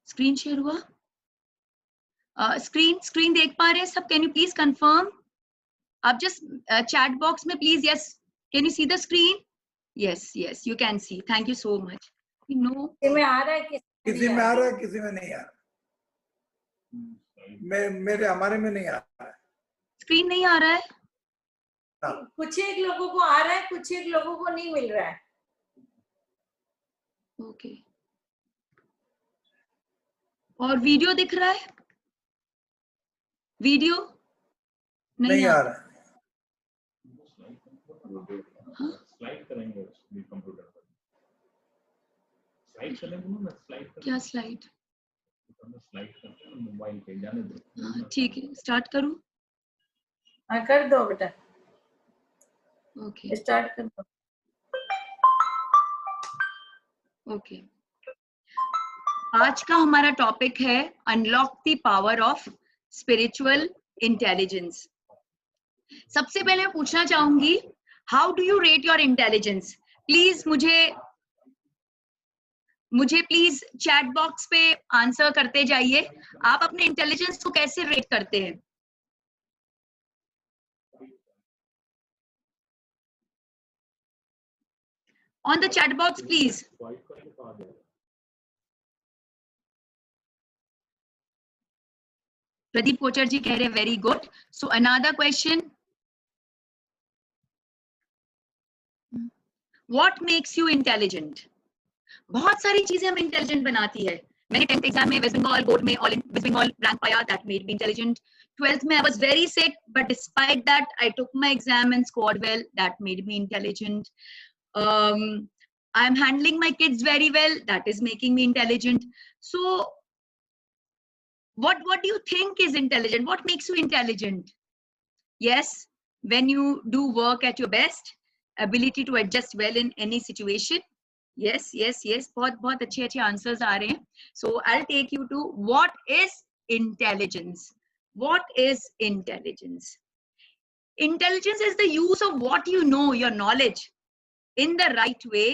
Screen share हुआ? Screen देख पा रहे हैं सब? Can you please confirm? आप जस्ट चैट बॉक्स में please yes, can you see the screen? Yes yes you can see, thank you so much. No में आ रहा है, किसी में आ रहा है, किसी में नहीं आ रहा। मेरे हमारे में नहीं आ रहा है, स्क्रीन नहीं आ रहा है। कुछ एक लोगों को आ रहा है, कुछ एक लोगों को नहीं मिल रहा है। ओके, और वीडियो दिख रहा है? वीडियो नहीं आ रहा है। हाँ? स्लाइड करेंगे कंप्यूटर पर, स्लाइड करेंगे ना, स्लाइड क्या स्लाइड? स्लाइड करते हैं मोबाइल पे, जाने दो। हाँ ठीक है, स्टार्ट करूं? हाँ कर दो बेटा, ओके स्टार्ट कर दो। ओके, आज का हमारा टॉपिक है unlock the power of spiritual intelligence. सबसे पहले मैं पूछना चाहूंगी, how do you rate your intelligence? Please मुझे प्लीज चैट बॉक्स पे आंसर करते जाइए। आप अपने इंटेलिजेंस को कैसे रेट करते हैं? On the chat box please. Pradeep Kochar ji कह रहे हैं very good. So another question, what makes you intelligent? बहुत सारी चीजें हम इंटेलिजेंट बनाती है। मैंने 10th एग्जाम में वेस्ट बंगाल बोर्ड में वेस्ट बंगाल रैंक पाया, that made me intelligent. 12th में I was very sick, but despite that I took my exam and scored well, that made me intelligent. I am handling my kids very well, that is making me intelligent. So what do you think is intelligent? What makes you intelligent? Yes, when you do work at your best, ability to adjust well in any situation. Yes yes yes, बहुत अच्छे answers आ रहे हैं. So I'll take you to what is intelligence. What is intelligence? Intelligence is the use of what you know, your knowledge, in the right way,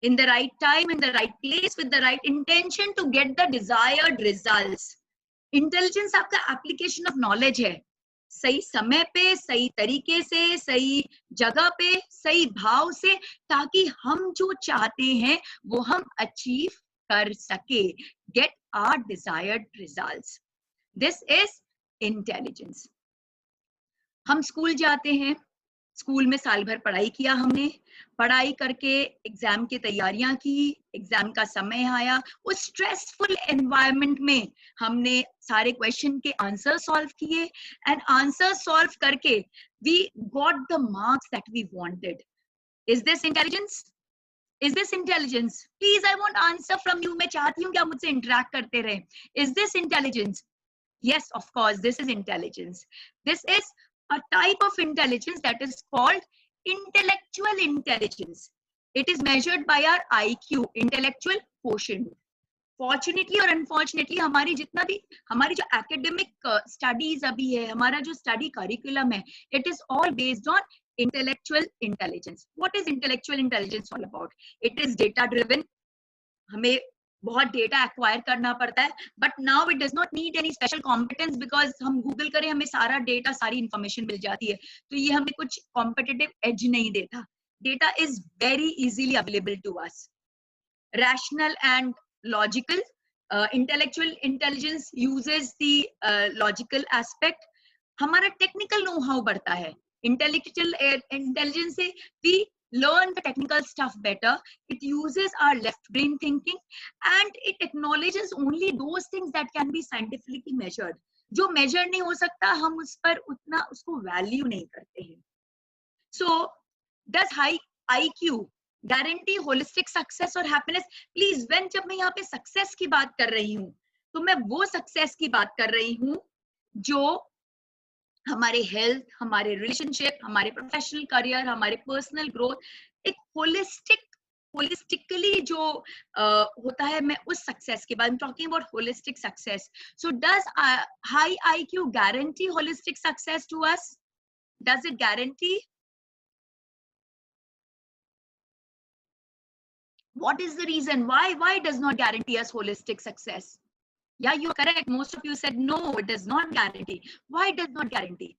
in the right time, in the right place, with the right intention to get the desired results. Intelligence आपका application of knowledge है, सही समय पे, सही तरीके से, सही जगह पे, सही भाव से, ताकि हम जो चाहते हैं वो हम अचीव कर सके, get our desired results. This is intelligence. हम स्कूल जाते हैं, स्कूल में साल भर पढ़ाई किया हमने, पढ़ाई करके एग्जाम की तैयारियां की, एग्जाम का समय आया, उस स्ट्रेसफुल एनवायरनमेंट में हमने सारे क्वेश्चन के आंसर सॉल्व किए, एंड आंसर सॉल्व करके we got the marks that we wanted. Is this intelligence? Is this intelligence? Please I want answer from you. मैं चाहती हूँ कि आप मुझसे इंटरेक्ट करते रहें. Is this intelligence? Yes, of course, this is intelligence. This is a type of intelligence that is called intellectual intelligence. It is measured by our IQ, intellectual quotient. Fortunately or unfortunately, हमारी जितना भी हमारी जो academic studies अभी है, हमारा जो study curriculum है, it is all based on intellectual intelligence. What is intellectual intelligence all about? It is data driven. हमें बहुत डेटा एक्वायर करना पड़ता है, but now it does not need any special competence, because हम Google करें हमें सारा डेटा, सारी इंफॉर्मेशन मिल जाती है, तो ये हमें कुछ कॉम्पिटिटिव एज नहीं देता. Data is very easily available to us. Rational and logical. Intellectual intelligence uses the logical aspect. हमारा टेक्निकल नो हाउ बढ़ता है. इंटेलेक्चुअल इंटेलिजेंस से we learn the technical stuff better. It uses our left brain thinking and it acknowledges only those things that can be scientifically measured. जो measure नहीं हो सकता, हम उस पर उतना उसको value नहीं करते हैं. So does high IQ guarantee holistic success or happiness? Please, when जब मैं यहाँ पे success की बात कर रही हूँ, तो मैं वो success की बात कर रही हूँ जो हमारे हेल्थ, हमारे रिलेशनशिप, हमारे प्रोफेशनल करियर, हमारे पर्सनल ग्रोथ, एक होलिस्टिकली जो होता है, मैं उस सक्सेस के बाद talking about holistic success. So does high IQ guarantee holistic success to us? Does it guarantee? What is the reason? Why does not guarantee us holistic success? Yeah, you're correct. Most of you said no, it does not guarantee. Why does not guarantee?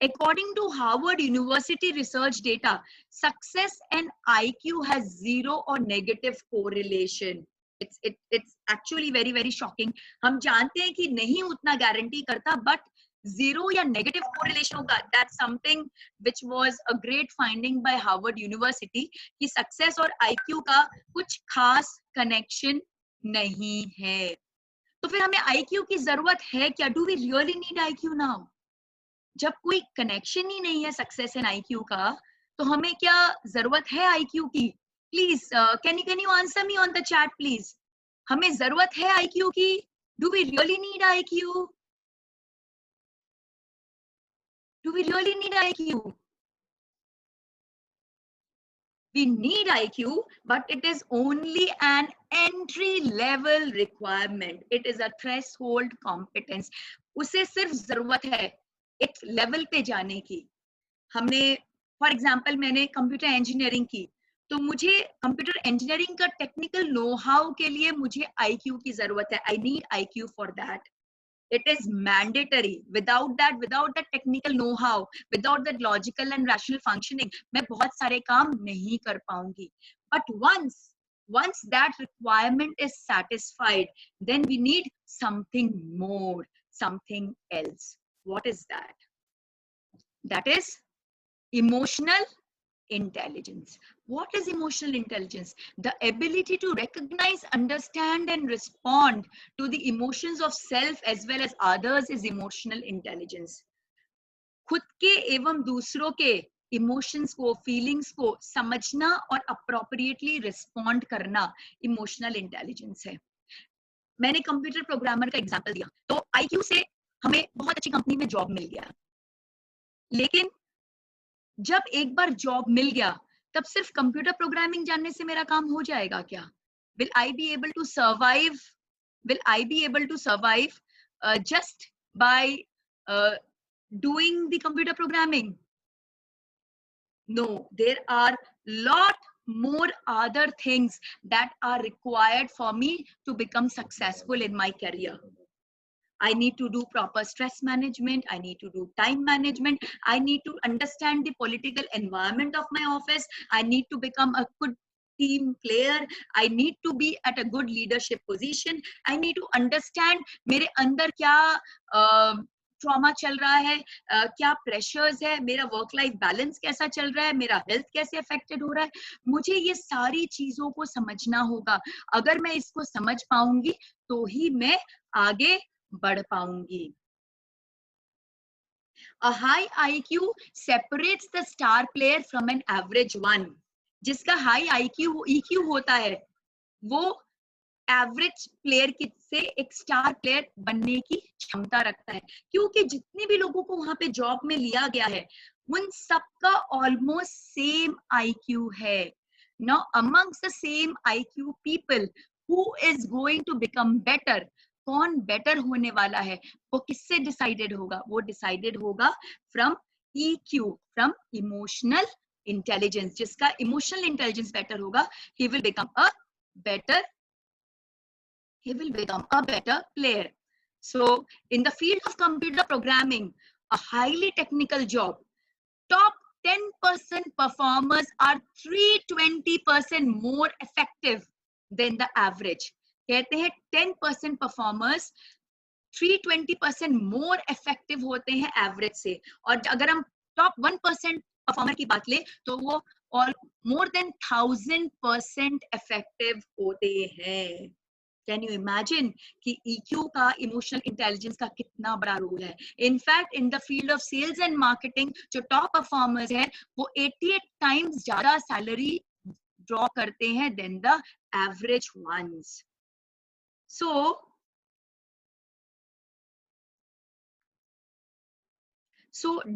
According to Harvard University research data, success and IQ has zero or negative correlation. It's actually very very shocking. हम जानते हैं कि नहीं उतना guarantee करता, but zero या negative correlation होगा. That's something which was a great finding by Harvard University कि success और IQ का कुछ खास connection नहीं है. तो फिर हमें IQ की जरूरत है क्या? Do we really need IQ now? जब कोई कनेक्शन ही नहीं है सक्सेस एंड आईक्यू का, तो हमें क्या जरूरत है आईक्यू की? Please can you answer me on the chat please. हमें जरूरत है आईक्यू की? Do we really need IQ? Do we really need IQ? We need IQ, but it is only an entry level requirement. It is a threshold competence. उसे सिर्फ जरूरत है एक level पे जाने की. हमने फॉर एग्जांपल मैंने कंप्यूटर इंजीनियरिंग की, तो मुझे कंप्यूटर इंजीनियरिंग का टेक्निकल नो हाउ के लिए मुझे आईक्यू की जरूरत है. I need IQ for that. It is mandatory. Without that technical know-how, without that logical and rational functioning, मैं बहुत सारे काम नहीं कर पाऊंगी. But once that requirement is satisfied, then we need something more, something else. What is that? That is emotional intelligence. What is emotional intelligence? The ability to recognize, understand and respond to the emotions of self as well as others is emotional intelligence. खुद के एवं दूसरों के emotions को, feelings को समझना और appropriately respond करना इमोशनल इंटेलिजेंस है. मैंने कंप्यूटर प्रोग्रामर का एग्जांपल दिया, तो आईक्यू से हमें बहुत अच्छी कंपनी में जॉब मिल गया, लेकिन जब एक बार जॉब मिल गया तब सिर्फ कंप्यूटर प्रोग्रामिंग जानने से मेरा काम हो जाएगा क्या? Will I be able to survive? Will I be able to survive just by doing the computer programming? No, there are lot more other things that are required for me to become successful in my career. I need to do proper stress management. I need to do time management. I need to understand the political environment of my office. I need to become a good team player. I need to be at a good leadership position. I need to understand मेरे अंदर क्या trauma चल रहा है, क्या pressures है, मेरा work life balance कैसा चल रहा है, मेरा हेल्थ कैसे अफेक्टेड हो रहा है. मुझे ये सारी चीजों को समझना होगा. अगर मैं इसको समझ पाऊंगी तो ही मैं आगे बढ़ पाऊंगी. A high IQ separates the star player from an average one. जिसका हाई EQ होता है वो एवरेज प्लेयर से एक स्टार प्लेयर बनने की क्षमता रखता है, क्योंकि जितने भी लोगों को वहां पे जॉब में लिया गया है उन सबका ऑलमोस्ट सेम IQ है. Now amongst the same IQ people, who is going to become better? कौन बेटर होने वाला है वो किससे डिसाइडेड होगा? वो डिसाइडेड होगा from EQ, from emotional intelligence. जिसका इमोशनल इंटेलिजेंस बेटर होगा, he will become a better player. So in the field of computer programming, a highly technical job, top 10% performers are 320% more effective than the average. कहते हैं 10% performers 320% more effective होते हैं average से. और अगर हम top 1% performer की बात लें तो वो और मोर देन 1000% इफेक्टिव होते हैं. कैन यू इमेजिन कि EQ का इमोशनल इंटेलिजेंस का कितना बड़ा रोल है? In fact in the field of sales and marketing जो टॉप परफॉर्मर्स हैं वो 88 टाइम्स ज्यादा सैलरी ड्रॉ करते हैं then the average ones. So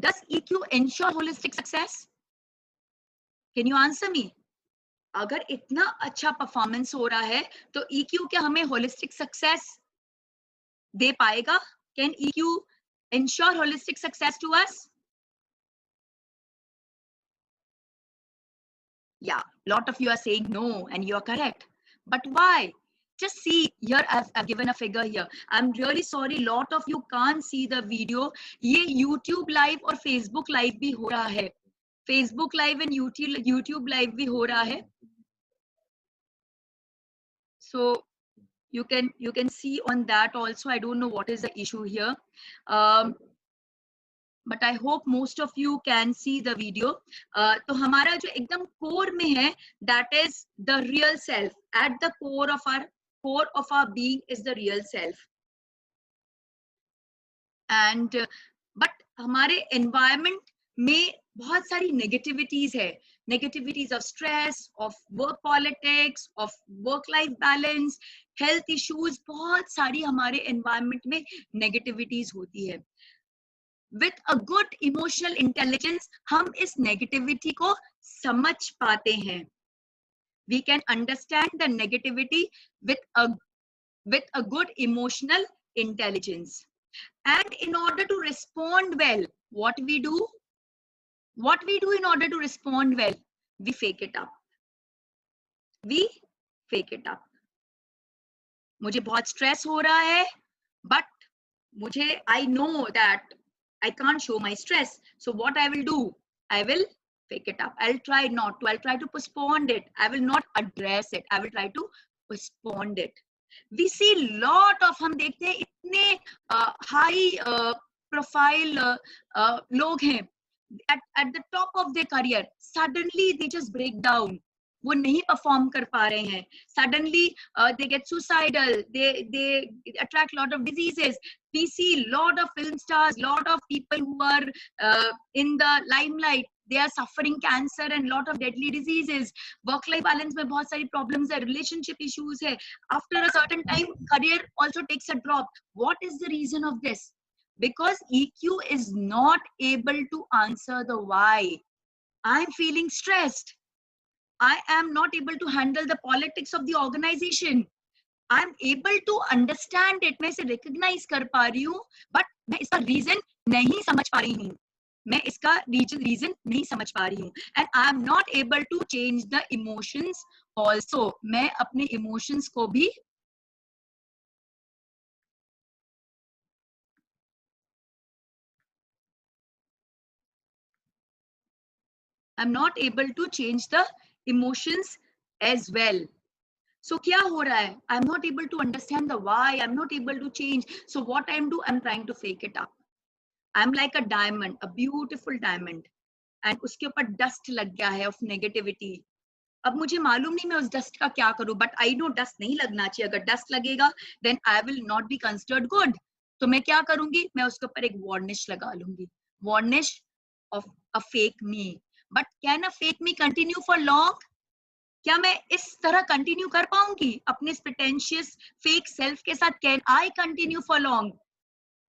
does EQ ensure holistic success? Can you answer me? अगर इतना अच्छा परफॉर्मेंस हो रहा है तो EQ क्या हमें होलिस्टिक सक्सेस दे पाएगा? Can EQ ensure holistic success to us? Yeah, lot of you are saying no, and you are correct. But why? Just see here, I've given a figure here. I'm really sorry, lot of you can't see the video. ये YouTube live और Facebook live भी हो रहा है. Facebook live and YouTube live भी हो रहा है. So you can see on that also. I don't know what is the issue here. But I hope most of you can see the video. तो हमारा जो एकदम core में है, that is the real self. At the core of our being is the real self. And but हमारे environment में बहुत सारी negativities है. Negativities of stress, of work politics, of work-life balance, health issues. बहुत सारी हमारे environment में negativities होती है. With a good emotional intelligence, हम इस negativity को समझ पाते हैं. We can understand the negativity with a good emotional intelligence. And in order to respond well, what we do in order to respond well, we fake it up. We fake it up. मुझे बहुत stress हो रहा है, but I know that I can't show my stress. So what I will do, I will fake it up. I'll try not to. I'll try to postpone it. I will not address it. I will try to postpone it. We see lot of, हम देखते हैं इतने high profile लोग हैं at the top of their career. Suddenly they just break down. वो नहीं perform कर पा रहे हैं. Suddenly they get suicidal. They attract lot of diseases. We see lot of film stars, lot of people who are in the limelight. They are suffering cancer and lot of deadly diseases. Work-life balance में बहुत सारी problems है, relationship issues है. After a certain time, career also takes a drop. What is the reason of this? Because EQ is not able to answer the why. I'm feeling stressed. I am not able to handle the politics of the organization. I'm able to understand it. मैं इसे recognize कर पा रही हूँ, but मैं इसका reason नहीं समझ पा रही हूँ. मैं इसका reason नहीं समझ पा रही हूँ. And I'm not able to change the emotions also. मैं अपने emotions को भी I'm not able to change the emotions as well. So क्या हो रहा है? I'm not able to understand the why. I'm not able to change. So what I'm trying to fake it up. I'm like a diamond, a beautiful diamond, and उसके ऊपर dust लग गया है of negativity. अब मुझे मालूम नहीं मैं उस dust का क्या करूं, but I know dust नहीं लगना चाहिए. अगर dust लगेगा, then I will not be considered good. तो मैं क्या करूंगी? मैं उसके ऊपर एक varnish लगा लूंगी. Varnish of a fake me. But can a fake me continue for long? क्या मैं इस तरह कंटिन्यू कर पाऊंगी अपने pretentious fake self के साथ? Can I continue for long?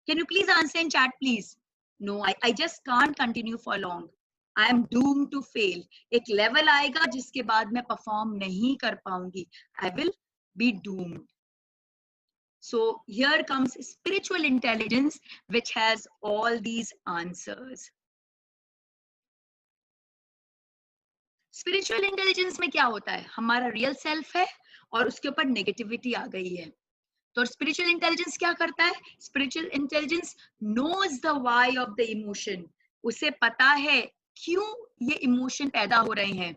Can you please answer in chat, please? No, I just can't continue for long. I am doomed to fail. एक level आएगा जिसके बाद मैं perform नहीं कर पाऊंगी. I will be doomed. So here comes spiritual intelligence, which has all these answers. Spiritual intelligence में क्या होता है? हमारा रियल सेल्फ है और उसके ऊपर नेगेटिविटी आ गई है. तो स्पिरिचुअल इंटेलिजेंस क्या करता है? Spiritual intelligence knows the why of the emotion. उसे पता है क्यों ये इमोशन पैदा हो रहे हैं.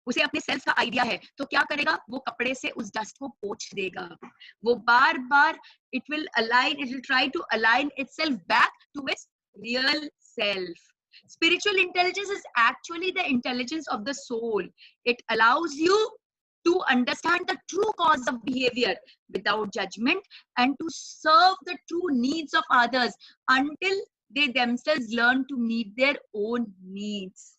उसे अपने सेल्फ का आइडिया है. तो क्या करेगा? वो कपड़े से उस डस्ट को पोंछ देगा. वो बार बार it will try to align itself back to its real self. Spiritual intelligence is actually the intelligence of the soul. It allows you to understand the true cause of behavior without judgment and to serve the true needs of others until they themselves learn to meet their own needs.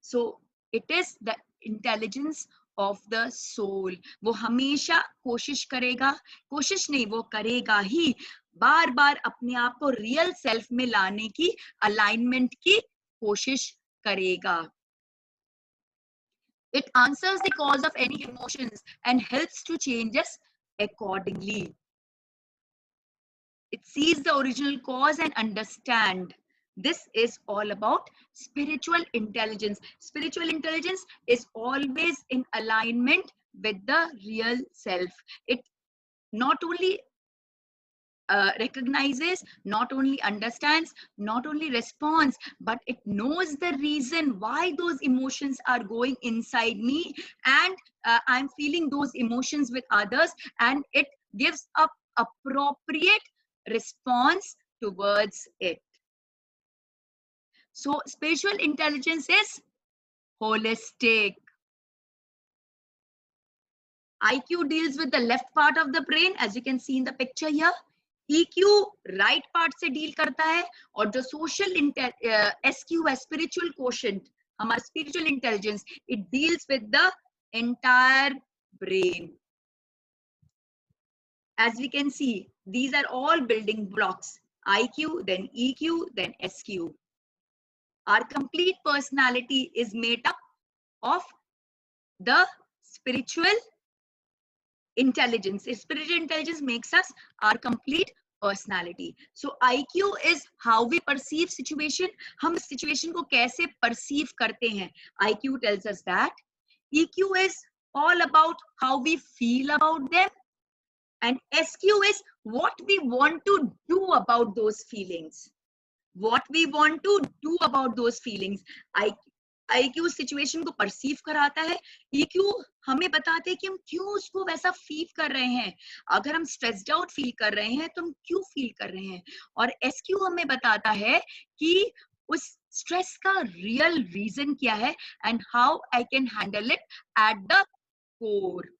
So it is the intelligence of the soul. वो हमेशा कोशिश करेगा, कोशिश नहीं वो करेगा ही, बार बार अपने आप को रियल सेल्फ में लाने की, अलाइनमेंट की कोशिश करेगा. It answers the cause of any emotions and helps to change us accordingly. It sees the original cause and understand This is all about spiritual intelligence. Spiritual intelligence is always in alignment with the real self. It not only recognizes, not only understands, not only responds, but it knows the reason why those emotions are going inside me, and I'm feeling those emotions with others, and it gives up appropriate response towards it. So spiritual intelligence is holistic. IQ deals with the left part of the brain, as you can see in the picture here. EQ right part से deal करता है, और जो social SQ है, spiritual quotient, हमारा spiritual intelligence, it deals with the entire brain. As we can see, these are all building blocks: IQ, then EQ, then SQ. Our complete personality is made up of the spiritual intelligence. Spiritual intelligence makes us our complete personality. So IQ is how we perceive situation. हम situation को कैसे perceive करते हैं. IQ tells us that. EQ is all about how we feel about them, and SQ is what we want to do about those feelings. What we want to do about those feelings. IQ situation को perceive कराता है, EQ हमें बताते हैं कि हम क्यों उसको वैसा फील कर रहे हैं. अगर हम स्ट्रेस्ड आउट फील कर रहे हैं तो हम क्यों फील कर रहे हैं, और SQ हमें बताता है कि उस स्ट्रेस का रियल रीजन क्या है and how I can handle it at the core.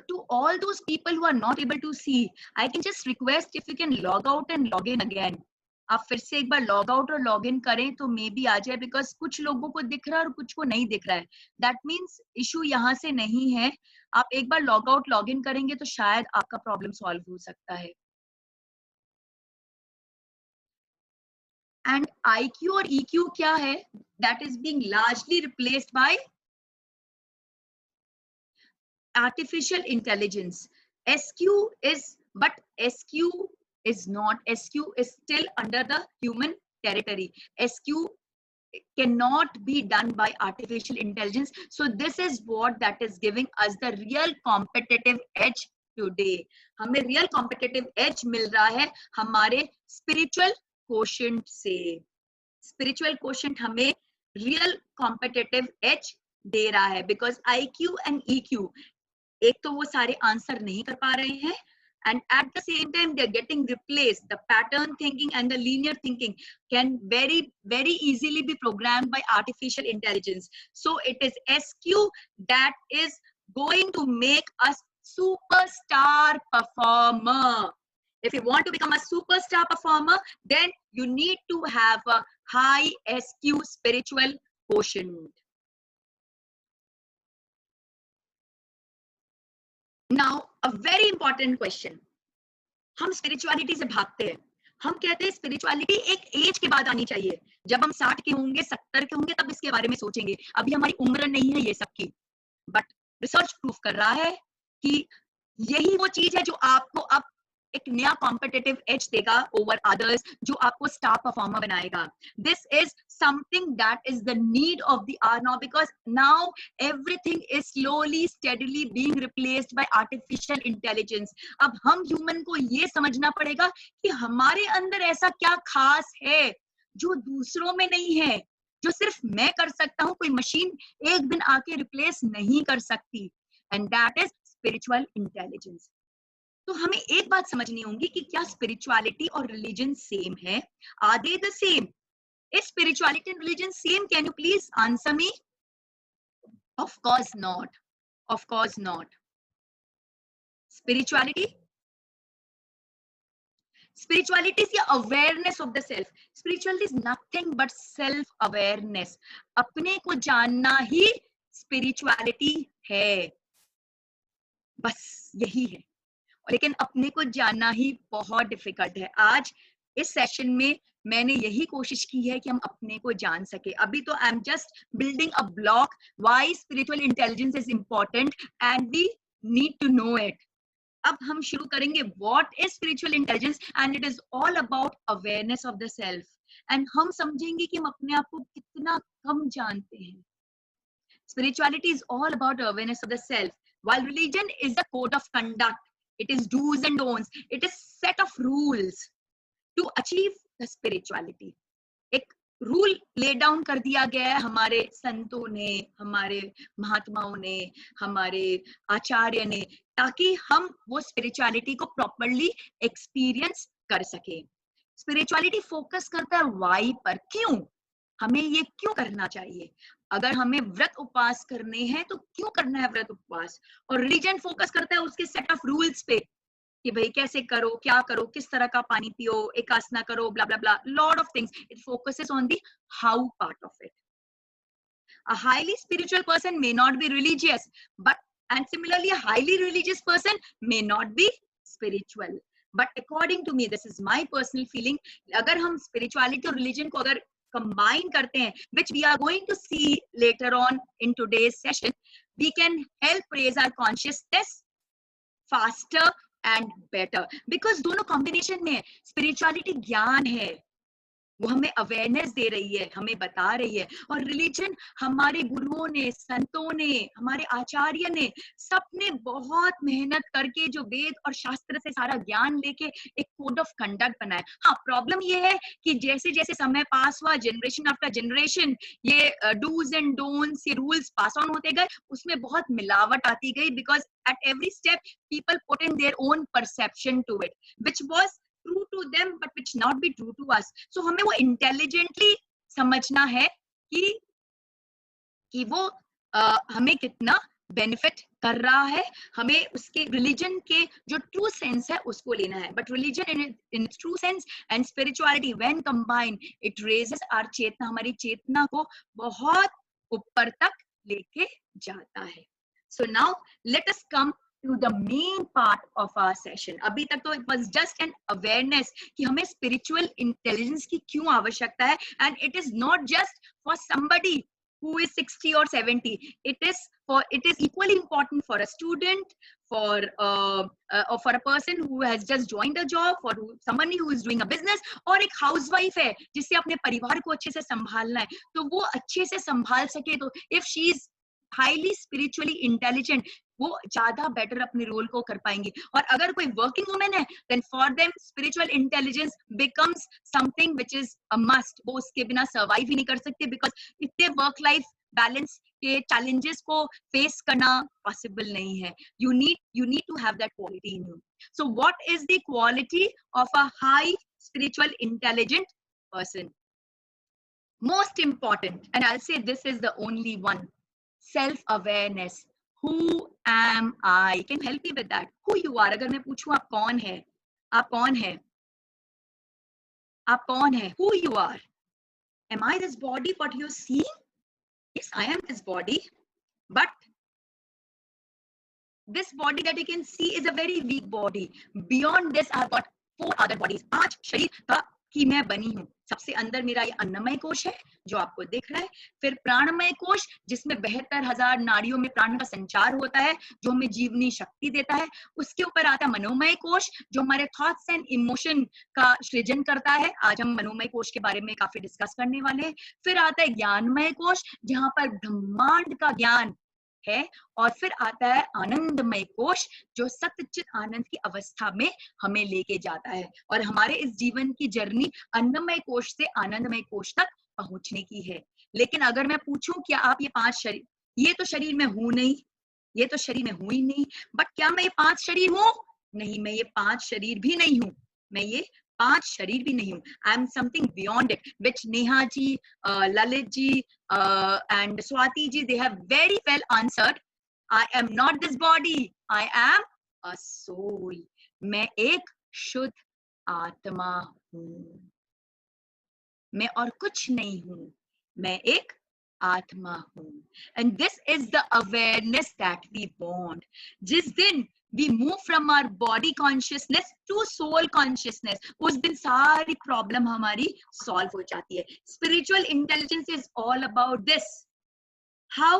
To all those people who are not able to see, I can just request if you can log out and log in again. आप फिर से एक बार log out और log in करें तो may be आ जाए, because कुछ लोगों को दिख रहा है और कुछ को नहीं दिख रहा है. दैट मीन्स इशू यहाँ से नहीं है. आप एक बार लॉग आउट लॉग इन करेंगे तो शायद आपका प्रॉब्लम सॉल्व हो सकता है. एंड IQ और EQ क्या है? That is being largely replaced by artificial intelligence. SQ is, but SQ is not. SQ is still under the human territory. SQ cannot be done by artificial intelligence. So this is what that is giving us the real competitive edge today. हमें real competitive edge मिल रहा है हमारे spiritual quotient से. Spiritual quotient हमें real competitive edge दे रहा है, because IQ and EQ, एक तो वो सारे आंसर नहीं कर पा रहे हैं, and at the same time they are getting replaced. The pattern thinking and the linear thinking can very easily be programmed by artificial intelligence. So it is SQ that is going to make us superstar performer. If you want to become a superstar performer, then you need to have a high SQ spiritual quotient. Now, a very important question. हम spirituality से भागते हैं. हम कहते हैं spirituality एक as के बाद आनी चाहिए. जब हम 60 के होंगे, 70 के होंगे, तब इसके बारे में सोचेंगे. अभी हमारी उम्र नहीं है ये सब की. बट रिसर्च प्रूफ कर रहा है कि यही वो चीज है जो आपको अब एक नया कॉम्पिटिटिव एज देगा ओवर अदर्स, जो आपको स्टार परफॉर्मर बनाएगा. This is something that is the need of the hour now, because now everything is slowly steadily being replaced by artificial intelligence. अब हम ह्यूमन को ये समझना पड़ेगा कि हमारे अंदर ऐसा क्या खास है जो दूसरों में नहीं है, जो सिर्फ मैं कर सकता हूं, कोई मशीन एक दिन आके रिप्लेस नहीं कर सकती. And that is spiritual intelligence. तो हमें एक बात समझनी होगी कि क्या स्पिरिचुअलिटी और रिलीजन सेम है? Are they the same? Is spirituality and religion same? Can you please answer me? Of course not. Of course not. Spirituality is the awareness of the self. Spirituality is nothing but self awareness. अपने को जानना ही spirituality है. बस यही है. लेकिन अपने को जानना ही बहुत डिफिकल्ट है. आज इस सेशन में मैंने यही कोशिश की है कि हम अपने को जान सके. अभी तो I am just building a block why spiritual intelligence is important and we need to know it. अब हम शुरू करेंगे what is spiritual intelligence, and it is all about awareness of the self. And हम समझेंगे कि हम अपने आप को कितना कम जानते हैं। Spirituality is all about awareness of the self, while religion is a code of conduct. It is do's and don'ts. It is set of rules to achieve the spirituality. एक रूल ले डाउन कर दिया गया है हमारे संतों ने, हमारे महात्माओं ने, हमारे आचार्य ने, ताकि हम वो स्पिरिचुअलिटी को प्रॉपरली एक्सपीरियंस कर सके। स्पिरिचुअलिटी फोकस करता है वाई पर, क्यों हमें ये क्यों करना चाहिए। अगर हमें व्रत उपवास करने हैं तो क्यों करना है व्रत उपवास। और रिलीजन फोकस करता है उसके सेट ऑफ रूल्स पे कि भाई कैसे करो, क्या करो, किस तरह का पानी पियो, एकासना करो, blah blah blah, lot of things. It focuses on the how part of it. A highly spiritual person may not be religious, and similarly a highly religious person may not be spiritual. But according to me, this is my personal feeling, अगर हम spirituality और religion को अगर combine करते हैं, which we are going to see later on in today's session, we can help raise our consciousness faster and better. Because दोनों combination में spirituality ज्ञान है, वो हमें अवेयरनेस दे रही है, हमें बता रही है। और रिलीजन हमारे गुरुओं ने, संतों ने, हमारे आचार्य ने, सबने बहुत मेहनत करके जो वेद और शास्त्र से सारा ज्ञान लेके एक कोड ऑफ कंडक्ट बनाया। हाँ, प्रॉब्लम ये है कि जैसे जैसे समय पास हुआ, जनरेशन आफ्टर जनरेशन, ये डूज एंड डोंट्स, ये रूल्स पास ऑन होते गए, उसमें बहुत मिलावट आती गई। Because at every step people put in their own perception to it, which was true to them but which not be true to us. So हमें वो intelligently समझना है कि वो हमें कितना बेनिफिट कर रहा है। हमें उसके रिलीजन के जो ट्रू सेंस है उसको लेना है। But religion in true sense and spirituality when combined, it raises our चेतना, हमारी चेतना को बहुत ऊपर तक लेके जाता है। So now let us come to the main part of our session. अभी तक तो it was just an awareness कि हमें spiritual intelligence की क्यों आवश्यकता है, and it is not just for somebody who is 60 or 70. It is equally important for a student, for a person who has just joined a job, for someone who is doing a business, और एक housewife है जिससे अपने परिवार को अच्छे से संभालना है, तो वो अच्छे से संभाल सके। तो if she is highly spiritually intelligent, वो ज्यादा बेटर अपने रोल को कर पाएंगे। और अगर कोई वर्किंग वुमेन है, then for them spiritual intelligence becomes something which is a must. वो उसके बिना सर्वाइव ही नहीं कर सकते, बिकॉज इतने वर्क लाइफ बैलेंस के चैलेंजेस को फेस करना पॉसिबल नहीं है। You need to have that quality in you. So what is the quality of a high spiritual intelligent person? Most important, and I'll say this is the only one, self-awareness. Who am I? Can you help me with that? Who you are? अगर मैं पूछूं आप कौन है, आप कौन है, आप कौन है? Who you are? Am I this body? What you're seeing? Yes, I am this body, but this body that you can see is a very weak body. Beyond this, I've got 4 other bodies. 5 शरीर का की मैं बनी हूँ। सबसे अंदर मेरा ये अन्नमय कोश है जो आपको दिख रहा है, फिर प्राणमय कोश जिसमें 72,000 नाड़ियों में प्राण का संचार होता है जो हमें जीवनी शक्ति देता है। उसके ऊपर आता है मनोमय कोश जो हमारे थॉट्स एंड इमोशन का सृजन करता है। आज हम मनोमय कोश के बारे में काफी डिस्कस करने वाले हैं। फिर आता है ज्ञानमय कोश जहां पर ब्रह्मांड का ज्ञान है, और फिर आता है आनंदमय कोश जो सच्चित आनंद की अवस्था में हमें लेके जाता है। और हमारे इस जीवन की जर्नी अन्नमय कोश से आनंदमय कोश तक पहुंचने की है। लेकिन अगर मैं पूछूं क्या आप ये 5 शरीर, ये तो शरीर में हूं नहीं, ये तो शरीर में हूं ही नहीं, बट क्या मैं ये 5 शरीर हूं? नहीं, मैं ये 5 शरीर भी नहीं हूं, मैं ये 5 शरीर भी नहीं हूं। I am something beyond it, which Neha ji, Lalit ji and Swati ji, they have very well answered. I am not this body, I am a soul. मैं एक शुद्ध आत्मा हूँ, मैं और कुछ नहीं हूँ, मैं एक आत्मा हूँ। And this is the awareness that we want. जिस दिन we move from our body consciousness to soul consciousness, उस दिन सारी प्रॉब्लम हमारी सॉल्व हो जाती है। Spiritual intelligence is all about this. How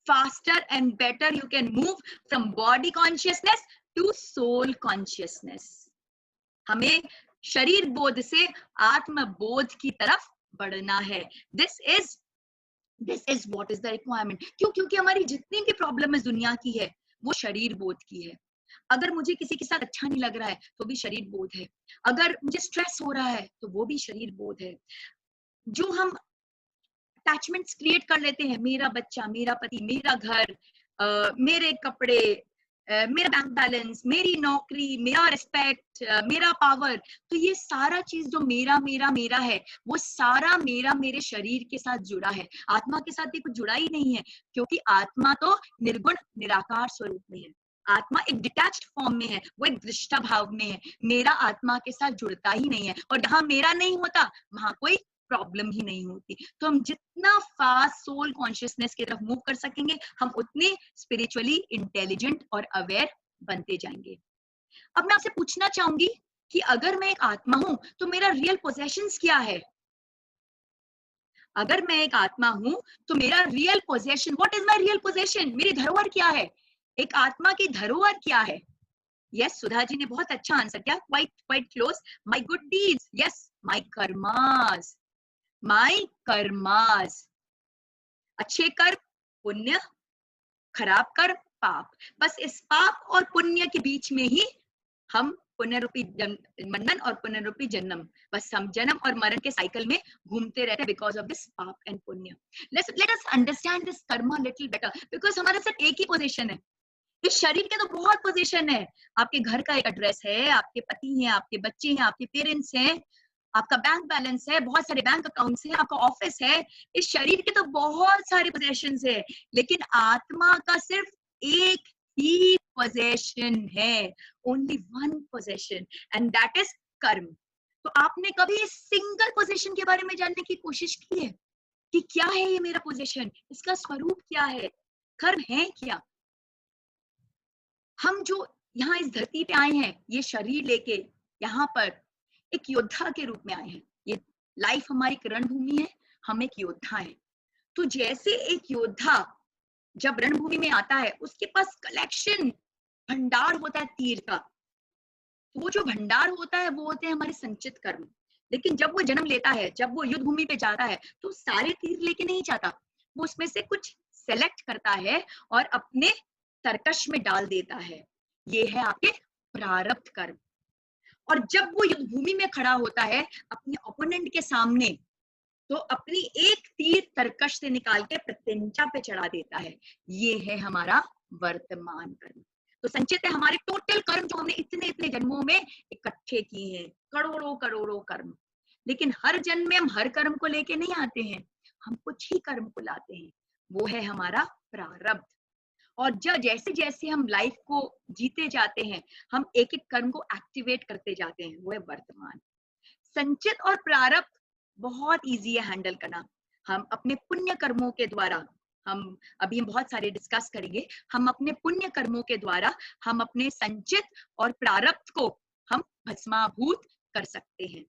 faster and better you can move from body consciousness to soul consciousness. हमें शरीर बोध से आत्म बोध की तरफ बढ़ना है। This is what is the requirement. क्यों? क्योंकि हमारी जितनी भी प्रॉब्लम इस दुनिया की है वो शरीर बोध की है। अगर मुझे किसी के साथ अच्छा नहीं लग रहा है तो भी शरीर बोध है। अगर मुझे स्ट्रेस हो रहा है तो वो भी शरीर बोध है। जो हम अटैचमेंट्स क्रिएट कर लेते हैं, मेरा बच्चा, मेरा पति, मेरा घर, मेरे कपड़े, मेरा बैंक बैलेंस, मेरी नौकरी, मेरा रिस्पेक्ट, मेरा पावर, तो ये सारा चीज जो मेरा मेरा मेरा है वो सारा मेरा मेरे शरीर के साथ जुड़ा है। आत्मा के साथ ये कुछ जुड़ा ही नहीं है, क्योंकि आत्मा तो निर्गुण निराकार स्वरूप में है। आत्मा एक डिटैच्ड फॉर्म में है, वो एक दृष्टा भाव में है। मेरा आत्मा के साथ जुड़ता ही नहीं है, और जहां मेरा नहीं होता वहां कोई प्रॉब्लम ही नहीं होती। तो हम जितना फास्ट सोल कॉन्शियसनेस की तरफ मूव कर सकेंगे, हम उतने स्पिरिचुअली इंटेलिजेंट और अवेयर बनते जाएंगे। अब मैं आपसे पूछना चाहूंगी कि अगर मैं एक आत्मा हूं तो मेरा रियल पोजेशंस क्या है? अगर मैं एक आत्मा हूं तो मेरा real possession, what is my real possession? मेरी धरोहर क्या है? एक आत्मा की धरोहर क्या है? यस, सुधा जी ने बहुत अच्छा आंसर किया, quite close. My good deeds, yes, my karmas, my karmas. अच्छे कर्म पुण्य, खराब कर्म पाप। बस इस पाप और पुण्य के बीच में ही हम पुनरुपी मंडन और पुनरुपी जन्म, बस हम जन्म और मरण के साइकिल में घूमते रहते हैं बिकॉज ऑफ दिस पाप एंड पुण्य। Let us understand this Karma little better, because हमारा सिर्फ एक ही पोजीशन है। इस शरीर के तो बहुत पोजीशन है। आपके घर का एक एड्रेस है, आपके पति हैं, आपके बच्चे हैं, आपके पेरेंट्स हैं, आपका बैंक बैलेंस है, बहुत सारे बैंक अकाउंट्स हैं, आपका ऑफिस है। इस शरीर के तो बहुत सारे पोजेशंस है, लेकिन आत्मा का सिर्फ एक ही पोजेशन है, only one possession, and that is कर्म। तो आपने कभी इस सिंगल पोजीशन के बारे में जानने की कोशिश की है कि क्या है ये मेरा पोजीशन, इसका स्वरूप क्या है, कर्म है क्या? हम जो यहाँ इस धरती पे आए हैं, ये शरीर लेके यहाँ पर एक योद्धा के रूप में आए हैं। ये लाइफ हमारी रणभूमि है, हम एक योद्धा हैं। तो जैसे एक योद्धा जब रणभूमि में आता है, उसके पास कलेक्शन भंडार होता है तीर का। तो वो जो भंडार होता है वो होते हैं हमारे संचित कर्म। लेकिन जब वो जन्म लेता है, जब वो युद्ध भूमि पे जाता है, तो सारे तीर लेके नहीं जाता, वो उसमें से कुछ सेलेक्ट करता है और अपने तरकश में डाल देता है। ये है आपके प्रारब्ध कर्म। और जब वो युद्ध भूमि में खड़ा होता है अपने ओपोनेंट के सामने, तो अपनी एक तीर तरकश से निकाल के प्रत्यंचा पे चढ़ा देता है। ये है हमारा वर्तमान कर्म। तो संचित है हमारे टोटल कर्म जो हमने इतने इतने जन्मों में इकट्ठे किए हैं, करोड़ों करोड़ों कर्म। लेकिन हर जन्म में हम हर कर्म को लेके नहीं आते हैं, हम कुछ ही कर्म को लाते हैं, वो है हमारा प्रारब्ध। और जैसे जैसे हम लाइफ को जीते जाते हैं, हम एक एक कर्म को एक्टिवेट करते जाते हैं, वो है वर्तमान। संचित और प्रारब्ध बहुत इजी है हैंडल करना। हम अपने पुण्य कर्मों के द्वारा, हम बहुत सारे डिस्कस करेंगे, हम अपने पुण्य कर्मों के द्वारा हम अपने संचित और प्रारब्ध को हम भस्माभूत कर सकते हैं।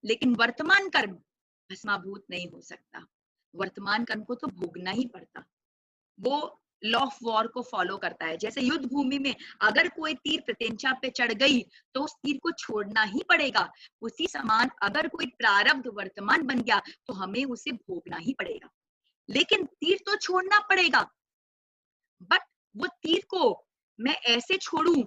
लेकिन वर्तमान कर्म भस्माभूत नहीं हो सकता। वर्तमान कर्म को तो भोगना ही पड़ता। वो लॉ ऑफ वॉर को फॉलो करता है। जैसे युद्ध भूमि में अगर कोई तीर प्रत्यंचा पे चढ़ गई तो उस तीर को छोड़ना ही पड़ेगा। उसी समान अगर कोई प्रारब्ध वर्तमान बन गया तो हमें उसे भोगना ही पड़ेगा। लेकिन तीर तो छोड़ना पड़ेगा, बट वो तीर को मैं ऐसे छोड़ूं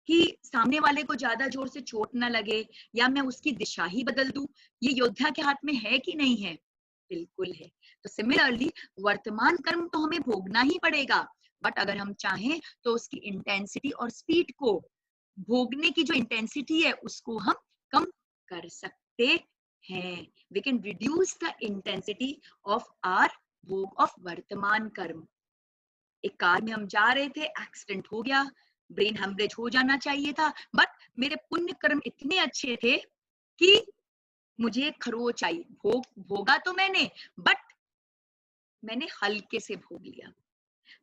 कि सामने वाले को ज्यादा जोर से चोट ना लगे, या मैं उसकी दिशा ही बदल दूं, ये योद्धा के हाथ में है कि नहीं है? बिल्कुल है। तो सिमिलरली वर्तमान कर्म तो हमें भोगना ही पड़ेगा, बट अगर हम चाहें तो उसकी इंटेंसिटी और स्पीड को, भोगने की जो इंटेंसिटी है उसको हम कम कर सकते हैं। We can reduce the intensity of our भोग ऑफ वर्तमान कर्म। एक कार में हम जा रहे थे, एक्सीडेंट हो गया, ब्रेन हेमरेज हो जाना चाहिए था, बट मेरे पुण्य कर्म इतने अच्छे थे कि मुझे खरोच आई, भोगा तो मैंने, बट मैंने हल्के से भोग लिया।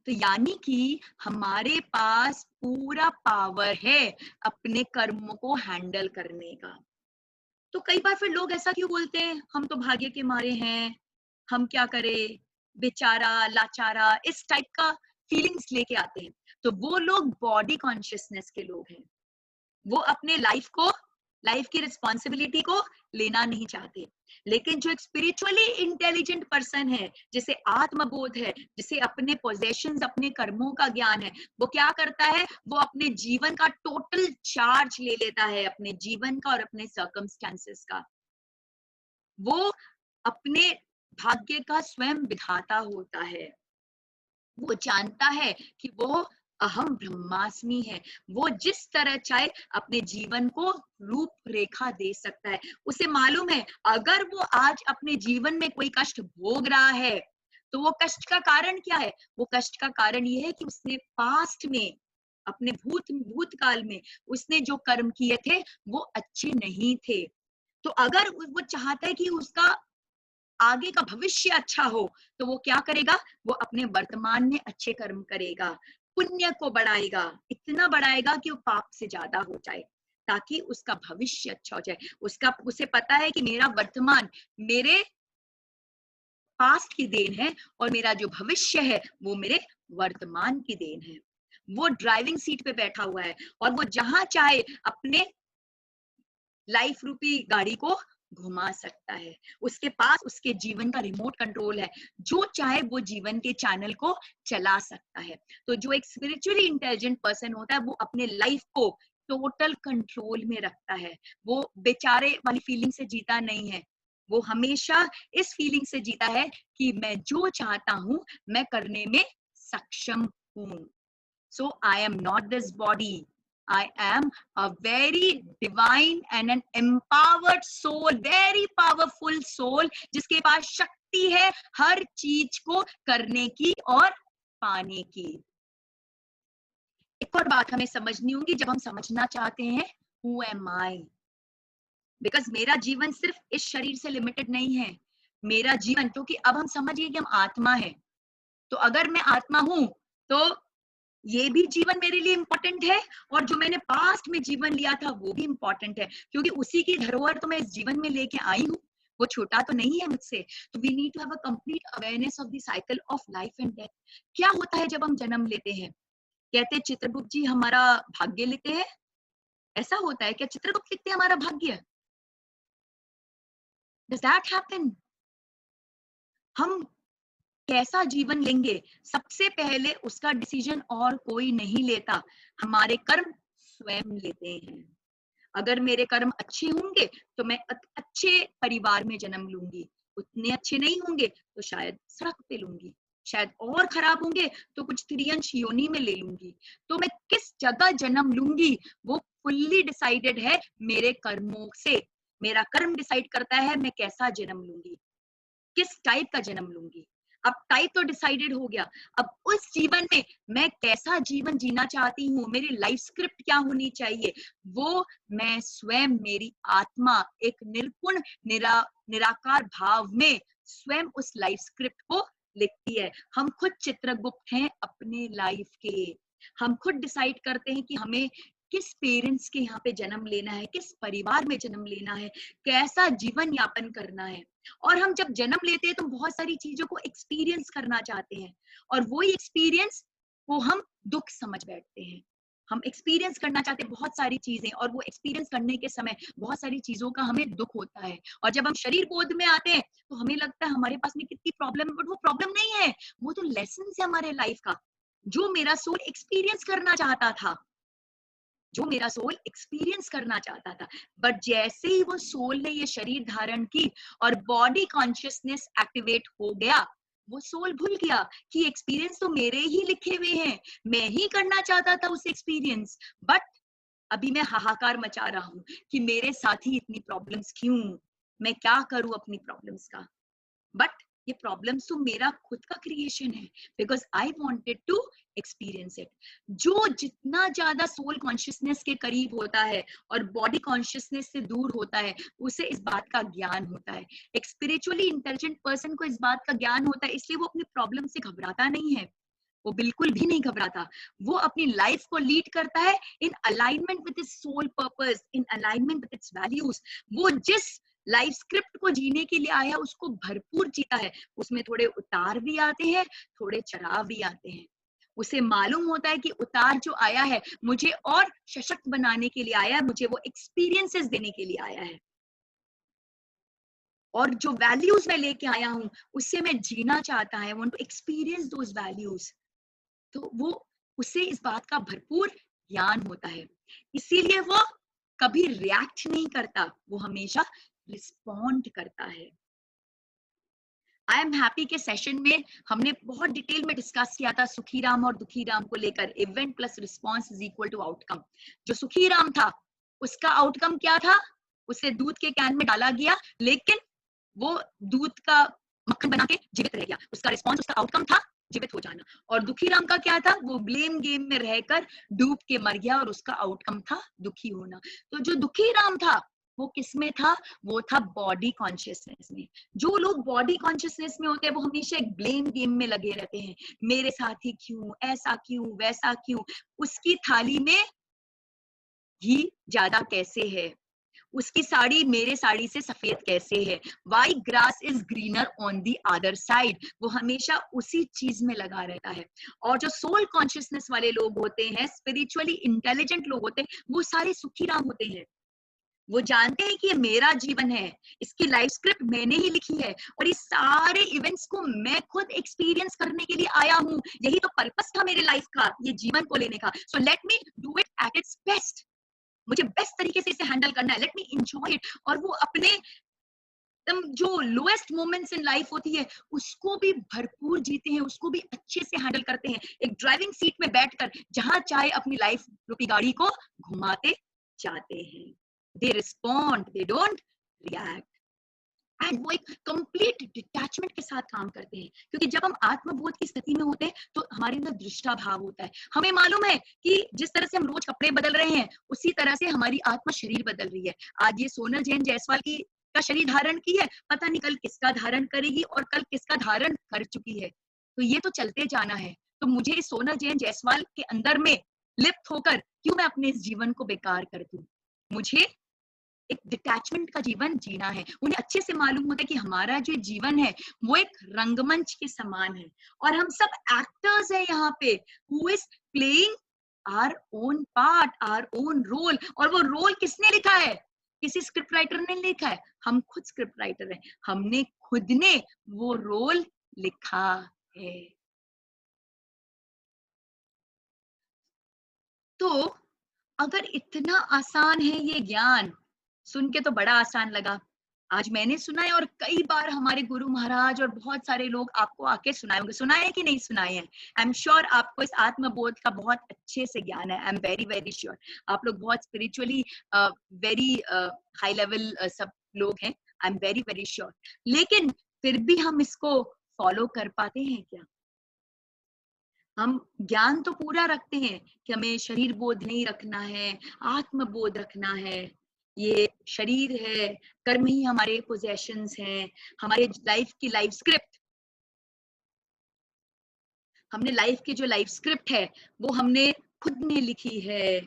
तो यानी कि हमारे पास पूरा पावर है अपने कर्मों को हैंडल करने का। तो कई बार फिर लोग ऐसा क्यों बोलते हैं, हम तो भाग्य के मारे हैं, हम क्या करें, बेचारा लाचारा, इस टाइप का फीलिंग्स लेके आते हैं। तो वो लोग बॉडी कॉन्शियसनेस के लोग हैं। वो अपने लाइफ की रिस्पॉन्सिबिलिटी को लेना नहीं चाहते। लेकिन जो एक स्पिरिचुअली इंटेलिजेंट पर्सन है, जिसे आत्मबोध है, जिसे अपने पोजेशंस, अपने कर्मों का ज्ञान है, वो क्या करता है, वो अपने जीवन का टोटल चार्ज ले लेता है, अपने जीवन का और अपने सर्कमस्टेंसेस का। वो अपने भाग्य का स्वयं विधाता होता है। वो जानता है कि वो अहम ब्रह्मास्मि है। वो जिस तरह चाहे अपने जीवन को रूपरेखा दे सकता है। उसे मालूम है अगर वो आज अपने जीवन में कोई कष्ट भोग रहा है, तो वो कष्ट का कारण क्या है? वो कष्ट का कारण ये है कि उसने पास्ट में, अपने भूतकाल में उसने जो कर्म किए थे वो अच्छे नहीं थे। तो अगर वो चाहता है कि उसका आगे का भविष्य अच्छा हो, तो वो क्या करेगा? वो अपने वर्तमान में अच्छे कर्म करेगा, पुण्य को बढ़ाएगा, इतना बढ़ाएगा कि वो पाप से ज्यादा हो जाए, ताकि उसका भविष्य अच्छा हो जाए। उसे पता है कि मेरा वर्तमान मेरे पास्ट की देन है और मेरा जो भविष्य है वो मेरे वर्तमान की देन है। वो ड्राइविंग सीट पे बैठा हुआ है और वो जहां चाहे अपने लाइफ रूपी गाड़ी को घुमा सकता है। उसके पास उसके जीवन का रिमोट कंट्रोल है, जो चाहे वो जीवन के चैनल को चला सकता है। तो जो एक स्पिरिचुअली इंटेलिजेंट पर्सन होता है, वो अपने लाइफ को टोटल कंट्रोल में रखता है। वो बेचारे वाली फीलिंग से जीता नहीं है, वो हमेशा इस फीलिंग से जीता है कि मैं जो चाहता हूं मैं करने में सक्षम हूं। So I am not this body. I am a very divine and an empowered soul, very powerful soul, जिसके पास शक्ति है हर चीज को करने की और पाने की। एक और बात हमें समझनी होगी जब हम समझना चाहते हैं who am I? Because मेरा जीवन सिर्फ इस शरीर से लिमिटेड नहीं है। मेरा जीवन, क्योंकि अब हम समझिए कि हम आत्मा है, तो अगर मैं आत्मा हूं तो ये भी जीवन मेरे लिए इंपॉर्टेंट है, और जो मैंने पास्ट में जीवन लिया था वो भी इंपॉर्टेंट है, क्योंकि उसी की धरोहर तो मैं इस जीवन में लेके आई हूँ, वो छोटा तो नहीं है मुझसे। तो we need to have a complete awareness of the cycle of life and death. क्या होता है जब हम जन्म लेते हैं? कहते हैं चित्रगुप्त जी हमारा भाग्य लेते हैं। ऐसा होता है क्या? चित्रगुप्त लिखते हैं हमारा भाग्य? Does that happen? हम कैसा जीवन लेंगे, सबसे पहले उसका डिसीजन और कोई नहीं लेता, हमारे कर्म स्वयं लेते हैं। अगर मेरे कर्म अच्छे होंगे तो मैं अच्छे परिवार में जन्म लूंगी, उतने अच्छे नहीं होंगे तो शायद सड़क पे लूंगी, शायद और खराब होंगे तो कुछ त्रियंश योनि में ले लूंगी। तो मैं किस जगह जन्म लूंगी वो फुल्ली डिसाइडेड है मेरे कर्मों से। मेरा कर्म डिसाइड करता है मैं कैसा जन्म लूंगी, किस टाइप का जन्म लूंगी। अब टाइप तो डिसाइडेड हो गया, अब उस जीवन में मैं कैसा जीवन जीना चाहती हूँ, मेरी लाइफ स्क्रिप्ट क्या होनी चाहिए, वो मैं स्वयं, मेरी आत्मा एक निर्गुण निराकार भाव में स्वयं उस लाइफ स्क्रिप्ट को लिखती है। हम खुद चित्रगुप्त हैं अपने लाइफ के। हम खुद डिसाइड करते हैं कि हमें किस पेरेंट्स के यहाँ पे जन्म लेना है, किस परिवार में जन्म लेना है, कैसा जीवन यापन करना है। और हम जब जन्म लेते हैं तो बहुत सारी चीजों को एक्सपीरियंस करना चाहते हैं, और वही एक्सपीरियंस को हम दुख समझ बैठते हैं। हम एक्सपीरियंस करना चाहते हैं बहुत सारी चीजें, और वो एक्सपीरियंस करने के समय बहुत सारी चीजों का हमें दुख होता है। और जब हम शरीर बोध में आते हैं तो हमें लगता है हमारे पास में कितनी प्रॉब्लम है, बट वो प्रॉब्लम नहीं है, वो तो लेसन है हमारे लाइफ का, जो मेरा सोल एक्सपीरियंस करना चाहता था, जो मेरा सोल एक्सपीरियंस करना चाहता था। बट जैसे ही वो सोल ने ये शरीर धारण की और बॉडी कॉन्शियसनेस एक्टिवेट हो गया, वो सोल भूल गया कि एक्सपीरियंस तो मेरे ही लिखे हुए हैं, मैं ही करना चाहता था उस एक्सपीरियंस। बट अभी मैं हाहाकार मचा रहा हूं कि मेरे साथ ही इतनी प्रॉब्लम्स क्यों, मैं क्या करूं अपनी प्रॉब्लम्स का। बट ये प्रॉब्लम्स तो मेरा खुद का क्रिएशन है, because I wanted to experience it. जो जितना ज्यादा सोल कॉन्शियसनेस के करीब होता है और बॉडी कॉन्शियसनेस से दूर होता है, उसे इस बात का ज्ञान होता है। एक स्पिरिचुअली इंटेलिजेंट पर्सन को इस बात का ज्ञान होता है, इसलिए वो अपनी प्रॉब्लम से घबराता नहीं है, वो बिल्कुल भी नहीं घबराता। वो अपनी लाइफ को लीड करता है in alignment with its soul purpose, in alignment with its values. वो जिस लाइफ स्क्रिप्ट को जीने के लिए आया उसको भरपूर जीता है। उसमें थोड़े उतार भी आते हैं, थोड़े चढ़ाव भी आते हैं, उसे मालूम होता है कि उतार जो आया है मुझे और सशक्त बनाने के लिए आया है, मुझे वो एक्सपीरियंसेस देने के लिए आया है, और जो वैल्यूज मैं लेके आया हूं उससे मैं जीना चाहता है, want to experience those values. तो वो उसे इस बात का भरपूर ज्ञान होता है, इसीलिए वो कभी रिएक्ट नहीं करता, वो हमेशा रिस्पॉन्ड करता है। आई एम हैप्पी के सेशन में हमने बहुत डिटेल में डिस्कस किया था सुखी राम और दुखी राम को लेकर, event plus response is equal to outcome. जो सुखी राम था उसका आउटकम क्या था, उसे दूध के कैन में डाला गया लेकिन वो दूध का मक्खन बना के जीवित रह गया, उसका रिस्पॉन्स, उसका आउटकम था जीवित हो जाना। और दुखी राम का क्या था, वो ब्लेम गेम में रहकर डूब के मर गया और उसका आउटकम था दुखी होना। तो जो दुखी राम था वो किस में था, वो था बॉडी कॉन्शियसनेस में। जो लोग बॉडी कॉन्शियसनेस में होते हैं वो हमेशा एक ब्लेम गेम में लगे रहते हैं, मेरे साथ ही क्यों, ऐसा क्यों, वैसा क्यों, उसकी थाली में घी ज्यादा कैसे है, उसकी साड़ी मेरे साड़ी से सफेद कैसे है, why grass is greener on the other side, वो हमेशा उसी चीज में लगा रहता है। और जो सोल कॉन्शियसनेस वाले लोग होते हैं, स्पिरिचुअली इंटेलिजेंट लोग होते हैं, वो सारे सुखी राम होते हैं। वो जानते हैं कि ये मेरा जीवन है, इसकी लाइफ स्क्रिप्ट मैंने ही लिखी है और इस सारे इवेंट्स को मैं खुद एक्सपीरियंस करने के लिए आया हूँ, यही तो पर्पस था मेरे लाइफ का, ये जीवन को लेने का। So let me do it at its best, मुझे बेस्ट तरीके से इसे हैंडल करना है, लेट मी एंजॉय इट। और वो अपने जो लोएस्ट मोमेंट्स इन लाइफ होती है उसको भी भरपूर जीते हैं, उसको भी अच्छे से हैंडल करते हैं, एक ड्राइविंग सीट में बैठकर जहां चाहे अपनी लाइफ रूपी गाड़ी को घुमाते जाते हैं। They respond, they don't react, and वो एक कंप्लीट डिटैचमेंट के साथ काम करते हैं। क्योंकि जब हम आत्मबोध की स्थिति में होते हैं तो हमारे अंदर दृष्टा भाव होता है, हमें मालूम है कि जिस तरह से हम रोज कपड़े बदल रहे हैं उसी तरह से हमारी आत्मा शरीर बदल रही है। आज ये सोनल जैन जायसवाल की का शरीर धारण की है, पता नहीं कल किसका धारण करेगी और कल किसका धारण कर चुकी है। तो ये तो चलते जाना है, तो मुझे इस सोनल जैन जायसवाल के अंदर में लिप्त होकर क्यों मैं अपने इस जीवन को बेकार कर दूं। मुझे एक डिटैचमेंट का जीवन जीना है। उन्हें अच्छे से मालूम होता है कि हमारा जो जीवन है वो एक रंगमंच के समान है और हम सब एक्टर्स हैं यहाँ पे, who is playing our own part, our own role. और वो रोल किसने लिखा है, किसी स्क्रिप्ट राइटर ने लिखा है, हम खुद स्क्रिप्ट राइटर हैं, हमने खुद ने वो रोल लिखा है। तो अगर इतना आसान है ये ज्ञान, सुन के तो बड़ा आसान लगा, आज मैंने सुना है और कई बार हमारे गुरु महाराज और बहुत सारे लोग आपको आके सुनाए होंगे, सुनाए कि नहीं सुनाए हैं। आई एम श्योर आपको इस आत्मबोध का बहुत अच्छे से ज्ञान है, I am very very sure. आप लोग बहुत स्पिरिचुअली वेरी हाई लेवल सब लोग हैं, I am very very sure. लेकिन फिर भी हम इसको फॉलो कर पाते हैं क्या? हम ज्ञान तो पूरा रखते हैं कि हमें शरीर बोध नहीं रखना है, आत्म बोध रखना है, ये शरीर है, कर्म ही हमारे पोजेशंस हैं, हमारे लाइफ की लाइफ स्क्रिप्ट, हमने लाइफ की जो लाइफ स्क्रिप्ट है वो हमने खुद ने लिखी है,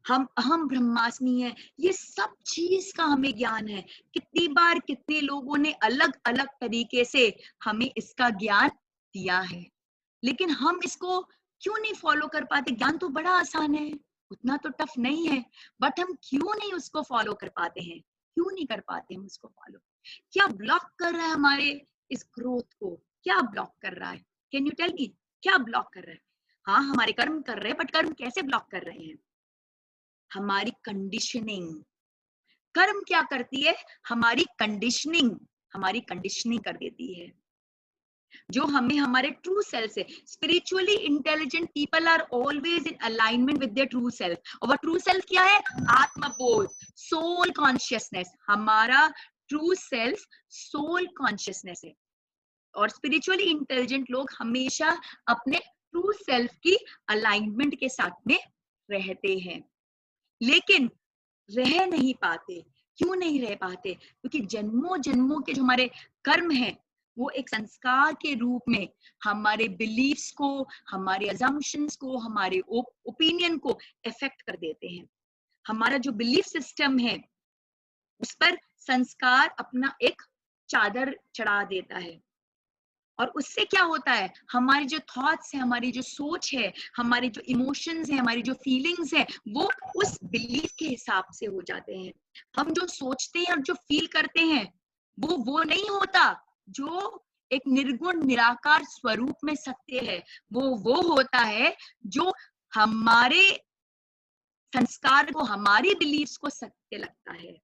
हम अहम ब्रह्मास्मि है, ये सब चीज का हमें ज्ञान है। कितनी बार कितने लोगों ने अलग अलग तरीके से हमें इसका ज्ञान दिया है, लेकिन हम इसको क्यों नहीं फॉलो कर पाते? ज्ञान तो बड़ा आसान है, उतना तो टफ नहीं है, बट हम क्यों नहीं उसको फॉलो कर पाते हैं? क्यों नहीं कर पाते हम उसको फॉलो? क्या ब्लॉक कर रहा है हमारे इस ग्रोथ को? क्या ब्लॉक कर रहा है? कैन यू टेल मी, क्या ब्लॉक कर रहा है? हाँ, हमारे कर्म कर रहे हैं, बट कर्म कैसे ब्लॉक कर रहे हैं? हमारी कंडीशनिंग। कर्म क्या करती है? हमारी कंडीशनिंग, हमारी कंडीशनिंग कर देती है, जो हमें हमारे ट्रू सेल्फ से। Spiritually intelligent people are always in alignment with their true self. और वो ट्रू सेल्फ क्या है? आत्मबोध, सोल कॉन्शियसनेस। हमारा ट्रू सेल्फ सोल कॉन्शियसनेस है और स्पिरिचुअली इंटेलिजेंट लोग हमेशा अपने ट्रू सेल्फ की अलाइनमेंट के साथ में रहते हैं, लेकिन रह नहीं पाते। क्यों नहीं रह पाते? क्योंकि जन्मों जन्मों के जो हमारे कर्म हैं वो एक संस्कार के रूप में हमारे बिलीफ्स को, हमारे अजम्पशंस को, हमारे ओपिनियन को इफेक्ट कर देते हैं। हमारा जो बिलीफ सिस्टम है उस पर संस्कार अपना एक चादर चढ़ा देता है और उससे क्या होता है, हमारे जो थॉट्स है, हमारी जो सोच है, हमारे जो इमोशंस है, हमारी जो फीलिंग्स है, वो उस बिलीफ के हिसाब से हो जाते हैं। हम जो सोचते हैं और जो फील करते हैं वो नहीं होता जो एक निर्गुण निराकार स्वरूप में सत्य है। वो होता है जो हमारे संस्कार को, हमारी बिलीफ्स को सत्य लगता है।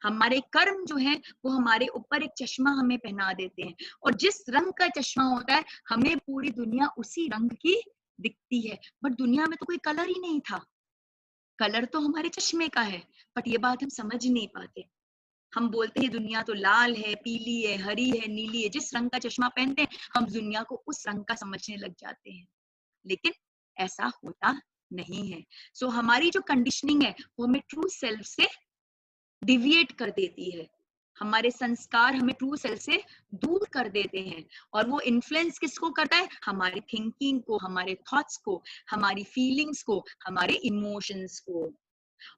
हमारे कर्म जो है वो हमारे ऊपर एक चश्मा हमें पहना देते हैं, और जिस रंग का चश्मा होता है हमें पूरी दुनिया उसी रंग की दिखती है। बट दुनिया में तो कोई कलर ही नहीं था, कलर तो हमारे चश्मे का है। बट ये बात हम समझ नहीं पाते। हम बोलते हैं दुनिया तो लाल है, पीली है, हरी है, नीली है। जिस रंग का चश्मा पहनते हैं हम दुनिया को उस रंग का समझने लग जाते हैं, लेकिन ऐसा होता नहीं है। सो हमारी जो कंडीशनिंग है वो हमें ट्रू सेल्फ से डिविएट कर देती है। हमारे संस्कार हमें ट्रू सेल्फ से दूर कर देते हैं, और वो इन्फ्लुएंस किसको करता है, हमारी थिंकिंग को, हमारे थॉट्स को, हमारी फीलिंग्स को, हमारे इमोशंस को।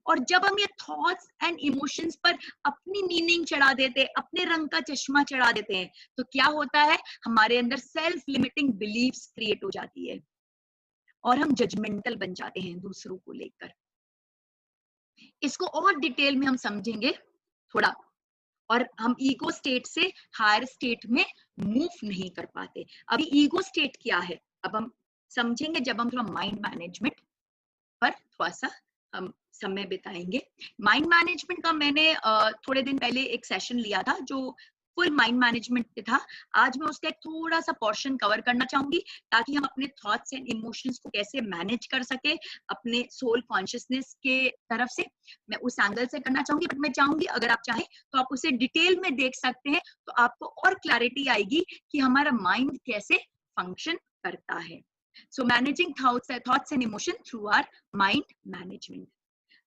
और जब हम ये थॉट्स एंड इमोशंस पर अपनी मीनिंग चढ़ा देते हैं, अपने रंग का चश्मा चढ़ा देते हैं, तो क्या होता है, हमारे अंदर सेल्फ लिमिटिंग बिलीफ्स क्रिएट हो जाती है और हम जजमेंटल बन जाते हैं दूसरों को लेकर। इसको और डिटेल में हम समझेंगे थोड़ा, और हम ईगो स्टेट से हायर स्टेट में मूव नहीं कर पाते। अभी ईगो स्टेट क्या है अब हम समझेंगे जब हम थोड़ा माइंड मैनेजमेंट पर थोड़ा सा हम समय बिताएंगे। माइंड मैनेजमेंट का मैंने थोड़े दिन पहले एक सेशन लिया था जो फुल माइंड मैनेजमेंट पे था। आज मैं उसका एक थोड़ा सा पोर्शन कवर करना चाहूंगी ताकि हम अपने थॉट्स एंड इमोशंस को कैसे मैनेज कर सके अपने सोल कॉन्शियसनेस के तरफ से। मैं उस एंगल से करना चाहूंगी, बट मैं चाहूंगी अगर आप चाहें तो आप उसे डिटेल में देख सकते हैं, तो आपको और क्लैरिटी आएगी कि हमारा माइंड कैसे फंक्शन करता है। So managing thoughts and emotion through our mind management.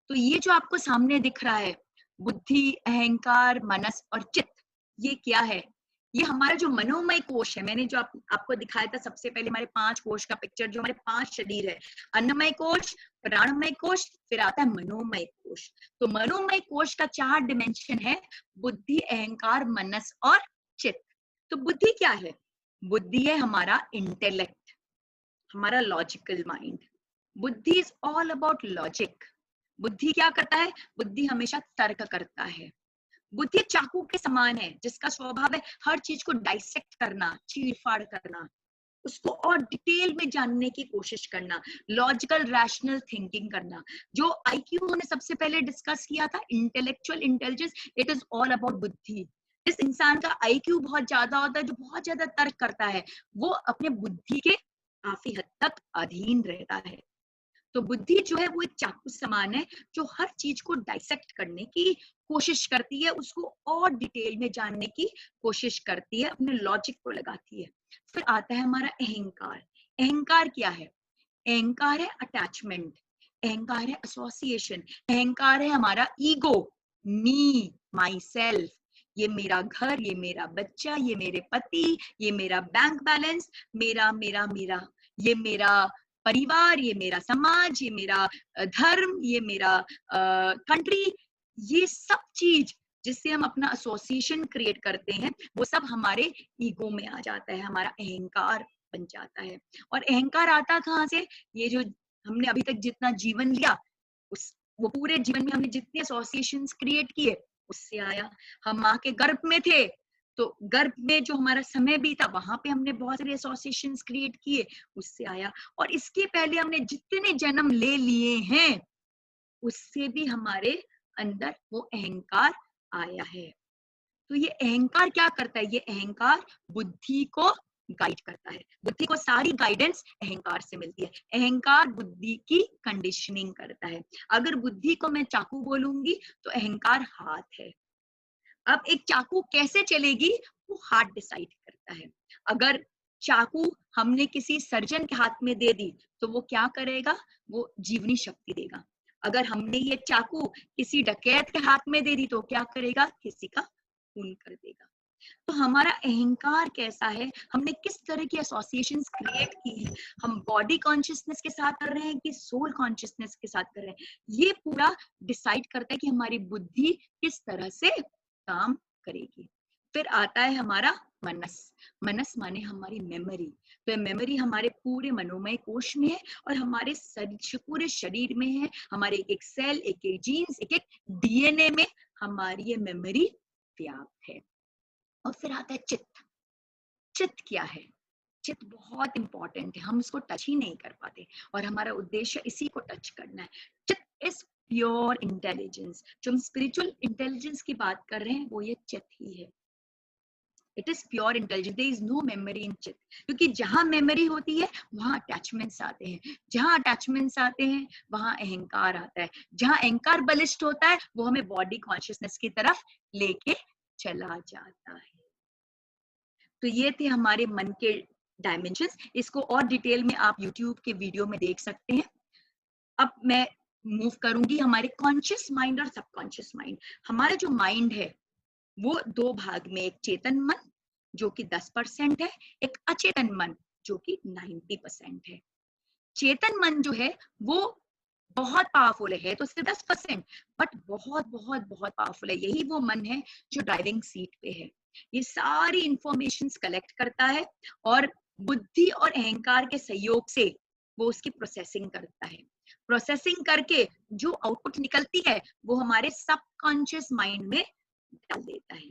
तो ये जो आपको सामने दिख रहा है, बुद्धि, अहंकार, मनस और चित्त, ये क्या है, ये हमारा जो मनोमय कोश है। मैंने जो आपको दिखाया था सबसे पहले हमारे 5 कोश का पिक्चर, जो हमारे 5 शरीर है, अन्नमय कोश, प्राणमय कोश, फिर आता है मनोमय कोश। तो मनोमय कोश का 4 डिमेंशन है, बुद्धि, अहंकार, मनस और चित्त। तो बुद्धि क्या है, बुद्धि है हमारा इंटेलेक्ट, हमारा लॉजिकल माइंड। बुद्धि इज ऑल अबाउट लॉजिक। बुद्धि क्या करता है, बुद्धि हमेशा तर्क करता है। बुद्धि चाकू के समान है जिसका स्वभाव है हर चीज को डाइसेक्ट करना, चीरफाड़ करना, उसको और डिटेल में जानने की कोशिश करना, लॉजिकल रैशनल थिंकिंग करना। जो आईक्यू हमने सबसे पहले डिस्कस किया था, intellectual intelligence, it is all about बुद्धि। इस इंसान का आईक्यू बहुत ज्यादा होता है, जो बहुत ज्यादा तर्क करता है, वो अपने बुद्धि के काफी हद तक अधीन रहता है। तो बुद्धि जो है वो एक चाकू समान है जो हर चीज को डाइसेक्ट करने की कोशिश करती है, उसको और डिटेल में जानने की कोशिश करती है, अपने लॉजिक को लगाती है। फिर आता है हमारा अहंकार। अहंकार क्या है, अहंकार है अटैचमेंट, अहंकार है एसोसिएशन, अहंकार है हमारा ईगो, मी, माई सेल्फ। ये मेरा घर, ये मेरा बच्चा, ये मेरे पति, ये मेरा बैंक बैलेंस, मेरा मेरा मेरा, ये मेरा परिवार, ये मेरा समाज, ये मेरा धर्म, ये मेरा कंट्री। ये सब चीज जिससे हम अपना एसोसिएशन क्रिएट करते हैं वो सब हमारे ईगो में आ जाता है, हमारा अहंकार बन जाता है। और अहंकार आता कहाँ से, ये जो हमने अभी तक जितना जीवन लिया, वो पूरे जीवन में हमने जितने एसोसिएशंस क्रिएट किए उससे आया। हम माँ के गर्भ में थे तो गर्भ में जो हमारा समय बीता वहां पे हमने बहुत सारे एसोसिएशंस क्रिएट किए, उससे आया। और इसके पहले हमने जितने जन्म ले लिए हैं उससे भी हमारे अंदर वो अहंकार आया है। तो ये अहंकार क्या करता है, ये अहंकार बुद्धि को गाइड करता है। बुद्धि को सारी गाइडेंस अहंकार से मिलती है। अहंकार बुद्धि की कंडीशनिंग करता है। अगर बुद्धि को मैं चाकू बोलूंगी तो अहंकार हाथ है। अब एक चाकू कैसे चलेगी वो हाथ डिसाइड करता है। अगर चाकू हमने किसी सर्जन के हाथ में दे दी तो वो क्या करेगा, वो जीवनी शक्ति देगा। अगर हमने ये चाकू किसी डकैत के हाथ में दे दी तो क्या करेगा, किसी का खून कर देगा। तो हमारा अहंकार कैसा है, हमने किस तरह की एसोसिएशंस क्रिएट की है, हम बॉडी कॉन्शियसनेस के साथ कर रहे हैं कि सोल कॉन्शियसनेस के साथ कर रहे हैं, ये पूरा डिसाइड करता है कि हमारी बुद्धि किस तरह से काम करेगी। फिर आता है हमारा मनस। मनस माने हमारी मेमोरी। तो मेमोरी हमारे पूरे मनोमय कोश में है और हमारे पूरे शरीर में है। हमारे एक सेल, एक एक जीन्स, एक एक डीएनए में हमारी ये मेमोरी व्याप्त है। और फिर आता है चित्त। चित्त क्या है? चित्त बहुत इंपॉर्टेंट है, हम इसको टच ही नहीं कर पाते और हमारा उद्देश्य इसी को टच करना है। चित्त इज प्योर इंटेलिजेंस। जो हम स्पिरिचुअल इंटेलिजेंस की बात कर रहे हैं वो ये चित्त ही है। It is pure intelligence. There is no memory in चित्त, क्योंकि जहां मेमोरी होती है वहां अटैचमेंट्स आते हैं, जहां अटैचमेंट्स आते हैं वहां अहंकार आता है, जहां अहंकार बलिष्ठ होता है वो हमें बॉडी कॉन्शियसनेस की तरफ लेके चला जाता है। तो ये थे हमारे मन के डायमेंशंस। इसको और डिटेल में आप यूट्यूब के वीडियो में देख सकते हैं। अब मैं मूव करूंगी हमारे कॉन्शियस माइंड और सबकॉन्शियस माइंड। हमारा जो माइंड है वो दो भाग में, एक चेतन मन जो कि 10% है, एक अचेतन मन जो कि 90% है। चेतन मन जो है वो बहुत पावरफुल है तो सिर्फ 10%, बट बहुत बहुत बहुत पावरफुल है। यही वो मन है जो ड्राइविंग सीट पे है। ये सारी इंफॉर्मेशंस कलेक्ट करता है और बुद्धि और अहंकार के सहयोग से वो उसकी प्रोसेसिंग करता है। प्रोसेसिंग करके जो आउटपुट निकलती है वो हमारे सबकॉन्शियस माइंड में डाल देता है।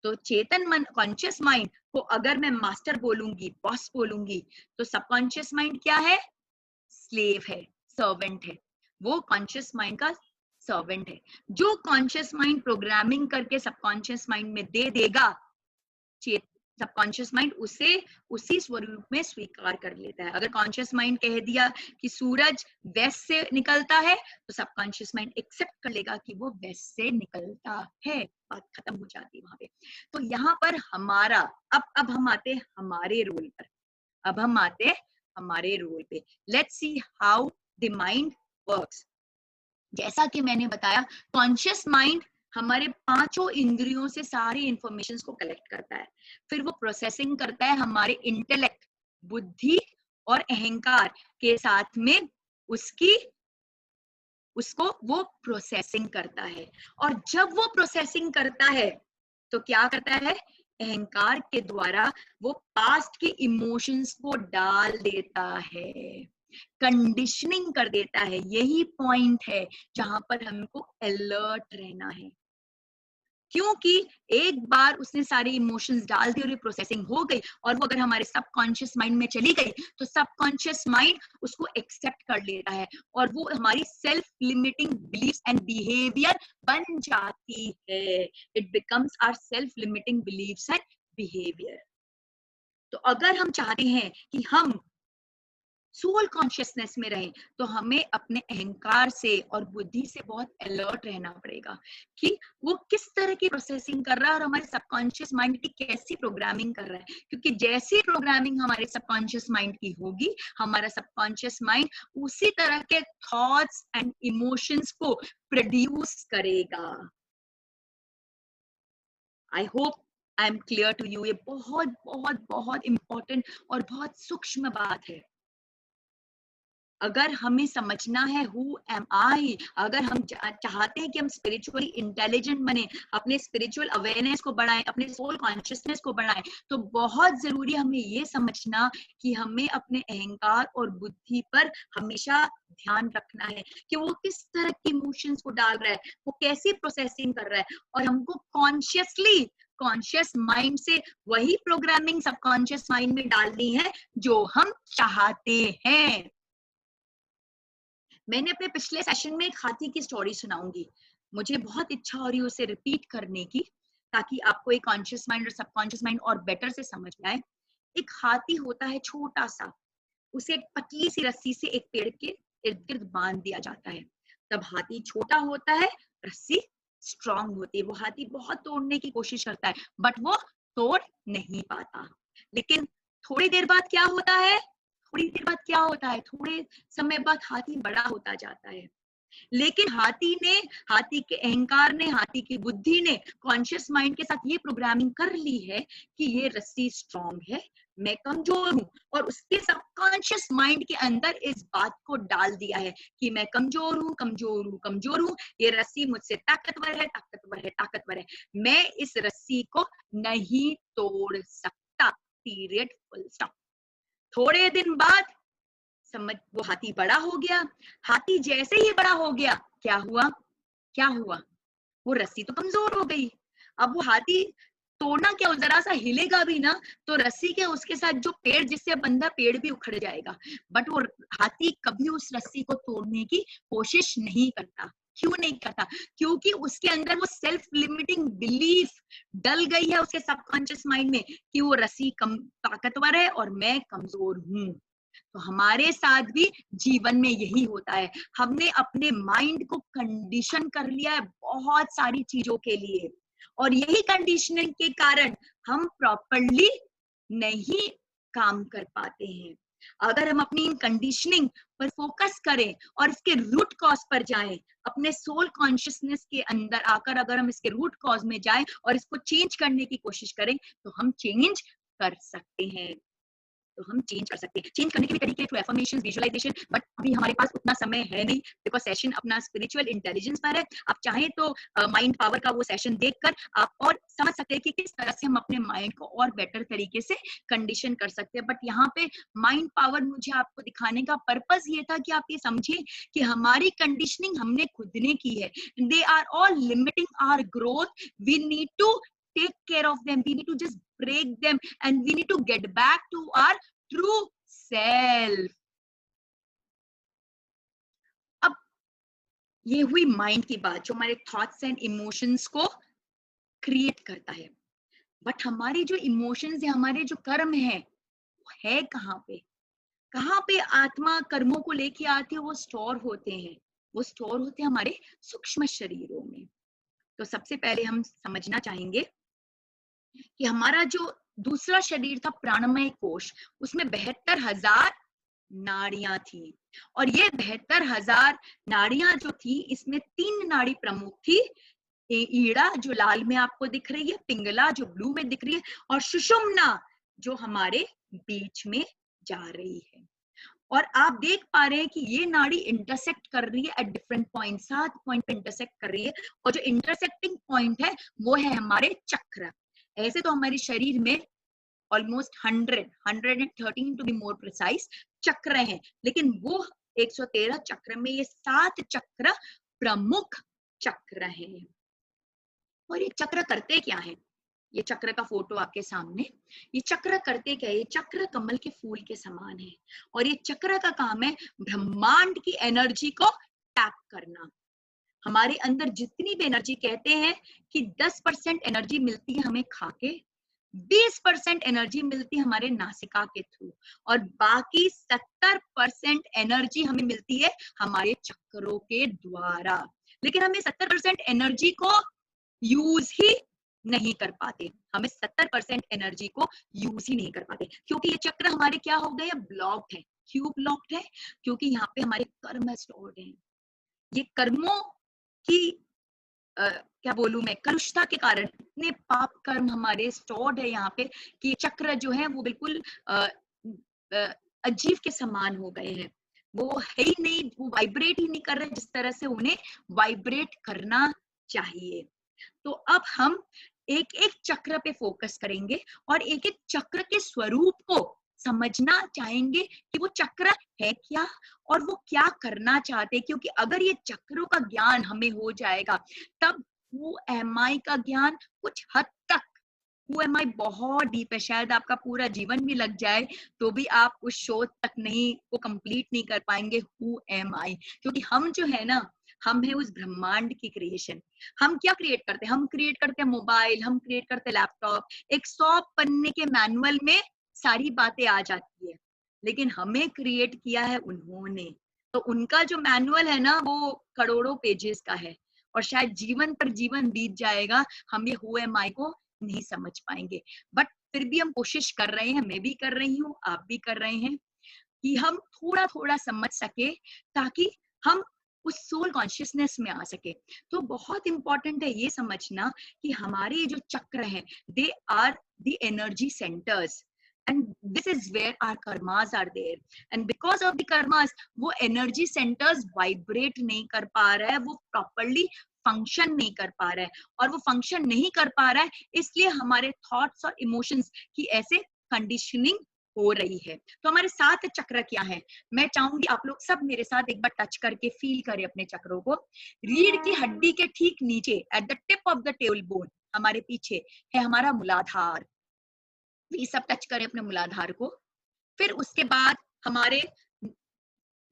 तो चेतन मन, कॉन्शियस माइंड को अगर मैं मास्टर बोलूंगी, बॉस बोलूंगी, तो सबकॉन्शियस माइंड क्या है? स्लेव है, सर्वेंट है। वो कॉन्शियस माइंड का सर्वेंट है। जो कॉन्शियस माइंड प्रोग्रामिंग करके सबकॉन्शियस माइंड में दे देगा, सबकॉन्शियस माइंड उसे उसी स्वरूप में स्वीकार कर लेता है। अगर कॉन्शियस माइंड कह दिया कि सूरज वेस्ट से निकलता है तो सबकॉन्शियस माइंड एक्सेप्ट कर लेगा कि वो वेस्ट से निकलता है। बात खत्म हो जाती है वहां पे। तो यहाँ पर हमारा अब हम आते हैं हमारे रोल पर। अब हम आते हैं हमारे रोल पे। Let's see how the mind works. जैसा कि मैंने बताया, कॉन्शियस माइंड हमारे पांचों इंद्रियों से सारी इंफॉर्मेशन को कलेक्ट करता है, फिर वो प्रोसेसिंग करता है हमारे इंटेलेक्ट, बुद्धि और अहंकार के साथ में उसको वो प्रोसेसिंग करता है। और जब वो प्रोसेसिंग करता है तो क्या करता है? अहंकार के द्वारा वो पास्ट के इमोशंस को डाल देता है, कंडीशनिंग कर देता है। यही पॉइंट है जहां पर हमको अलर्ट रहना है, क्योंकि एक बार उसने सारे इमोशंस डाल दिए और ये प्रोसेसिंग हो गई और वो अगर हमारे सबकॉन्शियस माइंड में चली गई तो सबकॉन्शियस माइंड उसको एक्सेप्ट कर लेता है और वो हमारी self limiting beliefs and behaviour बन जाती है। It becomes our self limiting beliefs and behaviour. तो अगर हम चाहते हैं कि हम सोल कॉन्शियसनेस में रहें तो हमें अपने अहंकार से और बुद्धि से बहुत अलर्ट रहना पड़ेगा कि वो किस तरह की प्रोसेसिंग कर रहा है और हमारे सबकॉन्शियस माइंड की कैसी प्रोग्रामिंग कर रहा है। क्योंकि जैसी प्रोग्रामिंग हमारे सबकॉन्शियस माइंड की होगी, हमारा सबकॉन्शियस माइंड उसी तरह के थॉट्स एंड इमोशंस को प्रोड्यूस करेगा। I hope I am clear to you. ये बहुत बहुत बहुत इंपॉर्टेंट और बहुत सूक्ष्म बात है। अगर हमें समझना है हु एम आई, अगर हम चाहते हैं कि हम स्पिरिचुअली इंटेलिजेंट बने, अपने स्पिरिचुअल अवेयरनेस को बढ़ाएं, अपने सोल कॉन्शियसनेस को बढ़ाएं, तो बहुत जरूरी हमें ये समझना कि हमें अपने अहंकार और बुद्धि पर हमेशा ध्यान रखना है कि वो किस तरह के इमोशंस को डाल रहा है, वो कैसी प्रोसेसिंग कर रहा है। और हमको कॉन्शियसली कॉन्शियस माइंड से वही प्रोग्रामिंग सबकॉन्शियस माइंड में डालनी है जो हम चाहते हैं। मैंने अपने पिछले सेशन में एक हाथी की स्टोरी सुनाऊंगी। मुझे बहुत इच्छा हो रही है उसे रिपीट करने की, ताकि आपको एक कॉन्शियस माइंड और सबकॉन्शियस माइंड और बेटर से समझ में आए। एक हाथी होता है छोटा सा, उसे एक पतली सी रस्सी से एक पेड़ के इर्द गिर्द बांध दिया जाता है। तब हाथी छोटा होता है, रस्सी स्ट्रांग होती है, वो हाथी बहुत तोड़ने की कोशिश करता है बट वो तोड़ नहीं पाता। लेकिन थोड़ी देर बाद क्या होता है? थोड़ी समय बाद हाथी बड़ा होता जाता है लेकिन हाथी के अहंकार ने, हाथी की बुद्धि ने कॉन्शियस माइंड के साथ ये प्रोग्रामिंग कर ली है कि ये रस्सी स्ट्रांग है, मैं कमजोर हूं, और उसके सबकॉन्शियस माइंड के अंदर इस बात को डाल दिया है कि मैं कमजोर हूं, कमजोर हूं, कमजोर हूं, ये रस्सी मुझसे ताकतवर है, ताकतवर है, ताकतवर है, मैं इस रस्सी को नहीं तोड़ सकता, पीरियड, फुल स्टॉप। थोड़े दिन बाद समझ, वो हाथी बड़ा हो गया। हाथी जैसे ही बड़ा हो गया, क्या हुआ, क्या हुआ, वो रस्सी तो कमजोर हो गई। अब वो हाथी तोड़ना क्या, जरा सा हिलेगा भी ना तो रस्सी के उसके साथ जो पेड़ जिससे बंधा, पेड़ भी उखड़ जाएगा। बट वो हाथी कभी उस रस्सी को तोड़ने की कोशिश नहीं करता। क्यों नहीं करता? क्योंकि उसके अंदर वो सेल्फ लिमिटिंग बिलीफ डल गई है उसके सबकॉन्शियस माइंड में कि वो रस्सी कम ताकतवर है और मैं कमजोर हूं। तो हमारे साथ भी जीवन में यही होता है, हमने अपने माइंड को कंडीशन कर लिया है बहुत सारी चीजों के लिए, और यही कंडीशनिंग के कारण हम प्रॉपरली नहीं काम कर पाते हैं। अगर हम अपनी कंडीशनिंग पर फोकस करें और इसके रूट कॉज पर जाएं, अपने सोल कॉन्शियसनेस के अंदर आकर अगर हम इसके रूट कॉज में जाएं और इसको चेंज करने की कोशिश करें, तो हम चेंज कर सकते हैं। तो हम चेंज कर सकते हैं। चेंज करने के भी तरीके थ्रू एफर्मेशंस, विजुअलाइजेशन, बट अभी हमारे पास उतना समय है नहीं बिकॉज सेशन अपना स्पिरिचुअल इंटेलिजेंस पर है। आप चाहें तो माइंड पावर का वो सेशन देखकर आप और समझ सकते हैं कि किस तरह से हम अपने माइंड को और बेटर तरीके से कंडीशन कर सकते हैं। बट यहाँ पे माइंड पावर मुझे आपको दिखाने का पर्पस ये था कि आप ये समझिए कि हमारी कंडीशनिंग हमने खुद ने की है। They are all limiting our growth. We need to take care of them, we need to just break them and we need to get back to our true self. अब ये हुई माइंड की बात जो हमारे थॉट्स एंड इमोशंस को create करता है। बट हमारी जो इमोशंस है, हमारे जो कर्म है, वो है कहाँ पे? कहाँ पे आत्मा कर्मों को लेके आती है? वो स्टोर होते हैं, वो स्टोर होते हैं हमारे सूक्ष्म शरीरों में। तो सबसे पहले हम समझना चाहेंगे कि हमारा जो दूसरा शरीर था प्राणमय कोश, उसमें 72,000 नाड़ियां थी, और ये 72,000 नाड़ियां जो थी, इसमें 3 नाड़ी प्रमुख थी। ईड़ा जो लाल में आपको दिख रही है, पिंगला जो ब्लू में दिख रही है, और सुषुम्ना जो हमारे बीच में जा रही है। और आप देख पा रहे हैं कि ये नाड़ी इंटरसेक्ट कर रही है एट डिफरेंट पॉइंट, 7 पॉइंट पे इंटरसेक्ट कर रही है, और जो इंटरसेक्टिंग पॉइंट है वो है हमारे चक्र। ऐसे तो हमारे शरीर में almost 113 to be more precise chakra हैं, लेकिन वो 113 चक्र में ये 7 चक्र प्रमुख चक्र हैं। और ये चक्र करते क्या है? ये चक्र का फोटो आपके सामने, ये चक्र करते क्या है? ये चक्र कमल के फूल के समान है, और ये चक्र का काम है ब्रह्मांड की एनर्जी को टैप करना। हमारे अंदर जितनी भी एनर्जी, कहते हैं कि 10% एनर्जी मिलती है हमें खाके, 20% एनर्जी मिलती है हमारे नासिका के थ्रू, और बाकी 70% एनर्जी हमें मिलती है हमारे चक्रों के द्वारा। लेकिन हमें 70% एनर्जी को यूज ही नहीं कर पाते, हमें 70% एनर्जी को यूज ही नहीं कर पाते, क्योंकि ये चक्र हमारे क्या हो गए? ब्लॉक्ड है। क्यों ब्लॉक्ड है? क्योंकि यहाँ पे हमारे कर्म स्टोर्ड हैं। ये कर्मों की क्या बोलूं मैं, कलुषता के कारण इतने पाप कर्म हमारे स्टोर्ड है यहाँ पे कि चक्र जो है वो बिल्कुल अजीब के समान हो गए हैं। वो है ही नहीं, वो वाइब्रेट ही नहीं कर रहे जिस तरह से उन्हें वाइब्रेट करना चाहिए। तो अब हम एक एक चक्र पे फोकस करेंगे और एक एक चक्र के स्वरूप को समझना चाहेंगे कि वो चक्र है क्या और वो क्या करना चाहते हैं। क्योंकि अगर ये चक्रों का ज्ञान हमें हो जाएगा, तब हु एम आई का ज्ञान कुछ हद तक, हु एम आई बहुत डीप है, शायद आपका पूरा जीवन भी लग जाए तो भी आप उस शोध तक नहीं को कंप्लीट नहीं कर पाएंगे, हु एम आई। क्योंकि हम जो है ना, हम है उस ब्रह्मांड की क्रिएशन। हम क्या क्रिएट करते हैं? हम क्रिएट करते हैं मोबाइल, हम क्रिएट करते हैं लैपटॉप, 100 पन्ने के मैनुअल में सारी बातें आ जाती है, लेकिन हमें क्रिएट किया है उन्होंने। तो उनका जो मैनुअल है ना, वो करोड़ों पेजेस का है, और शायद जीवन पर जीवन बीत जाएगा, हम ये हु एम आई को नहीं समझ पाएंगे। बट फिर भी हम कोशिश कर रहे हैं, मैं भी कर रही हूँ, आप भी कर रहे हैं, कि हम थोड़ा थोड़ा समझ सके, ताकि हम उस सोल कॉन्शियसनेस में आ सके। तो बहुत इंपॉर्टेंट है ये समझना कि हमारे जो चक्र हैं, they are the energy centres, and this is where our karmas are there, and because of the karmas वो energy centers vibrate नहीं कर पा रहा है, वो properly function नहीं कर पा रहा है, और वो function नहीं कर पा रहा है इसलिए हमारे thoughts और emotions की ऐसे conditioning हो रही है। तो हमारे 7 चक्र क्या है, मैं चाहूंगी आप लोग सब मेरे साथ एक बार टच करके फील करें अपने चक्रों को। रीढ़ की हड्डी के ठीक नीचे at the tip of the table bone हमारे पीछे है हमारा मूलाधार। ये सब टच करें अपने मूलाधार को। फिर उसके बाद हमारे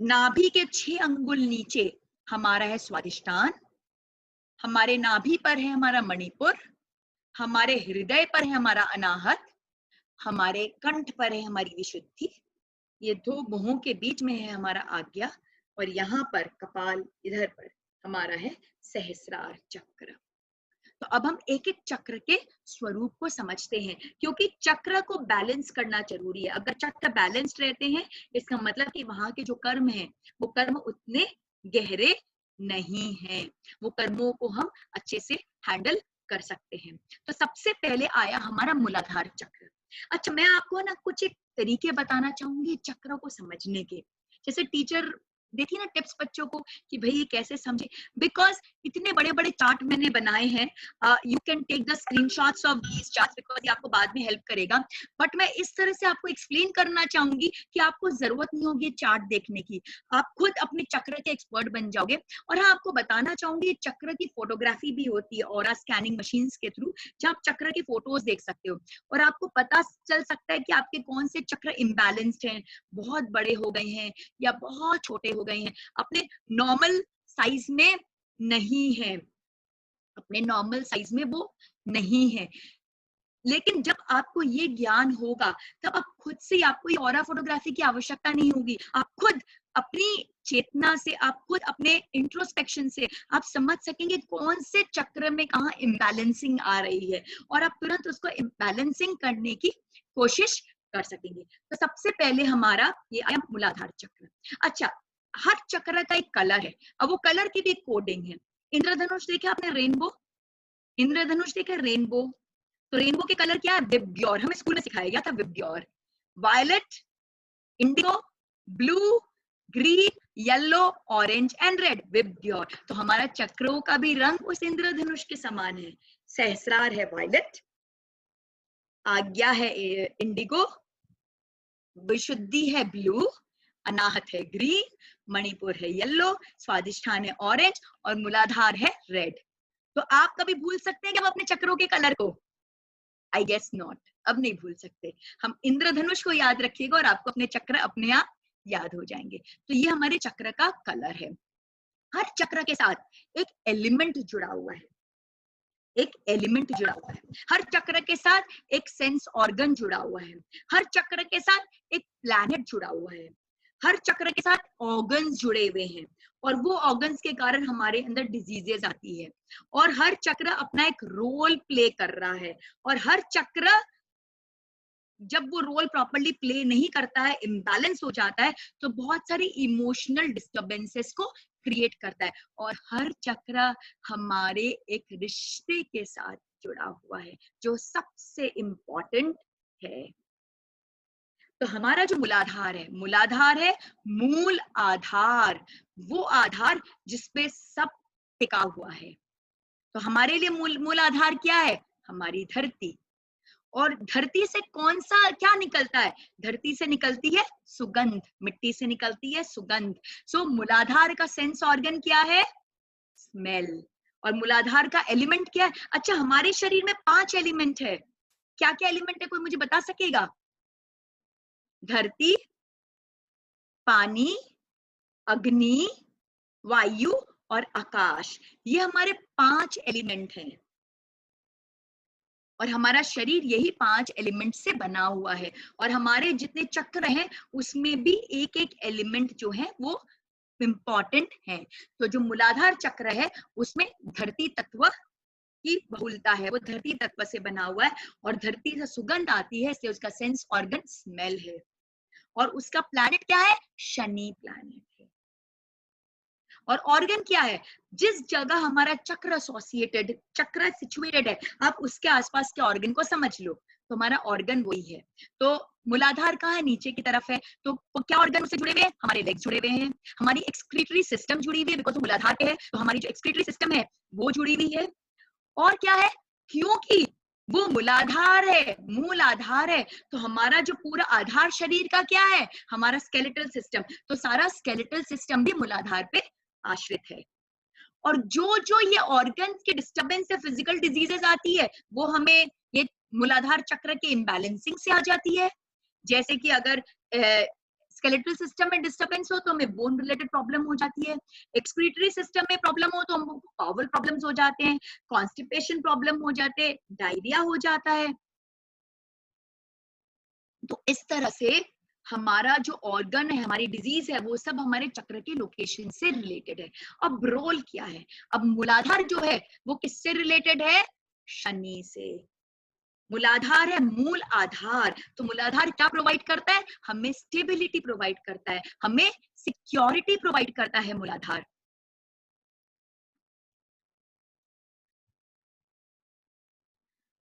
नाभि के 6 अंगुल नीचे हमारा है स्वादिष्टान, हमारे नाभि पर है हमारा मणिपुर, हमारे हृदय पर है हमारा अनाहत, हमारे कंठ पर है हमारी विशुद्धि, ये 2 मुंहों के बीच में है हमारा आज्ञा, और यहाँ पर कपाल इधर पर हमारा है सहस्रार चक्र। तो अब हम एक एक चक्र के स्वरूप को समझते हैं, क्योंकि चक्र को बैलेंस करना जरूरी है। अगर चक्र बैलेंस्ड रहते हैं इसका मतलब कि वहां के जो कर्म हैं वो कर्म उतने गहरे नहीं हैं, वो कर्मों को हम अच्छे से हैंडल कर सकते हैं। तो सबसे पहले आया हमारा मूलाधार चक्र। अच्छा, मैं आपको ना कुछ एक तरीके बताना चाहूंगी चक्र को समझने के। जैसे टीचर देखिए ना टिप्स बच्चों को कि भाई ये कैसे समझे, बिकॉज इतने बड़े बड़े चार्ट मैंने बनाए हैं, you can take the screenshots of these charts because ये आपको बाद में हेल्प करेगा। बट मैं इस तरह से आपको एक्सप्लेन करना चाहूंगी कि आपको जरूरत नहीं होगी चार्ट देखने की, आप खुद अपने चक्र के एक्सपर्ट बन जाओगे। और हाँ, आपको बताना चाहूंगी चक्र की फोटोग्राफी भी होती है ऑरा स्कैनिंग मशीन के थ्रू, जहाँ आप चक्र की फोटोज देख सकते हो और आपको पता चल सकता है कि आपके कौन से चक्र इम्बैलेंस्ड हैं, बहुत बड़े हो गए हैं या बहुत छोटे हो गए हैं, अपने नॉर्मल साइज में नहीं है, अपने नॉर्मल साइज में वो नहीं है। लेकिन जब आपको ये ज्ञान होगा तब आप खुद से, आपको ये ऑरा फोटोग्राफी की आवश्यकता नहीं होगी, आप खुद अपनी चेतना से, आप खुद अपने इंट्रोस्पेक्शन से आप समझ सकेंगे कौन से चक्र में कहाँ इम्बैलेंसिंग आ रही है और आप तुरंत उसको इम्बैलेंसिंग करने की कोशिश कर सकेंगे। तो सबसे पहले हमारा ये आया मूलाधार चक्र। अच्छा, हर चक्र का एक कलर है, अब वो कलर की भी एक कोडिंग है। इंद्रधनुष देखा आपने, रेनबो, इंद्रधनुष देखा रेनबो, तो रेनबो के कलर क्या है, विबग्योर, हमें स्कूल में सिखाया गया था VIBGYOR. Violet, indigo, blue, green, yellow, orange and red, VIBGYOR. तो हमारा चक्रों का भी रंग उस इंद्रधनुष के समान है। सहस्रार है वायलेट, आज्ञा है इंडिगो, विशुद्धि है ब्लू, अनाहत है ग्रीन, मणिपुर है येलो, स्वादिष्ठान है ऑरेंज और मूलाधार है रेड। तो आप कभी भूल सकते हैं क्या अपने चक्रों के कलर को? आई गेस नॉट, अब नहीं भूल सकते। हम इंद्रधनुष को याद रखिएगा और आपको अपने चक्र अपने आप याद हो जाएंगे। तो ये हमारे चक्र का कलर है। हर चक्र के साथ एक एलिमेंट जुड़ा हुआ है, एक एलिमेंट जुड़ा हुआ है। हर चक्र के साथ एक सेंस ऑर्गन जुड़ा हुआ है, हर चक्र के साथ एक प्लैनेट जुड़ा हुआ है, हर चक्र के साथ ऑर्गन्स जुड़े हुए हैं और वो ऑर्गन्स के कारण हमारे अंदर डिजीजेस आती है और हर चक्र अपना एक रोल प्ले कर रहा है। और हर चक्र जब वो रोल प्रॉपर्ली प्ले नहीं करता है, इम्बैलेंस हो जाता है, तो बहुत सारी इमोशनल डिस्टर्बेंसेस को क्रिएट करता है। और हर चक्र हमारे एक रिश्ते के साथ जुड़ा हुआ है जो सबसे इम्पोर्टेंट है। तो हमारा जो मूलाधार है, मूलाधार है मूल आधार, वो आधार जिसपे सब टिका हुआ है। तो हमारे लिए मूल आधार क्या है? हमारी धरती। और धरती से कौन सा क्या निकलता है? धरती से निकलती है सुगंध, मिट्टी से निकलती है सुगंध। सो मूलाधार का सेंस ऑर्गन क्या है? स्मेल। और मूलाधार का एलिमेंट क्या है? अच्छा, हमारे शरीर में 5 एलिमेंट है। क्या क्या एलिमेंट है, कोई मुझे बता सकेगा? धरती, पानी, अग्नि, वायु और आकाश, ये हमारे 5 एलिमेंट हैं। और हमारा शरीर यही 5 एलिमेंट से बना हुआ है। और हमारे जितने चक्र हैं उसमें भी एक एक एलिमेंट जो है वो इंपॉर्टेंट है। तो जो मूलाधार चक्र है उसमें धरती तत्व की बहुलता है, वो धरती तत्व से बना हुआ है और धरती से सुगंध आती है, इसलिए उसका सेंस ऑर्गन स्मेल है। और उसका प्लैनेट क्या है? शनि प्लैनेट है। और ऑर्गन क्या है? जिस जगह हमारा चक्र एसोसिएटेड, चक्र सिचुएटेड है, आप उसके आसपास के ऑर्गन को समझ लो, तो हमारा ऑर्गन वही है। तो मूलाधार कहाँ है? नीचे की तरफ है। तो क्या ऑर्गन उससे जुड़े हुए हैं? हमारे लेग्स जुड़े हुए हैं, हमारी एक्सक्रीटरी सिस्टम जुड़ी हुई है, बिकॉज मूलाधार पे है तो हमारी जो एक्सक्रीटरी सिस्टम है वो जुड़ी हुई है। और क्या है? क्योंकि वो मूलाधार है, मूल आधार है, तो हमारा जो पूरा आधार शरीर का क्या है? हमारा स्केलेटल सिस्टम। तो सारा स्केलेटल सिस्टम भी मूलाधार पे आश्रित है। और जो जो ये ऑर्गन्स के डिस्टर्बेंस से फिजिकल डिजीजेस आती है, वो हमें ये मूलाधार चक्र के इम्बैलेंसिंग से आ जाती है। जैसे कि अगर स्केलेटल सिस्टम में डिस्टर्बेंस हो तो हमें बोन रिलेटेड प्रॉब्लम हो जाती है, एक्सक्रीटरी सिस्टम में प्रॉब्लम हो तो हमको बाउल प्रॉब्लम्स हो जाते हैं, कॉन्स्टिपेशन प्रॉब्लम हो जाते हैं, डायरिया हो जाता है। तो इस तरह से हमारा जो ऑर्गन है, हमारी डिजीज है, वो सब हमारे चक्र के लोकेशन से रिलेटेड है। अब रोल क्या है? अब मूलाधार जो है वो किससे रिलेटेड है? शनि से। मूलाधार है मूल आधार। तो मूलाधार क्या प्रोवाइड करता है? हमें स्टेबिलिटी प्रोवाइड करता है, हमें सिक्योरिटी प्रोवाइड करता है मूलाधार।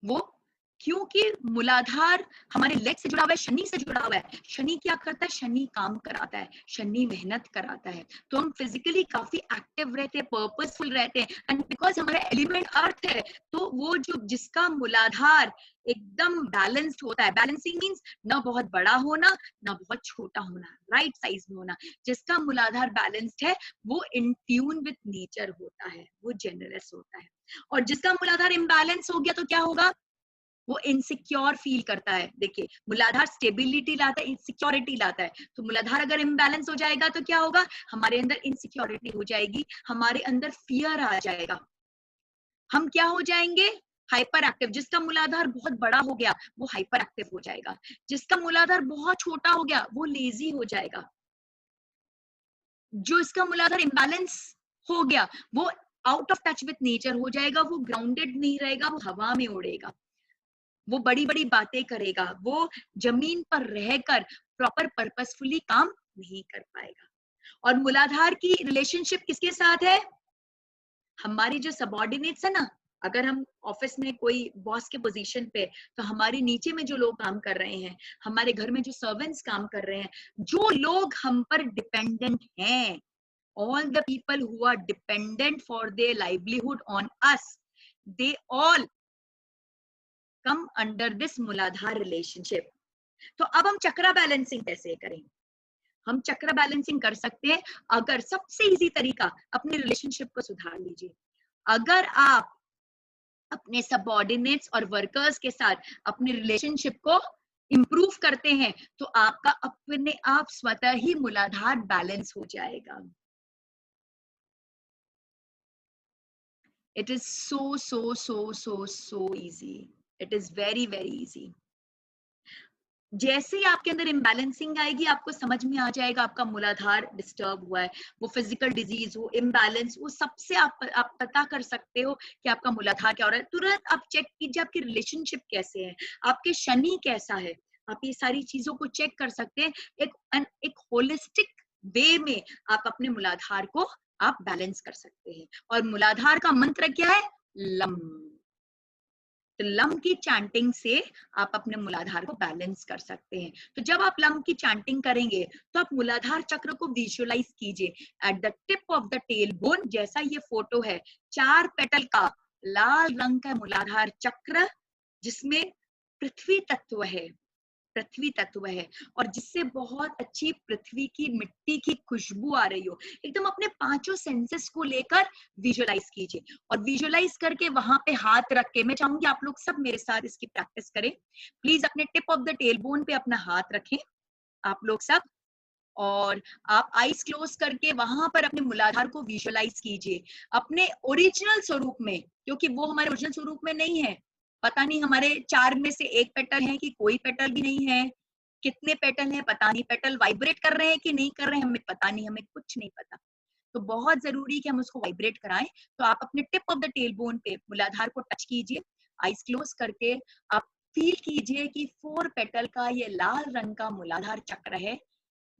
वो क्योंकि मूलाधार हमारे लेग से जुड़ा हुआ है, शनि से जुड़ा हुआ है। शनि क्या करता है? शनि काम कराता है, शनि मेहनत कराता है, तो हम फिजिकली काफी एक्टिव रहते हैं, पर्पसफुल रहते हैं। एंड बिकॉज हमारा एलिमेंट अर्थ है, तो वो जो जिसका मूलाधार एकदम बैलेंस्ड होता है, बैलेंसिंग मींस ना बहुत बड़ा होना ना बहुत छोटा होना, राइट साइज में होना। जिसका मूलाधार बैलेंस्ड है वो इन ट्यून विथ नेचर होता है, वो जेनरस होता है। और जिसका मूलाधार इम्बैलेंस हो गया तो क्या होगा? वो इनसिक्योर फील करता है। देखिए, मूलाधार स्टेबिलिटी लाता है, इनसिक्योरिटी लाता है। तो मूलाधार अगर इम्बैलेंस हो जाएगा तो क्या होगा? हमारे अंदर इनसिक्योरिटी हो जाएगी, हमारे अंदर फियर आ जाएगा, हम क्या हो जाएंगे? Hyper active. जिसका मूलाधार बहुत बड़ा हो गया वो हाइपर एक्टिव हो जाएगा, जिसका मूलाधार बहुत छोटा हो गया वो लेजी हो जाएगा, जो इसका मूलाधार इम्बैलेंस हो गया वो out of touch with nature हो जाएगा, वो ग्राउंडेड नहीं रहेगा, वो हवा में उड़ेगा, वो बड़ी बड़ी बातें करेगा, वो जमीन पर रहकर प्रॉपर पर्पसफुली काम नहीं कर पाएगा। और मूलाधार की रिलेशनशिप किसके साथ है? हमारी जो सबऑर्डिनेट्स है ना, अगर हम ऑफिस में कोई बॉस के पोजीशन पे, तो हमारे नीचे में जो लोग काम कर रहे हैं, हमारे घर में जो सर्वेंट्स काम कर रहे हैं, जो लोग हम पर डिपेंडेंट हैं, all the people who are dependent for their livelihood on us, they all come under this मूलाधार रिलेशनशिप। तो अब हम चक्र बैलेंसिंग कैसे करें? हम चक्र बैलेंसिंग कर सकते हैं अगर सबसे इजी तरीका, अपने रिलेशनशिप को सुधार लीजिए। अगर आप अपने सबऑर्डिनेट्स और वर्कर्स के साथ अपने रिलेशनशिप को इंप्रूव करते हैं तो आपका अपने आप स्वतः ही मूलाधार बैलेंस हो जाएगा। It is so easy. It is very easy. जैसे ही आपके अंदर इम्बैलेंसिंग आएगी, आपको समझ में आ जाएगा आपका मूलाधार डिस्टर्ब हुआ है, वो फिजिकल डिजीज हो, इम्बैलेंस, वो सबसे आप पता कर सकते हो कि आपका मूलाधार क्या हो रहा है। तुरंत आप चेक कीजिए आपके रिलेशनशिप कैसे हैं, आपके शनि कैसा है, आप ये सारी चीजों को चेक कर सकते हैं। एक होलिस्टिक वे में आप अपने मूलाधार को आप बैलेंस कर सकते हैं। और मूलाधार का मंत्र क्या है? लम। तो लम की चैंटिंग से आप अपने मूलाधार को बैलेंस कर सकते हैं। तो जब आप लम की चैंटिंग करेंगे तो आप मूलाधार चक्र को विजुअलाइज कीजिए at the tip of the tail bone. जैसा ये फोटो है, 4 पेटल का लाल रंग का मूलाधार चक्र, जिसमें पृथ्वी तत्व है, पृथ्वी तत्व है, और जिससे बहुत अच्छी पृथ्वी की मिट्टी की खुशबू आ रही हो। एकदम अपने 5 सेंसेस को लेकर विजुअलाइज कीजिए, और विजुअलाइज करके वहां पे हाथ रख के, मैं चाहूंगी आप लोग सब मेरे साथ इसकी प्रैक्टिस करें। प्लीज अपने tip of the tail bone पे अपना हाथ रखें आप लोग सब, और आप आईज क्लोज करके वहां पर अपने मूलाधार को विजुअलाइज कीजिए अपने ओरिजिनल स्वरूप में, क्योंकि वो हमारे ओरिजिनल स्वरूप में नहीं है। पता नहीं हमारे 4 में से 1 पेटल है कि कोई पेटल भी नहीं है, कितने पेटल हैं पता नहीं, पेटल वाइब्रेट कर रहे हैं कि नहीं कर रहे हैं हमें पता नहीं, हमें कुछ नहीं पता। तो बहुत जरूरी कि हम उसको वाइब्रेट कराएं। तो आप अपने tip of the tail bone पे मूलाधार को टच कीजिए, आईज क्लोज करके आप फील कीजिए कि 4 पेटल का ये लाल रंग का मूलाधार चक्र है,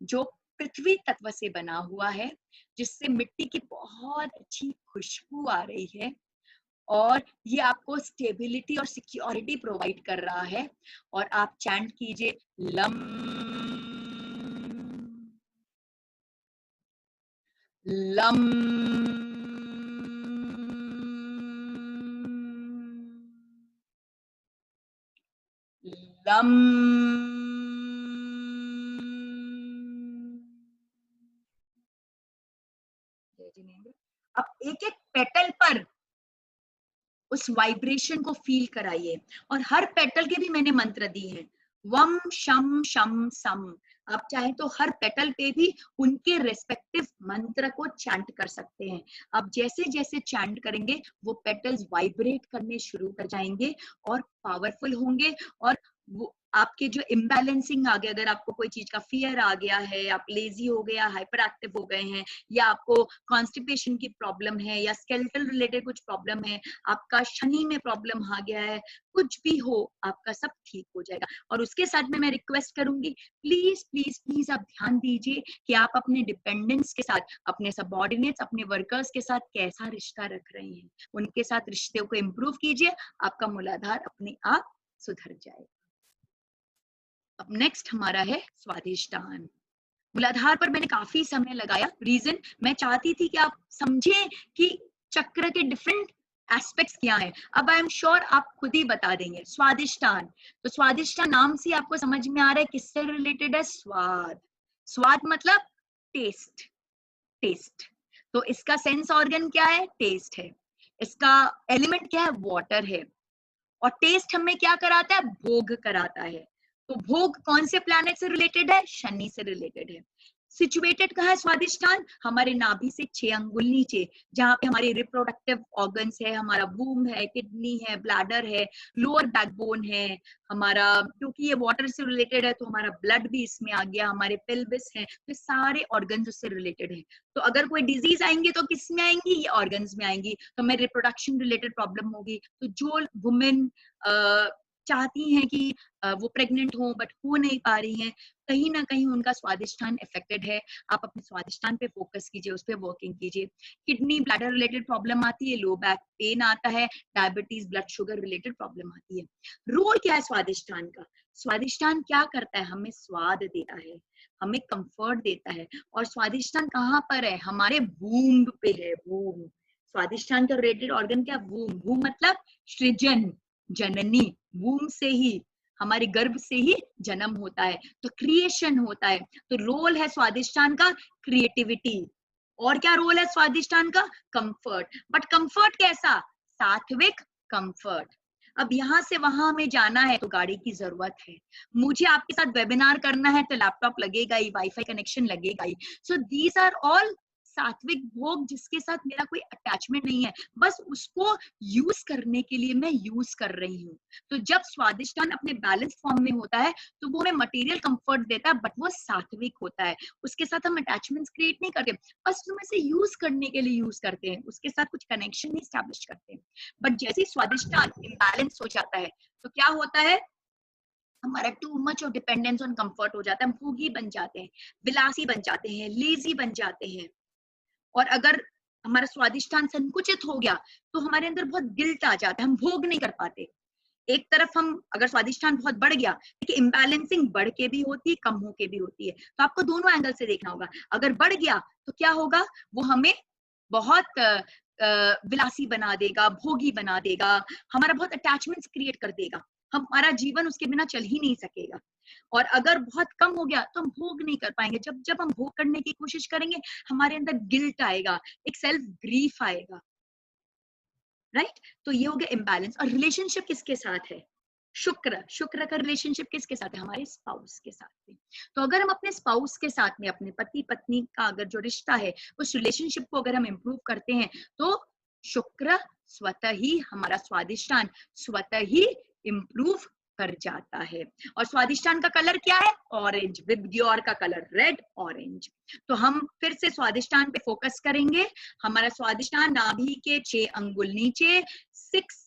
जो पृथ्वी तत्व से बना हुआ है, जिससे मिट्टी की बहुत अच्छी खुशबू आ रही है, और ये आपको स्टेबिलिटी और सिक्योरिटी प्रोवाइड कर रहा है। और आप चैंट कीजिए लम लम लम। अब एक एक पेटल पर उस वाइब्रेशन को फील कराइए, और हर पेटल के भी मैंने मंत्र दिए हैं, वम शम शम सम। आप चाहे तो हर पेटल पे भी उनके रेस्पेक्टिव मंत्र को चैंट कर सकते हैं। आप जैसे जैसे चैंट करेंगे वो पेटल्स वाइब्रेट करने शुरू कर जाएंगे और पावरफुल होंगे। और वो आपके जो इम्बैलेंसिंग आ गया, अगर आपको कोई चीज का फियर आ गया है, आप लेजी हो गए, हाइपर एक्टिव हो गए हैं, या आपको कॉन्स्टिपेशन की प्रॉब्लम है, या स्केलेटल रिलेटेड कुछ प्रॉब्लम है, आपका शनि में प्रॉब्लम आ गया है, कुछ भी हो, आपका सब ठीक हो जाएगा। और उसके साथ में मैं रिक्वेस्ट करूंगी, प्लीज प्लीज प्लीज आप ध्यान दीजिए कि आप अपने डिपेंडेंट्स के साथ, अपने सबऑर्डिनेट्स, अपने वर्कर्स के साथ कैसा रिश्ता रख रहे हैं। उनके साथ रिश्ते को इम्प्रूव कीजिए, आपका मूलाधार अपने आप सुधर जाएगा। अब नेक्स्ट हमारा है स्वादिष्टान। मूलाधार पर मैंने काफी समय लगाया, रीजन मैं चाहती थी कि आप समझें कि चक्र के डिफरेंट एस्पेक्ट्स क्या हैं। अब आई एम श्योर आप खुद ही बता देंगे। स्वादिष्टान, तो स्वादिष्टान नाम से आपको समझ में आ रहा है किससे रिलेटेड है? स्वाद। स्वाद मतलब टेस्ट, टेस्ट। तो इसका सेंस ऑर्गन क्या है? टेस्ट है। इसका एलिमेंट क्या है? वाटर है। और टेस्ट हमें क्या कराता है? भोग कराता है। तो भोग कौन से प्लैनेट से रिलेटेड है? शनि से रिलेटेड है। सिचुएटेड कहाँ है स्वादिष्टान? हमारे नाभि से 6 अंगुल नीचे, जहां पे हमारे रिप्रोडक्टिव ऑर्गन्स है, हमारा वूम है, किडनी है, ब्लैडर है, लोअर बैकबोन है हमारा। क्योंकि ये वाटर से रिलेटेड है तो हमारा ब्लड भी इसमें आ गया, हमारे पेल्विस है, तो सारे ऑर्गन्स उससे रिलेटेड है। तो अगर कोई डिजीज आएंगे तो किस में आएंगी? ये ऑर्गन्स में आएंगी। तो हमें रिप्रोडक्शन रिलेटेड प्रॉब्लम होगी। तो जो वुमेन चाहती हैं कि वो प्रेग्नेंट हो बट हो नहीं पा रही हैं, कहीं ना कहीं उनका स्वादिष्टान इफेक्टेड है। आप अपने स्वादिष्टान पे फोकस कीजिए, उस पर वर्किंग कीजिए। किडनी ब्लैडर रिलेटेड प्रॉब्लम आती है, लो बैक पेन आता है, diabetes blood sugar related problem आती है। रोल क्या है स्वादिष्टान का? स्वादिष्टान क्या करता है? हमें स्वाद देता है, हमें कंफर्ट देता है। और स्वादिष्टान कहाँ पर है? हमारे वूम्ब पे है। वूम्ब, स्वादिष्टान का रिलेटेड ऑर्गन क्या? वूम्ब। वूम्ब मतलब सृजन, जननी। वूम्ब से ही, हमारे गर्भ से ही जन्म होता है, तो क्रिएशन होता है। तो रोल है स्वादिष्टान का क्रिएटिविटी। और क्या रोल है स्वादिष्टान का? कंफर्ट। बट कंफर्ट कैसा? सात्विक कंफर्ट। अब यहाँ से वहां हमें जाना है तो गाड़ी की जरूरत है। मुझे आपके साथ वेबिनार करना है तो लैपटॉप लगेगा ही, वाईफाई कनेक्शन लगेगा ही। सो दीज आर ऑल सात्विक भोग, जिसके साथ मेरा कोई अटैचमेंट नहीं है, बस उसको यूज करने के लिए मैं यूज कर रही हूँ। तो जब स्वादिष्टान अपने बैलेंस फॉर्म में होता है तो वो हमें मटेरियल कंफर्ट देता है, बट वो सात्विक होता है। उसके साथ हम अटैचमेंट्स क्रिएट नहीं करते, बस हम इसे यूज करने के लिए यूज करते हैं, उसके साथ कुछ कनेक्शन नहीं स्टैब्लिश करते हैं। बट जैसे ही स्वादिष्टान इम्बैलेंस हो जाता है तो क्या होता है? हमारा too much of dependence on comfort हो जाता है। हम भोगी बन जाते हैं, विलासी बन जाते हैं, लेजी बन जाते हैं। और अगर हमारा स्वादिष्टान संकुचित हो गया तो हमारे अंदर बहुत गिल्ट आ जाता है, हम भोग नहीं कर पाते। एक तरफ हम, अगर स्वादिष्टान बहुत बढ़ गया, देखिए इम्बैलेंसिंग बढ़ के भी होती है, कम होके भी होती है, तो आपको दोनों एंगल से देखना होगा। अगर बढ़ गया तो क्या होगा? वो हमें बहुत विलासी बना देगा, भोगी बना देगा, हमारा बहुत अटैचमेंट्स क्रिएट कर देगा, हमारा जीवन उसके बिना चल ही नहीं सकेगा। और अगर बहुत कम हो गया तो हम भोग नहीं कर पाएंगे। जब जब हम भोग करने की कोशिश करेंगे हमारे अंदर गिल्ट आएगा, एक सेल्फ ग्रीफ आएगा, राइट? तो ये हो गया इम्बैलेंस। और रिलेशनशिप किसके साथ है? शुक्र। शुक्र का रिलेशनशिप किसके साथ है? हमारे स्पाउस के साथ में। तो अगर हम अपने स्पाउस के साथ में, अपने पति पत्नी का अगर जो रिश्ता है, उस रिलेशनशिप को अगर हम इम्प्रूव करते हैं तो शुक्र स्वतः ही, हमारा स्वादिष्टान स्वतः ही इम्प्रूव कर जाता है। और स्वादिष्टान का कलर क्या है? ऑरेंज, विद ग्योर का कलर रेड ऑरेंज। तो हम फिर से स्वादिष्टान पे फोकस करेंगे। हमारा स्वादिष्टान नाभि के 6 अंगुल नीचे, 6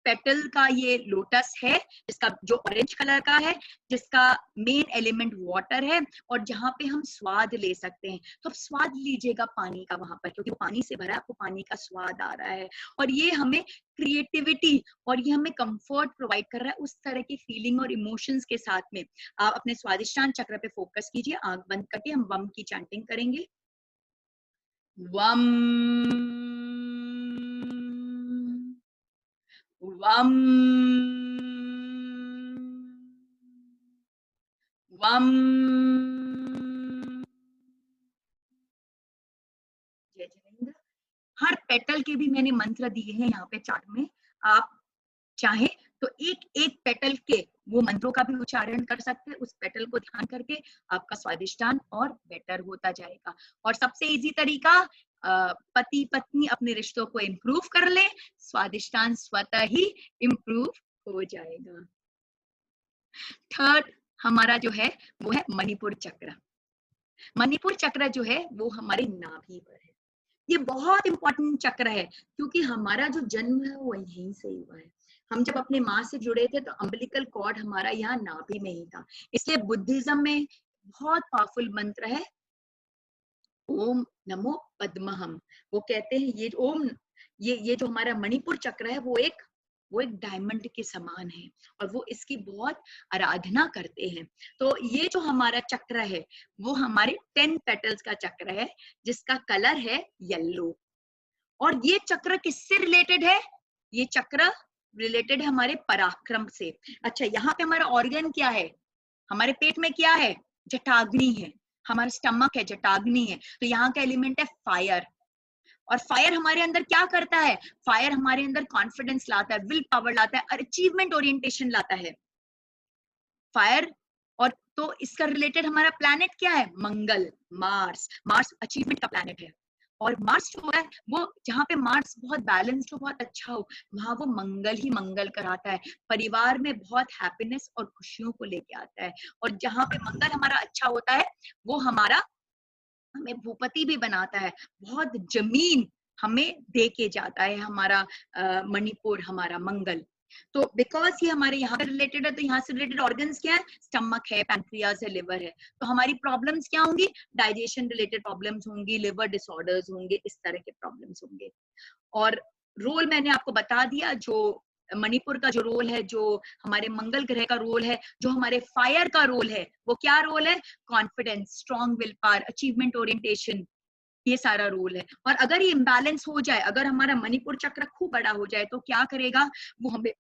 पेटल का ये लोटस है, जिसका जो ऑरेंज कलर का है, जिसका मेन एलिमेंट वाटर है, और जहाँ पे हम स्वाद ले सकते हैं। तो आप स्वाद लीजिएगा पानी का वहां पर, क्योंकि वो पानी से भरा है, आपको पानी का स्वाद आ रहा है, और ये हमें क्रिएटिविटी और ये हमें कंफर्ट प्रोवाइड कर रहा है उस तरह की फीलिंग और इमोशंस के साथ में। आप अपने स्वादिष्टान चक्र पे फोकस कीजिए, आंख बंद करके हम वम की चैंटिंग करेंगे। वम वम वम। जय जिनेंद्र। हर पेटल के भी मैंने मंत्र दिए हैं यहाँ पे चार्ट में, आप चाहे तो एक एक पेटल के वो मंत्रों का भी उच्चारण कर सकते हैं। उस पेटल को ध्यान करके आपका स्वादिष्टान और बेटर होता जाएगा। और सबसे इजी तरीका, पति पत्नी अपने रिश्तों को इम्प्रूव कर ले, स्वादिष्टान स्वतः ही इम्प्रूव हो जाएगा। थर्ड हमारा जो है वो है मणिपुर चक्र। मणिपुर चक्र जो है वो हमारे नाभि पर है। ये बहुत इंपॉर्टेंट चक्र है, क्योंकि हमारा जो जन्म है वो यहीं से हुआ है। हम जब अपने माँ से जुड़े थे तो अम्बिलिकल कॉर्ड हमारा यहाँ नाभि में ही था। इसलिए बुद्धिज्म में बहुत पावरफुल मंत्र है, ओम नमो पद्महम। वो कहते हैं ये ओम, ये जो हमारा मणिपुर चक्र है वो एक डायमंड के समान है, और वो इसकी बहुत आराधना करते हैं। तो ये जो हमारा चक्र है वो हमारे 10 पेटल्स का चक्र है, जिसका कलर है येलो। और ये चक्र किससे रिलेटेड है? ये चक्र रिलेटेड है हमारे पराक्रम से। अच्छा, यहाँ पे हमारा ऑर्गन क्या है? हमारे पेट में क्या है? जटाग्नि है। हमारा स्टमक है, जटाग्नि है। तो यहाँ का एलिमेंट है फायर। और फायर हमारे अंदर क्या करता है? फायर हमारे अंदर कॉन्फिडेंस लाता है, विल पावर लाता है, और अचीवमेंट ओरिएंटेशन लाता है फायर। और तो इसका रिलेटेड हमारा प्लैनेट क्या है? मंगल, मार्स। मार्स अचीवमेंट का प्लैनेट है। और मार्स जो है वो, जहाँ पे मार्स बहुत बैलेंस्ड हो, बहुत अच्छा हो, वहां वो मंगल ही मंगल कराता है। परिवार में बहुत हैप्पीनेस और खुशियों को लेके आता है। और जहाँ पे मंगल हमारा अच्छा होता है वो हमारा हमें भूपति भी बनाता है, बहुत जमीन हमें दे के जाता है हमारा मणिपुर, हमारा मंगल। तो बिकॉज ये हमारे यहाँ पे रिलेटेड है, तो यहाँ से रिलेटेड ऑर्गन्स क्या है? स्टमक है, पैंक्रियाज है, लिवर है। तो हमारी प्रॉब्लम्स क्या होंगी? डाइजेशन रिलेटेड प्रॉब्लम्स होंगी, लिवर डिसऑर्डर्स होंगे, इस तरह के प्रॉब्लम्स होंगे। और रोल मैंने आपको बता दिया, जो मणिपुर का जो रोल है, जो हमारे मंगल ग्रह का रोल है, जो हमारे फायर का रोल है, वो क्या रोल है? Confidence, strong will power, achievement orientation, ये सारा रोल है। और अगर ये इम्बैलेंस हो जाए, अगर हमारा मणिपुर चक्र खूब बड़ा हो जाए, तो क्या करेगा वो? हमें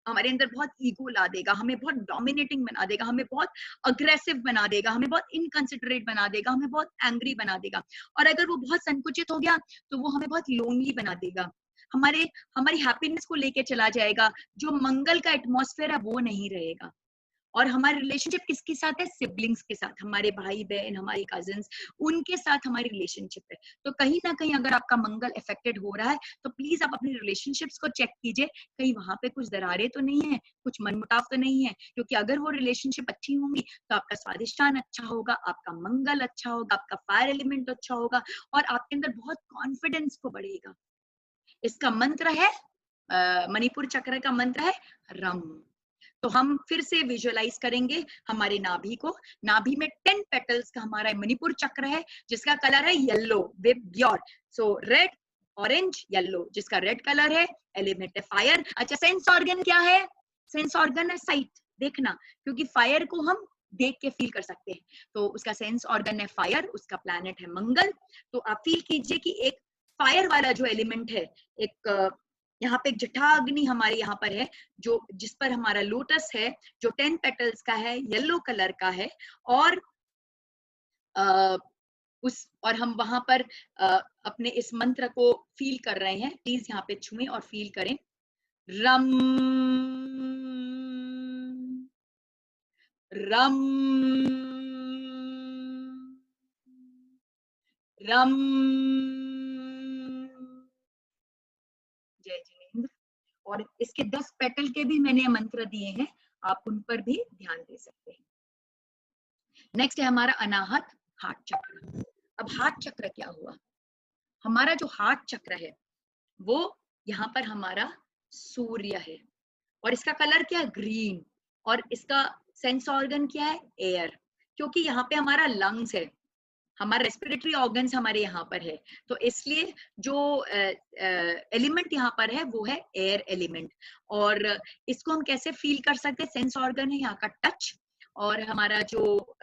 हमारे अंदर बहुत ईगो ला देगा, हमें बहुत डोमिनेटिंग बना देगा, हमें बहुत अग्रेसिव बना देगा, हमें बहुत इनकंसिडरेट बना देगा, हमें बहुत एंग्री बना देगा। और अगर वो बहुत संकुचित हो गया तो वो हमें बहुत लोनली बना देगा, हमारी हैप्पीनेस को लेके चला जाएगा। जो मंगल का एटमॉस्फेयर है वो नहीं रहेगा। और हमारी रिलेशनशिप किसके साथ है? सिबलिंग्स के साथ, हमारे भाई बहन, हमारे कजिन्स, उनके साथ हमारी रिलेशनशिप है। तो कहीं ना कहीं अगर आपका मंगल अफेक्टेड हो रहा है तो प्लीज आप अपनी रिलेशनशिप्स को चेक कीजिए, कहीं वहां पे कुछ दरारें तो नहीं है, कुछ मनमुटाव तो नहीं है। क्योंकि अगर वो रिलेशनशिप अच्छी होंगी तो आपका स्वादिष्टान अच्छा होगा, आपका मंगल अच्छा होगा, आपका फायर एलिमेंट अच्छा होगा, और आपके अंदर बहुत कॉन्फिडेंस को बढ़ेगा। इसका मंत्र है, मणिपुर चक्र का मंत्र है रम। तो हम फिर से विजुअलाइज करेंगे हमारे नाभि को। नाभि में 10 पेटल्स का हमारा मणिपुर चक्र है, जिसका कलर है yellow with your, so red, orange, yellow, जिसका रेड कलर है, एलिमेंट है फायर। अच्छा, सेंस ऑर्गन क्या है? सेंस ऑर्गन है साइट, देखना, क्योंकि फायर को हम देख के फील कर सकते हैं। तो उसका सेंस ऑर्गन है फायर, उसका प्लैनेट है मंगल। तो आप फील कीजिए कि एक फायर वाला जो एलिमेंट है, एक यहाँ पे एक जटाग्नि हमारे यहाँ पर है, जो जिस पर हमारा लोटस है, जो 10 पेटल्स का है, येलो कलर का है। और और हम वहां पर अपने इस मंत्र को फील कर रहे हैं। प्लीज यहाँ पे छुएं और फील करें। रम रम रम। जय जिनेंद्र। और इसके 10 पेटल के भी मैंने मंत्र दिए हैं, आप उन पर भी ध्यान दे सकते हैं। नेक्स्ट है हमारा अनाहत हार्ट चक्र। अब हार्ट चक्र क्या हुआ? हमारा जो हार्ट चक्र है वो यहाँ पर हमारा सूर्य है। और इसका कलर क्या है, ग्रीन, और इसका सेंस ऑर्गन क्या है, एयर, क्योंकि यहाँ पे हमारा लंग्स है, हमारा रेस्पिरेटरी ऑर्गन्स हमारे यहाँ पर है, तो इसलिए जो एलिमेंट यहाँ पर है वो है एयर एलिमेंट। और इसको हम कैसे फील कर सकते हैं, सेंस ऑर्गन है यहाँ का टच, और हमारा जो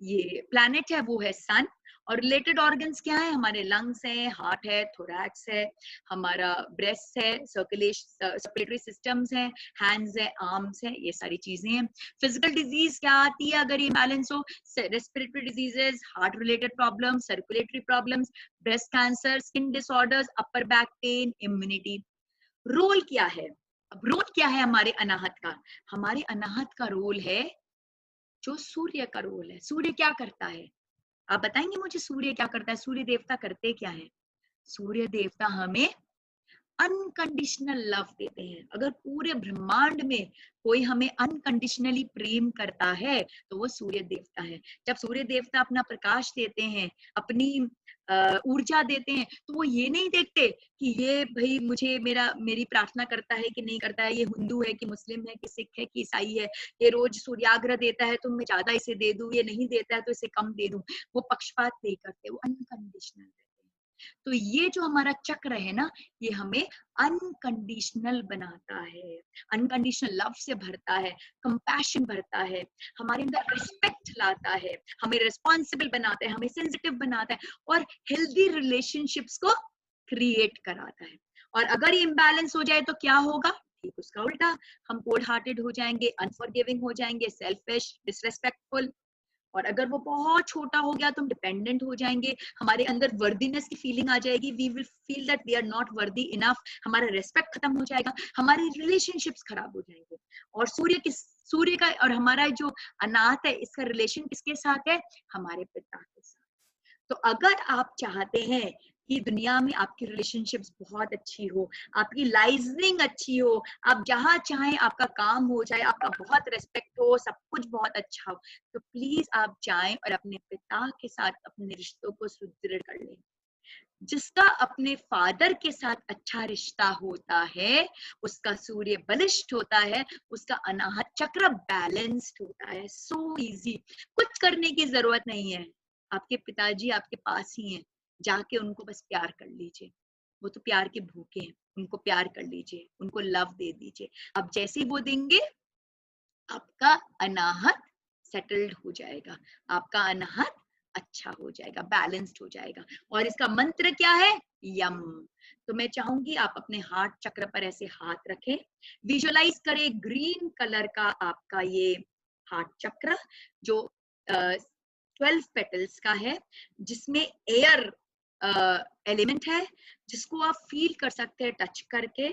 ये प्लैनेट है वो है सन, और रिलेटेड ऑर्गन्स क्या है, हमारे लंग्स है, हार्ट है, थोरैक्स है, हमारा ब्रेस्ट है, सर्कुलेटरी सिस्टम्स है, हैंड्स है, आर्म्स है, ये सारी चीजें हैं। फिजिकल डिजीज क्या आती है अगर ये बैलेंस हो, respiratory diseases, heart related problem, circulatory problems, breast cancer, skin disorders, upper back pain, immunity. Role क्या है, अब रोल क्या है हमारे अनाहत का, हमारे अनाहत का रोल है जो सूर्य का रोल है। सूर्य क्या करता है, आप बताएंगे मुझे, सूर्य क्या करता है, सूर्य देवता करते क्या है, सूर्य देवता हमें अनकंडीशनल लव देते हैं। अगर पूरे ब्रह्मांड में कोई हमें अनकंडीशनली प्रेम करता है तो वो सूर्य देवता है। जब सूर्य देवता अपना प्रकाश देते हैं, अपनी ऊर्जा देते हैं, तो वो ये नहीं देखते कि ये भाई मुझे मेरी प्रार्थना करता है कि नहीं करता है, ये हिंदू है कि मुस्लिम है कि सिख है कि ईसाई है, ये रोज सूर्याग्रह देता है तो मैं ज्यादा इसे दे दूं, ये नहीं देता है तो इसे कम दे दूं। वो पक्षपात नहीं करते, वो अनकंडीशनल देते हैं। तो ये जो हमारा चक्र है ना, ये हमें अनकंडीशनल बनाता है, अनकंडीशनल लव से भरता है, कंपैशन भरता है, हमारे अंदर रिस्पेक्ट लाता है, हमें रिस्पॉन्सिबल बनाता है, हमें सेंसिटिव बनाता है, और हेल्दी रिलेशनशिप्स को क्रिएट कराता है। और अगर ये इम्बैलेंस हो जाए तो क्या होगा, ठीक उसका उल्टा, हम कोल्ड हार्टेड हो जाएंगे, अनफॉरगिविंग हो जाएंगे, सेल्फिश, डिसरेस्पेक्टफुल। और अगर वो बहुत छोटा हो गया तो हम डिपेंडेंट हो जाएंगे, हमारे अंदर वर्दीनेस की फीलिंग आ जाएगी, we will feel that we are not worthy enough, हमारा रेस्पेक्ट खत्म हो जाएगा, हमारी रिलेशनशिप्स खराब हो जाएंगे। और सूर्य का और हमारा जो अनाथ है, इसका रिलेशन किसके साथ है, हमारे पिता के साथ। तो अगर आप चाहते हैं कि दुनिया में आपकी रिलेशनशिप्स बहुत अच्छी हो, आपकी लाइजनिंग अच्छी हो, आप जहां चाहें आपका काम हो जाए, आपका बहुत रेस्पेक्ट हो, सब कुछ बहुत अच्छा हो, तो प्लीज आप जाएं और अपने पिता के साथ अपने रिश्तों को सुदृढ़ कर लें। जिसका अपने फादर के साथ अच्छा रिश्ता होता है, उसका सूर्य बलिष्ठ होता है, उसका अनाहत चक्र बैलेंस्ड होता है। सो इजी, कुछ करने की जरूरत नहीं है, आपके पिताजी आपके पास ही हैं, जाके उनको बस प्यार कर लीजिए, वो तो प्यार के भूखे हैं, उनको प्यार कर लीजिए, उनको लव दे दीजिए। अब जैसे ही वो देंगे, आपका अनाहत सेटल्ड हो जाएगा, आपका अनाहत अच्छा हो जाएगा, बैलेंस्ड हो जाएगा। और इसका मंत्र क्या है, यम। तो मैं चाहूंगी आप अपने हार्ट चक्र पर ऐसे हाथ रखें, विजुअलाइज करें ग्रीन कलर का आपका ये हार्ट चक्र, जो 12 पेटल्स का है, जिसमें एयर एलिमेंट है, जिसको आप फील कर सकते हैं टच करके।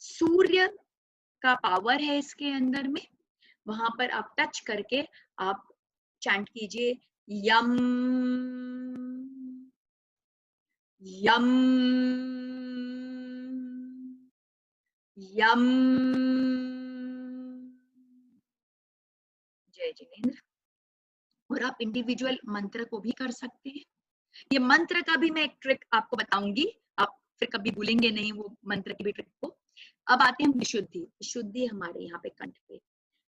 सूर्य का पावर है इसके अंदर में, वहां पर आप टच करके आप चैंट कीजिए यम यम यम। जय जिनेंद्र। और आप इंडिविजुअल मंत्र को भी कर सकते हैं। ये मंत्र का भी मैं एक ट्रिक आपको बताऊंगी, आप फिर कभी भूलेंगे नहीं वो मंत्र की भी ट्रिक को। अब आते हैं विशुद्धि। विशुद्धि हमारे यहाँ पे कंठ पे,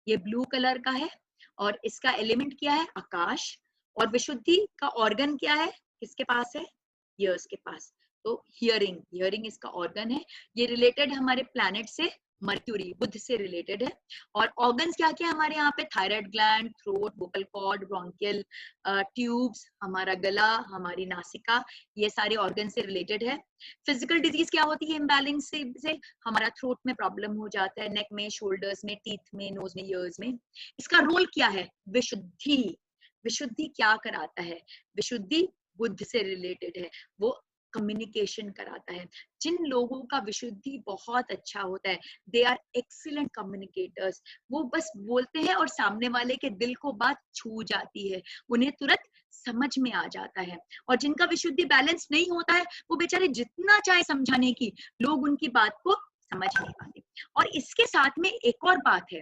ये ब्लू कलर का है, और इसका एलिमेंट क्या है, आकाश। और विशुद्धि का ऑर्गन क्या है, किसके पास है, ईयर्स के पास। तो हियरिंग इसका ऑर्गन है। ये रिलेटेड हमारे प्लैनेट से, मर्क्यूरी, बुध से रिलेटेड है। और ऑर्गन्स क्या क्या हमारे यहाँ पे, thyroid gland, throat, vocal cord, bronchial tubes, हमारा गला, हमारी नासिका, ये सारे ऑर्गन से रिलेटेड है। फिजिकल डिजीज क्या होती है इम्बैलेंस से, हमारा थ्रोट में प्रॉब्लम हो जाता है, नेक में, शोल्डर्स में, टीथ में, नोज में, ईयर्स में। इसका रोल क्या है, विशुद्धि। विशुद्धि क्या कराता है, विशुद्धि बुद्ध से रिलेटेड है, वो कम्युनिकेशन कराता है। जिन लोगों का विशुद्धि बहुत अच्छा होता है, दे आर एक्सीलेंट कम्युनिकेटर्स। वो बस बोलते हैं और सामने वाले के दिल को बात छू जाती है, उन्हें तुरंत समझ में आ जाता है। और जिनका विशुद्धि बैलेंस नहीं होता है, वो बेचारे जितना चाहे समझाने की, लोग उनकी बात को समझ नहीं पाते। और इसके साथ में एक और बात है,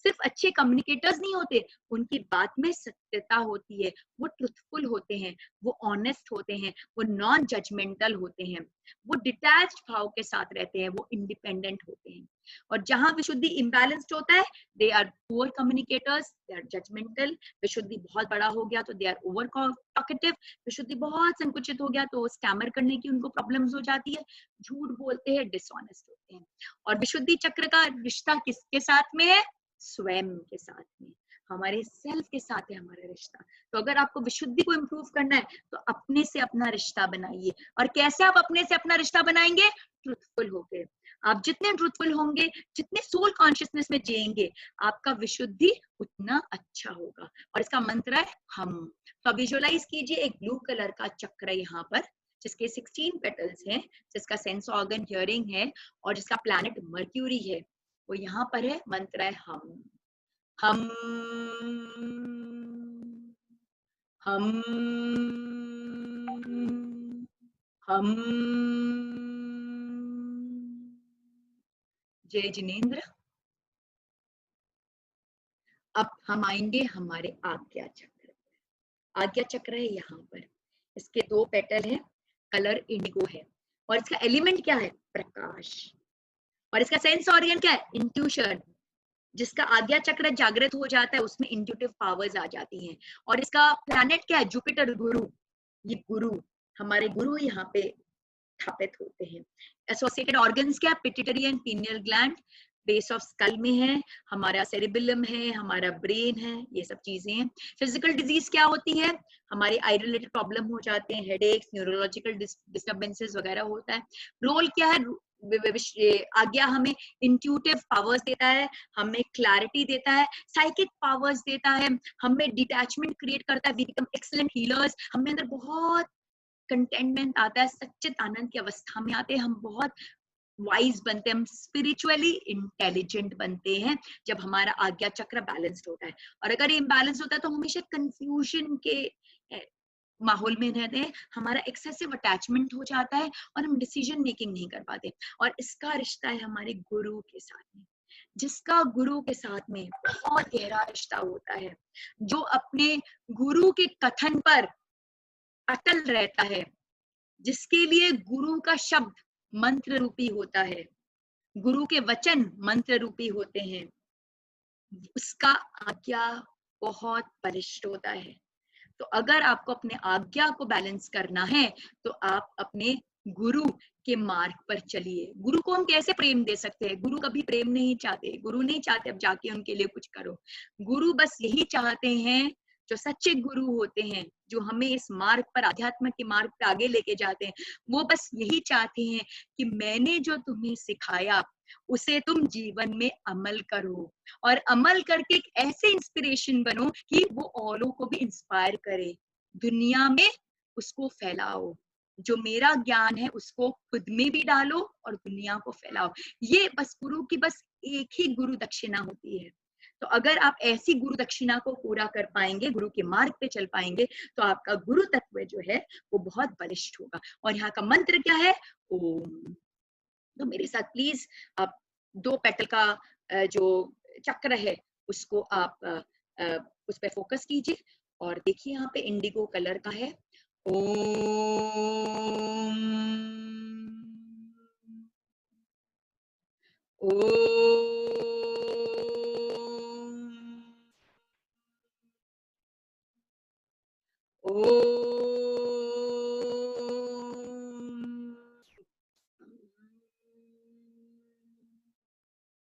सिर्फ अच्छे कम्युनिकेटर्स नहीं होते, उनकी बात में सत्यता होती है, वो ट्रुथफुल होते हैं, वो ऑनेस्ट होते हैं, वो नॉन जजमेंटल होते हैं, वो डिटैच्ड भाव के साथ रहते हैं, वो इंडिपेंडेंट होते हैं। और जहां विशुद्धि इम्बैलेंस्ड होता है, they are poor communicators, they are judgmental. विशुद्धि बहुत बड़ा हो गया तो दे आर ओवर टॉकेटिव, विशुद्धि बहुत संकुचित हो गया तो स्टैमर करने की उनको प्रॉब्लम्स हो जाती है, झूठ बोलते हैं, डिसऑनेस्ट होते हैं। और विशुद्धि चक्र का रिश्ता किसके साथ में है? स्वयं के साथ में, हमारे सेल्फ के साथ है हमारा रिश्ता। तो अगर आपको विशुद्धि को इम्प्रूव करना है तो अपने से अपना रिश्ता बनाइए। और कैसे आप अपने से अपना रिश्ता बनाएंगे? ट्रुथफुल होकर। आप जितने ट्रुथफुल होंगे, जितने सोल कॉन्शियसनेस में जिएंगे, आपका विशुद्धि उतना अच्छा होगा। और इसका मंत्र है हम। तो विजुअलाइज कीजिए एक ब्लू कलर का चक्र यहाँ पर, जिसके 16 पेटल्स हैं, जिसका सेंस ऑर्गन हियरिंग है और जिसका प्लैनेट मर्क्यूरी है, वो यहाँ पर है। मंत्र है हम। हम हम हम। जय जिनेन्द्र। अब हम आएंगे हमारे आज्ञा चक्र। आज्ञा चक्र है यहाँ पर, इसके 2 पेटल हैं, कलर इंडिगो है और इसका एलिमेंट क्या है? प्रकाश। और इसका सेंस ऑर्गन क्या है? इंट्यूशन। जिसका आज्ञा चक्र जागृत हो जाता है उसमें इंट्यूटिव पावर्स आ जाती हैं। और इसका प्लैनेट क्या है? जुपिटर, गुरु। ये गुरु, हमारे गुरु यहाँ पे स्थापित होते हैं। एसोसिएटेड ऑर्गन्स क्या? Pituitary and pineal gland, base of skull में है, हमारा सेरिबेलम है, हमारा ब्रेन है, ये सब चीजें हैं। फिजिकल डिजीज क्या होती है? हमारे आई रिलेटेड प्रॉब्लम हो जाते हैं, हेडेक्स, न्यूरोलॉजिकल डिस्टर्बेंसेस वगैरह होता है। रोल क्या है? आज्ञा हमें इंट्यूटिव पावर्स देता है, हमें क्लैरिटी देता है, साइकिक पावर्स देता है, हमें डिटैचमेंट क्रिएट करता है, वी बिकम एक्सीलेंट हीलर्स, हमें अंदर बहुत कंटेंटमेंट आता है, सच्चित आनंद की अवस्था में आते हैं, हम बहुत वाइज बनते हैं, हम स्पिरिचुअली इंटेलिजेंट बनते हैं जब हमारा आज्ञा चक्र बैलेंस्ड होता है। और अगर ये इम्बैलेंस होता है तो हमेशा कंफ्यूजन के माहौल में रहते हैं, हमारा एक्सेसिव अटैचमेंट हो जाता है और हम डिसीजन मेकिंग नहीं कर पाते। और इसका रिश्ता है हमारे गुरु के साथ में। जिसका गुरु के साथ में बहुत गहरा रिश्ता होता है, जो अपने गुरु के कथन पर अटल रहता है, जिसके लिए गुरु का शब्द मंत्र रूपी होता है, गुरु के वचन मंत्र रूपी होते हैं, उसका आज्ञा बहुत बलिष्ठ होता है। तो अगर आपको अपने आज्ञा को बैलेंस करना है तो आप अपने गुरु के मार्ग पर चलिए। गुरु को हम कैसे प्रेम दे सकते हैं? गुरु कभी प्रेम नहीं चाहते, गुरु नहीं चाहते अब जाके उनके लिए कुछ करो। गुरु बस यही चाहते हैं, जो सच्चे गुरु होते हैं, जो हमें इस मार्ग पर, आध्यात्म के मार्ग पर आगे लेके जाते हैं, वो बस यही चाहते हैं कि मैंने जो तुम्हें सिखाया उसे तुम जीवन में अमल करो और अमल करके एक ऐसे इंस्पिरेशन बनो कि वो औरों को भी इंस्पायर करे, दुनिया में उसको फैलाओ। जो मेरा ज्ञान है उसको खुद में भी डालो और दुनिया को फैलाओ। ये बस गुरु की बस एक ही गुरु दक्षिणा होती है। तो अगर आप ऐसी गुरु दक्षिणा को पूरा कर पाएंगे, गुरु के मार्ग पे चल पाएंगे, तो आपका गुरु तत्व जो है वो बहुत बलिष्ठ होगा। और यहाँ का मंत्र क्या है? ओम। तो मेरे साथ प्लीज आप 2 पेटल का जो चक्र है उसको आप उस पर फोकस कीजिए और देखिए यहाँ पे इंडिगो कलर का है। ओम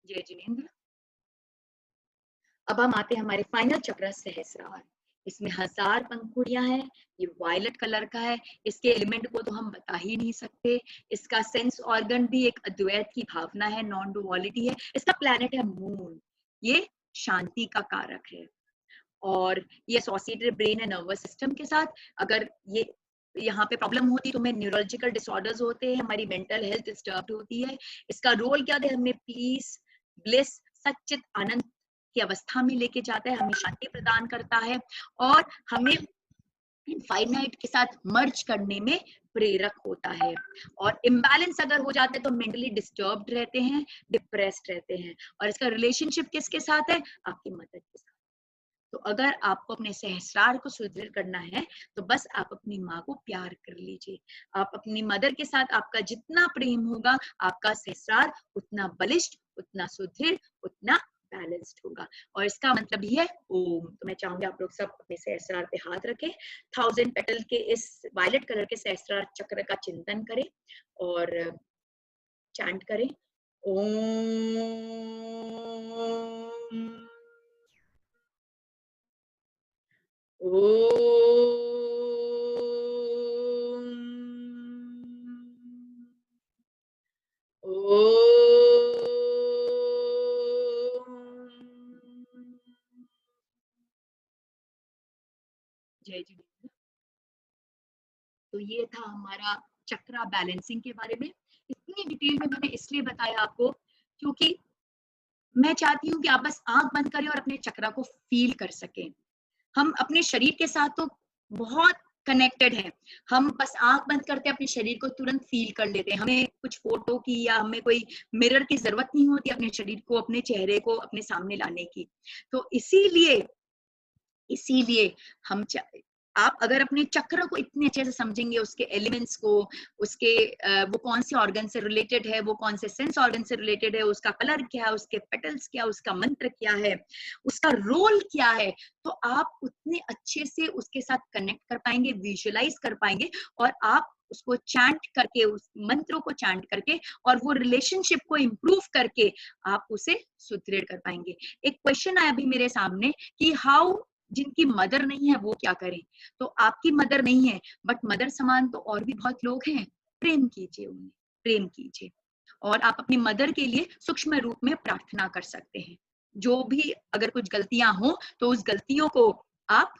जय जिनेन्द्र। अब हम आते हैं हमारे फाइनल चक्र सहस्रार। इसमें 1000 पंखुड़ियां हैं, ये वायलेट कलर का है। इसके एलिमेंट को तो हम बता ही नहीं सकते। इसका सेंस ऑर्गन भी एक अद्वैत की भावना है, नॉन डुअलिटी है। इसका प्लैनेट है मून, ये शांति का कारक है और ये एसोसिएटेड ब्रेन है नर्वस सिस्टम के साथ। अगर ये यहाँ पे प्रॉब्लम होती तो हमें न्यूरोलॉजिकल डिसऑर्डर्स होते हैं, हमारी मेंटल हेल्थ डिस्टर्ब होती है। इसका रोल क्या है? हमें पीस, ब्लिस, सच्चित आनंद की अवस्था में लेके जाता है, हमें शांति प्रदान करता है और हमें इनफाइनाइट के साथ मर्ज करने में प्रेरक होता है। और इम्बैलेंस अगर हो जाता है तो मेंटली डिस्टर्ब्ड रहते हैं, डिप्रेस्ड रहते हैं। और इसका रिलेशनशिप किसके साथ है? आपकी मदर के साथ। तो अगर आपको अपने सहस्रार को सुदृढ़ करना है तो बस आप अपनी माँ को प्यार कर लीजिए। आप अपनी मदर के साथ आपका जितना प्रेम होगा, आपका सहस्रार उतना बलिष्ठ, उतना सुदृढ़, उतना बैलेंस्ड होगा। और इसका मतलब ही है ओम। तो मैं चाहूंगी आप लोग सब अपने सहस्रार पे हाथ रखें, 1000 पेटल के इस वायलेट कलर के सहस्रार चक्र का चिंतन करें और चैंट करें ओम जय जी। तो ये था हमारा चक्रा बैलेंसिंग के बारे में। इतनी डिटेल में मैंने इसलिए बताया आपको क्योंकि मैं चाहती हूँ कि आप बस आंख बंद करें और अपने चक्रा को फील कर सकें। हम अपने शरीर के साथ तो बहुत कनेक्टेड हैं। हम बस आंख बंद करते अपने शरीर को तुरंत फील कर लेते हैं। हमें कुछ फोटो की या हमें कोई मिरर की जरूरत नहीं होती अपने शरीर को, अपने चेहरे को अपने सामने लाने की। तो इसीलिए हम आप अगर अपने चक्र को इतने अच्छे से समझेंगे, उसके एलिमेंट्स को, उसके वो कौन से ऑर्गन से रिलेटेड है, वो कौन से सेंस ऑर्गन से रिलेटेड है, उसका कलर क्या है, उसके पेटल्स क्या, उसका मंत्र क्या है, उसका रोल क्या है, तो आप उतने अच्छे से उसके साथ कनेक्ट कर पाएंगे, विजुअलाइज कर पाएंगे और आप उसको चैंट करके, उस मंत्रों को चैंट करके और वो रिलेशनशिप को इम्प्रूव करके आप उसे सुदृढ़ कर पाएंगे। एक क्वेश्चन आया अभी मेरे सामने कि हाउ जिनकी मदर नहीं है वो क्या करें? तो आपकी मदर नहीं है बट मदर समान तो और भी बहुत लोग हैं। प्रेम कीजिए उन्हें, प्रेम कीजिए। और आप अपनी मदर के लिए सूक्ष्म रूप में प्रार्थना कर सकते हैं। जो भी अगर कुछ गलतियां हो तो उस गलतियों को आप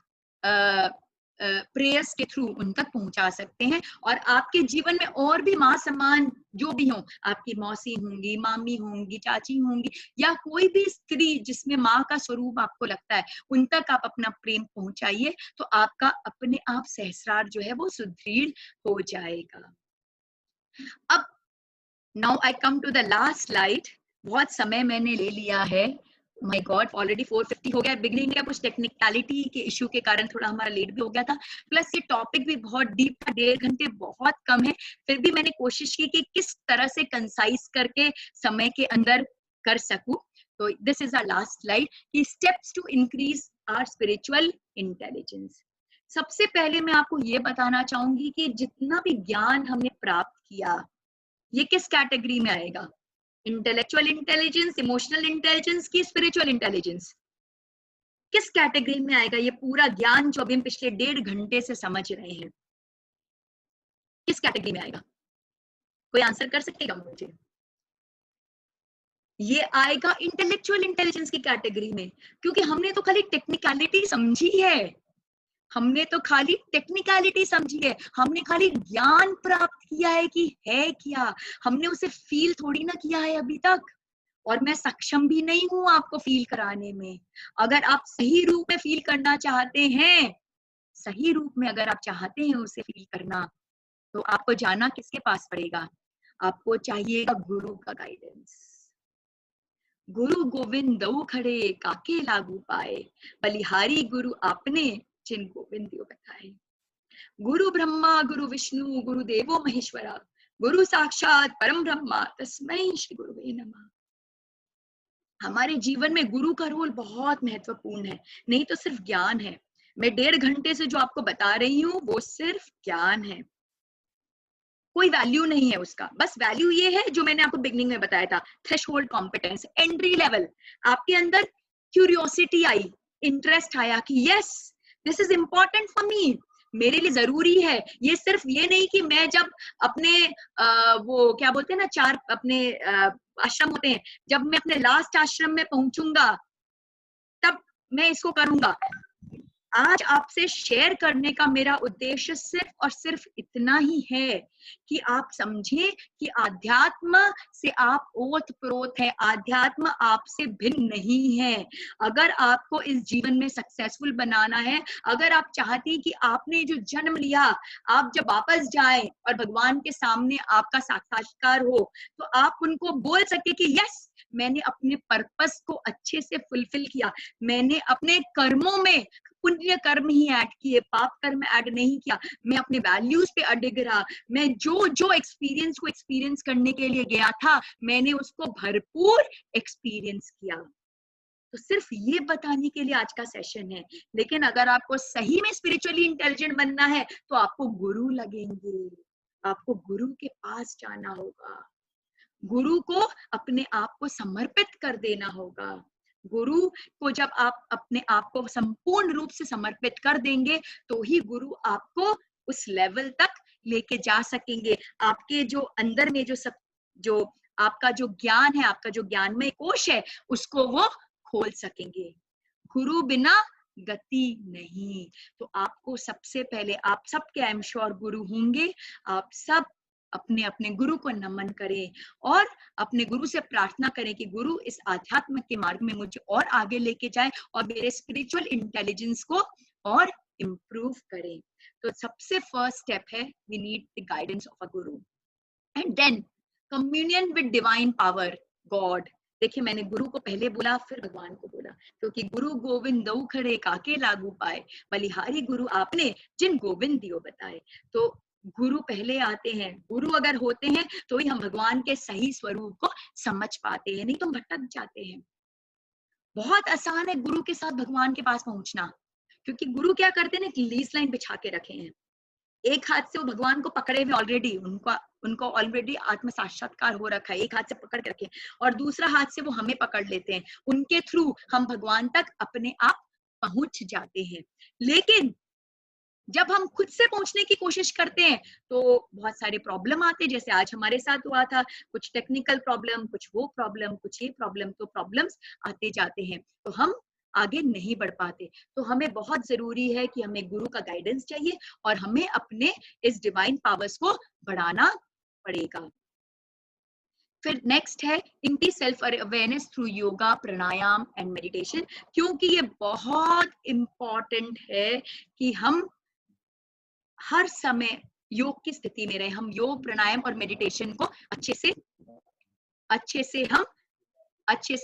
प्रेयर्स के थ्रू उन तक पहुंचा सकते हैं। और आपके जीवन में और भी माँ समान जो भी हो, आपकी मौसी होंगी, मामी होंगी, चाची होंगी या कोई भी स्त्री जिसमें माँ का स्वरूप आपको लगता है, उन तक आप अपना प्रेम पहुंचाइए तो आपका अपने आप सहस्रार जो है वो सुदृढ़ हो जाएगा। अब now I come to the last slide. बहुत समय मैंने ले लिया है, माय गॉड ऑलरेडी 4:50 हो गया। बिगनिंग में कुछ टेक्निकलिटी के इश्यू के कारण थोड़ा हमारा लेट भी हो गया था, प्लस ये टॉपिक भी बहुत डीप था, 1.5 घंटे बहुत कम है। फिर भी मैंने कोशिश की कि किस तरह से कंसाइज करके समय के अंदर कर सकूं। तो this is our last slide कि steps to increase our spiritual intelligence. सबसे पहले मैं आपको ये बताना चाहूंगी कि जितना भी ज्ञान हमने प्राप्त किया ये किस कैटेगरी में आएगा? इंटेलेक्चुअल इंटेलिजेंस, इमोशनल इंटेलिजेंस की स्पिरिचुअल इंटेलिजेंस? किस कैटेगरी में आएगा ये पूरा ज्ञान जो अभी हम पिछले 1.5 घंटे से समझ रहे हैं? किस कैटेगरी में आएगा? कोई आंसर कर सकेगा मुझे? ये आएगा इंटेलेक्चुअल इंटेलिजेंस की कैटेगरी में, क्योंकि हमने तो खाली टेक्निकलिटी समझी है, हमने तो खाली टेक्निकलिटी समझी है, हमने खाली ज्ञान प्राप्त किया है कि है क्या, हमने उसे फील थोड़ी ना किया है अभी तक। और मैं सक्षम भी नहीं हूं आपको फील कराने में। अगर आप सही रूप में फील करना चाहते हैं, सही रूप में अगर आप चाहते हैं उसे फील करना, तो आपको जाना किसके पास पड़ेगा? आपको चाहिएगा गुरु का गाइडेंस। गुरु गोविंद दो खड़े काके लागू पाए, बलिहारी गुरु आपने जिन गोविंद दियो बताए। गुरु ब्रह्मा गुरु विष्णु गुरु देवो महेश्वरा, गुरु साक्षात परम ब्रह्मा तस्मै श्री गुरुवे नमः। हमारे जीवन में गुरु का रोल बहुत महत्वपूर्ण है, नहीं तो सिर्फ ज्ञान है। मैं 1.5 घंटे से जो आपको बता रही हूँ वो सिर्फ ज्ञान है, कोई वैल्यू नहीं है उसका। बस वैल्यू ये है जो मैंने आपको बिगनिंग में बताया था, थ्रेशोल्ड कॉम्पिटेंस, एंट्री लेवल। आपके अंदर क्यूरियोसिटी आई, इंटरेस्ट आया कि yes this is important for me, मेरे लिए जरूरी है। ये सिर्फ ये नहीं कि मैं जब अपने वो क्या बोलते हैं ना, 4 अपने आश्रम होते हैं, जब मैं अपने लास्ट आश्रम में पहुंचूंगा तब मैं इसको करूंगा। आज आपसे शेयर करने का मेरा उद्देश्य सिर्फ और सिर्फ इतना ही है कि आप समझें कि आध्यात्म से आप ओत प्रोत है, आध्यात्म आपसे भिन्न नहीं है। अगर आपको इस जीवन में सक्सेसफुल बनाना है, अगर आप चाहती हैं कि आपने जो जन्म लिया, आप जब वापस जाएं और भगवान के सामने आपका साक्षात्कार हो, तो आप उनको बोल सके कि यस, मैंने अपने पर्पस को अच्छे से फुलफिल किया, मैंने अपने कर्मों में पुण्य कर्म ही ऐड किए, पाप कर्म ऐड नहीं किया, मैं अपने वैल्यूज पे अडिग रहा, मैं जो जो एक्सपीरियंस को एक्सपीरियंस करने के लिए गया था, मैंने उसको भरपूर एक्सपीरियंस किया। तो सिर्फ ये बताने के लिए आज का सेशन है। लेकिन अगर आपको सही में स्पिरिचुअली इंटेलिजेंट बनना है तो आपको गुरु लगेंगे, आपको गुरु के पास जाना होगा, गुरु को अपने आप को समर्पित कर देना होगा। गुरु को जब आप अपने आप को संपूर्ण रूप से समर्पित कर देंगे तो ही गुरु आपको उस लेवल तक लेके जा सकेंगे। आपके जो अंदर में जो आपका जो ज्ञान है, आपका जो ज्ञानमय कोश है, उसको वो खोल सकेंगे। गुरु बिना गति नहीं। तो आपको सबसे पहले, आप सबके आई एम श्योर गुरु होंगे, आप सब अपने अपने गुरु को नमन करें और अपने गुरु से प्रार्थना करें कि गुरु इस आध्यात्म के मार्ग में मुझे और आगे लेके जाए और मेरे स्पिरिचुअल इंटेलिजेंस को और इम्प्रूव करें। तो सबसे फर्स्ट स्टेप है, we need the guidance of a guru and then communion with divine power, God. देखिए, मैंने गुरु को पहले बोला, फिर भगवान को बोला, क्योंकि गुरु गोविंद दऊ खड़े काके लागू पाए, बलिहारी गुरु आपने जिन गोविंद दियो बताए। तो गुरु पहले आते हैं। गुरु अगर होते हैं तो ही हम भगवान के सही स्वरूप को समझ पाते हैं, नहीं तो हम भटक जाते हैं। बहुत आसान है गुरु के साथ भगवान के पास पहुंचना, क्योंकि गुरु क्या करते हैं ना, लीज लाइन बिछा के रखे हैं। एक हाथ से वो भगवान को पकड़े हुए ऑलरेडी, उनको ऑलरेडी आत्म साक्षात्कार हो रखा है, एक हाथ से पकड़ के रखे, और दूसरा हाथ से वो हमें पकड़ लेते हैं। उनके थ्रू हम भगवान तक अपने आप पहुंच जाते हैं। लेकिन जब हम खुद से पहुंचने की कोशिश करते हैं तो बहुत सारे प्रॉब्लम आते हैं, जैसे आज हमारे साथ हुआ था, कुछ टेक्निकल प्रॉब्लम, कुछ वो प्रॉब्लम, कुछ ये प्रॉब्लम, तो प्रॉब्लम्स आते जाते हैं, तो हम आगे नहीं बढ़ पाते। तो हमें बहुत जरूरी है कि हमें गुरु का गाइडेंस चाहिए और हमें अपने इस डिवाइन पावर्स को बढ़ाना पड़ेगा। फिर नेक्स्ट है इनकी self awareness through yoga, pranayama and meditation, क्योंकि ये बहुत इंपॉर्टेंट है कि हम हर समय योग की स्थिति में रहे, हम योग, प्राणायाम और मेडिटेशन को अच्छे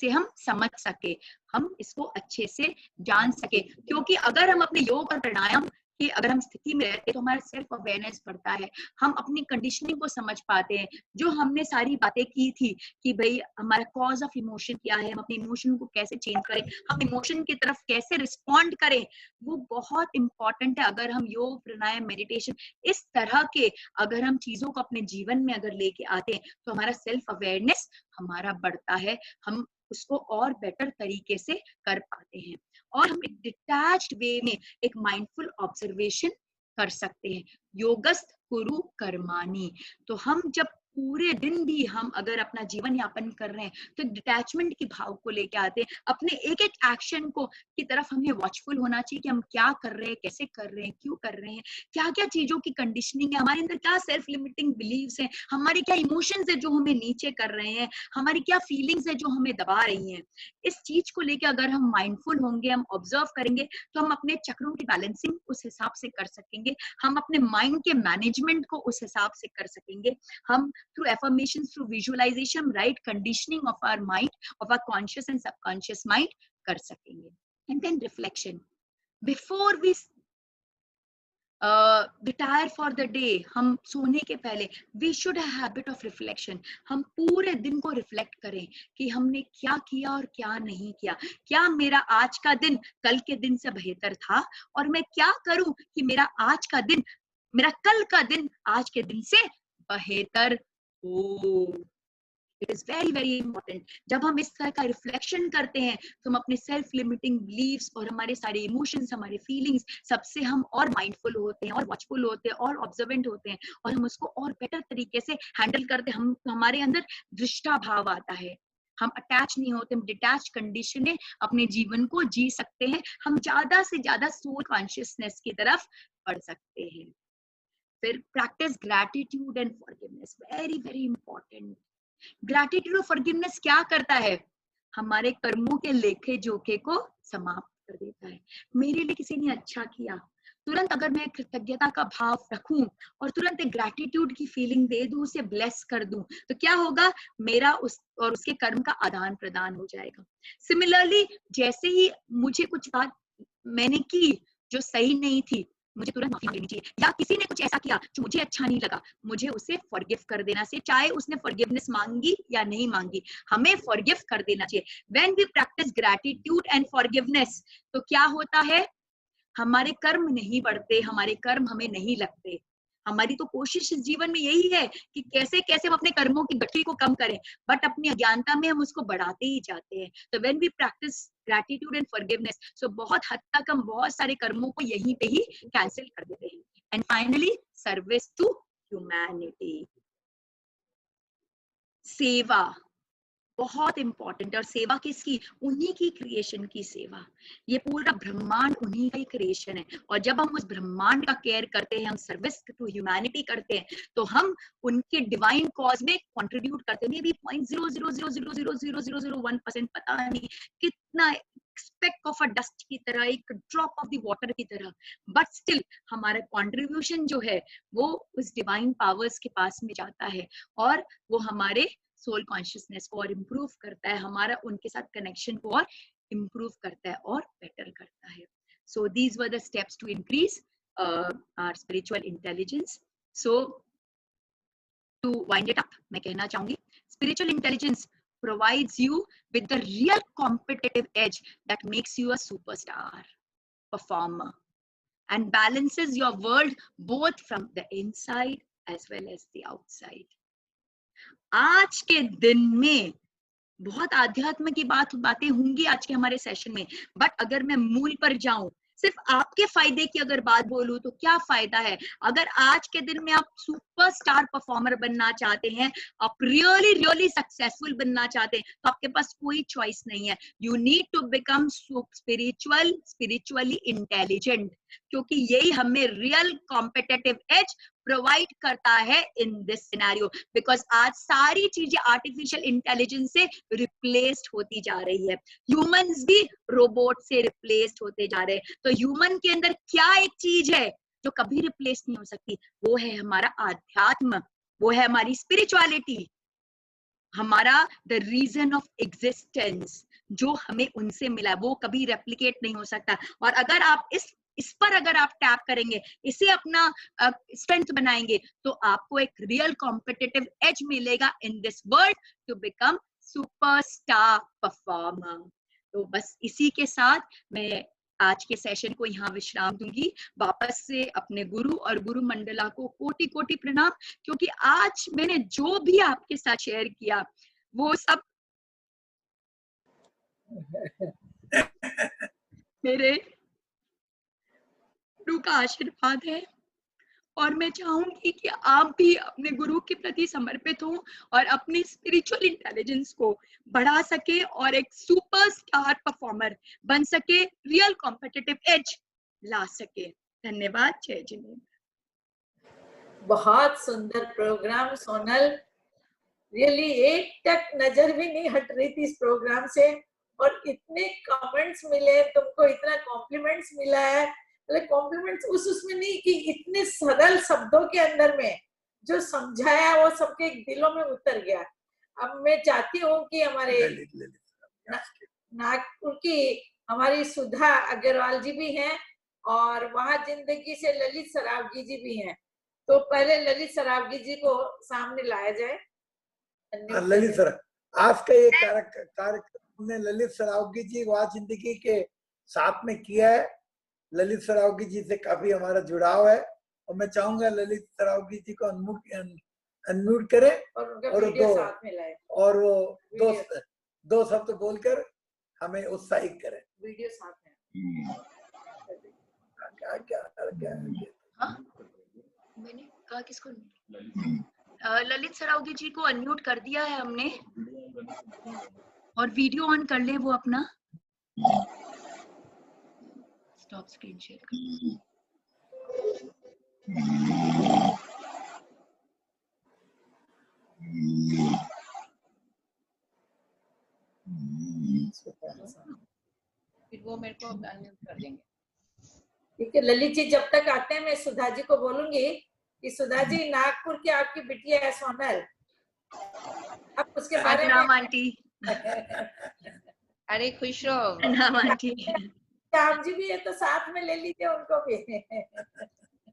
से हम समझ सके, हम इसको अच्छे से जान सके। क्योंकि अगर हम अपने योग और प्राणायाम कि अगर हम स्थिति में रहते हैं तो हमारा सेल्फ अवेयरनेस बढ़ता है, हम अपनी कंडीशनिंग को समझ पाते हैं। जो हमने सारी बातें की थी कि भाई हमारा कॉज ऑफ इमोशन क्या है, हम अपने इमोशन को कैसे चेंज करें, हम इमोशन की तरफ कैसे रिस्पॉन्ड करें, वो बहुत इंपॉर्टेंट है। अगर हम योग, प्राणायाम, मेडिटेशन इस तरह के अगर हम चीजों को अपने जीवन में अगर लेके आते हैं तो हमारा सेल्फ अवेयरनेस हमारा बढ़ता है, हम उसको और बेटर तरीके से कर पाते हैं और हम एक डिटैच्ड वे में एक माइंडफुल ऑब्जर्वेशन कर सकते हैं। योगस्थ कुरु कर्माणि, तो हम जब पूरे दिन भी हम अगर अपना जीवन यापन कर रहे हैं तो डिटैचमेंट की भाव को लेके आते हैं, अपने एक एक एक्शन को की तरफ हमें वॉचफुल होना चाहिए कि हम क्या कर रहे हैं, कैसे कर रहे हैं, क्यों कर रहे हैं, क्या क्या चीजों की कंडीशनिंग है हमारे अंदर, क्या सेल्फ लिमिटिंग बिलीव्स हैं, हमारे क्या इमोशंस है जो हमें नीचे कर रहे हैं, हमारी क्या फीलिंग्स है जो हमें दबा रही हैं। इस चीज को लेके अगर हम माइंडफुल होंगे, हम ऑब्जर्व करेंगे तो हम अपने चक्रों की बैलेंसिंग उस हिसाब से कर सकेंगे, हम अपने माइंड के मैनेजमेंट को उस हिसाब से कर सकेंगे, हम through affirmations, through visualization, right conditioning of our mind, of our conscious and subconscious mind कर सकेंगे। And then reflection, before we retire for the day, हम सोने के पहले we should have a habit of reflection, हम पूरे दिन को रिफ्लेक्ट करें कि हमने क्या किया और क्या नहीं किया, क्या मेरा आज का दिन कल के दिन से बेहतर था और मैं क्या करूं कि मेरा आज का दिन, मेरा कल का दिन आज के दिन से बेहतर हो। It is very very important. जब हम इस तरह का रिफ्लेक्शन करते हैं तो हम अपने सेल्फ लिमिटिंग बिलीव्स और हमारे सारे इमोशंस, हमारे फीलिंग्स, सबसे हम और माइंडफुल होते हैं और वॉचफुल होते हैं और ऑब्जर्वेंट होते हैं और हम उसको और बेटर तरीके से हैंडल करते हैं। हम हमारे अंदर दृष्टा भाव आता है, हम अटैच नहीं होते, हम डिटैच कंडीशन में अपने जीवन को जी सकते हैं, हम ज्यादा से ज्यादा सोल कॉन्शियसनेस की तरफ बढ़ सकते हैं। फिर practice gratitude and forgiveness, very very important. Gratitude और फॉरगिवनेस क्या करता है? हमारे कर्मों के लेखे जोखे को समाप्त कर देता है। मेरे लिए किसी ने अच्छा किया, तुरंत अगर मैं कृतज्ञता का भाव रखूं और तुरंत एक ग्रैटिट्यूड की फीलिंग दे दूं, उसे ब्लेस कर दूं, तो क्या होगा? मेरा उस और उसके कर्म का आदान प्रदान हो जाएगा। सिमिलरली, जैसे ही मुझे कुछ बात मैंने की जो सही नहीं थी, मुझे तुरंत माफी लेनी चाहिए। या किसी ने कुछ ऐसा किया जो मुझे अच्छा नहीं लगा, मुझे उसे फॉरगिव कर देना चाहिए, चाहे उसने फॉरगिवनेस मांगी या नहीं मांगी, हमें फॉरगिव कर देना चाहिए। When we practise gratitude and forgiveness, तो क्या होता है? हमारे कर्म नहीं बढ़ते, हमारे कर्म हमें नहीं लगते। हमारी तो कोशिश इस जीवन में यही है कि कैसे कैसे हम अपने कर्मों की गति को कम करें, बट अपनी अज्ञानता में हम उसको बढ़ाते ही जाते हैं। तो when we practise gratitude and forgiveness, so बहुत हद तक हम बहुत सारे कर्मों को यहीं पे ही कैंसिल कर देते हैं। And finally, service to humanity, सेवा बहुत इंपॉर्टेंट। और सेवा किसकी? उन्हीं की क्रिएशन की सेवा। ये पूरा ब्रह्मांड उन्हीं का ही क्रिएशन है, और जब हम उस ब्रह्मांड का केयर करते हैं, हम सर्विस टू ह्यूमैनिटी करते हैं, तो हम उनके डिवाइन कॉज में कंट्रीब्यूट करते हैं। मे बी 0.000000001%, पता नहीं कितना, स्पेक ऑफ अ डस्ट की तरह, एक ड्रॉप ऑफ द वाटर की तरह, बट स्टिल हमारा कंट्रीब्यूशन जो है वो उस डिवाइन पावर्स के पास में जाता है, और वो हमारे सोल कॉन्शियसनेस को और इम्प्रूव करता है, हमारा उनके साथ कनेक्शन को और इम्प्रूव करता है और बेटर करता है। So these were the steps to increase our spiritual intelligence. So to wind it up, मैं कहना चाहूंगी, spiritual intelligence provides you with the real competitive edge that makes you a superstar performer and balances your world both from the inside as well as the outside. आज के दिन में बहुत आध्यात्म की बातें होंगी आज के हमारे सेशन में, बट अगर मैं मूल पर जाऊं, सिर्फ आपके फायदे की अगर बात बोलूं, तो क्या फायदा है? अगर आज के दिन में आप सुपरस्टार परफॉर्मर बनना चाहते हैं, आप रियली रियली सक्सेसफुल बनना चाहते हैं, तो आपके पास कोई चॉइस नहीं है। You need to become spiritually intelligent, क्योंकि यही हमें रियल कॉम्पिटिटिव एज प्रोवाइड करता है इन दिस सिनेरियो। बिकॉज आज सारी चीजें आर्टिफिशियल इंटेलिजेंस से रिप्लेस्ड होती जा रही है, ह्यूमंस भी रोबोट से रिप्लेस्ड होते जा रहे हैं। तो ह्यूमन के अंदर क्या एक चीज है जो कभी रिप्लेस नहीं हो सकती? वो है हमारा आध्यात्म, वो है हमारी स्पिरिचुअलिटी, हमारा द रीजन ऑफ एग्जिस्टेंस जो हमें उनसे मिला, वो कभी रेप्लिकेट नहीं हो सकता। और अगर आप इस पर अगर आप टैप करेंगे, इसे अपना स्ट्रेंथ बनाएंगे, तो आपको एक रियल कॉम्पिटिटिव एज मिलेगा in this world to become superstar performer. तो बस इसी के साथ मैं आज के सेशन को यहाँ विश्राम दूंगी। वापस से अपने गुरु और गुरु मंडला को कोटि कोटि प्रणाम, क्योंकि आज मैंने जो भी आपके साथ शेयर किया वो सब मेरे गुरु का आशीर्वाद है, और मैं चाहूंगी कि आप भी अपने गुरु के प्रति समर्पित हो और अपनी स्पिरिचुअल इंटेलिजेंस को बढ़ा सके और एक सुपरस्टार परफॉर्मर बन सके, रियल कॉम्पिटिटिव एज ला सके। धन्यवाद। जय जिनेन्द्र। बहुत सुंदर प्रोग्राम सोनल, रियली एक तक नजर भी नहीं हट रही थी इस प्रोग्राम से, और इतने कमेंट्स मिले, तुमको इतना कॉम्प्लीमेंट्स मिला है। कॉम्प्लीमेंट्स उसमें नहीं कि इतने सरल शब्दों के अंदर में जो समझाया वो सबके दिलों में उतर गया। अब मैं चाहती हूँ कि हमारे नागपुर की हमारी सुधा अग्रवाल जी भी हैं, और वहां जिंदगी से ललित सरावगी जी भी हैं। तो पहले ललित सरावगी जी को सामने लाया जाए। ललित सर, आज का ये कार्यक्रम ने ललित सरावगी जी वहां जिंदगी के साथ में किया है। ललित सरावगी जी से काफी हमारा जुड़ाव है, और मैं चाहूंगा ललित सरावगी जी को अनम्यूट करें और वो दो शब्द बोलकर हमें उत्साहित करें। वीडियो साथ में क्या मैंने कहा किसको? ललित सरावगी जी को अनम्यूट कर दिया है हमने। और वीडियो ऑन कर ले वो अपना, स्टॉप स्क्रीन शेयर कर। फिर वो मेरे को अनम्यूट कर देंगे। ठीक है ललित जी, जब तक आते हैं मैं सुधा जी को बोलूंगी कि सुधा जी नागपुर की आपकी बिटिया है सोनल, आप उसके बारे में। प्रणाम आंटी। अरे खुश रहो। प्रणाम आंटी। श्याम जी भी है तो साथ में ले लीजिए उनको भी।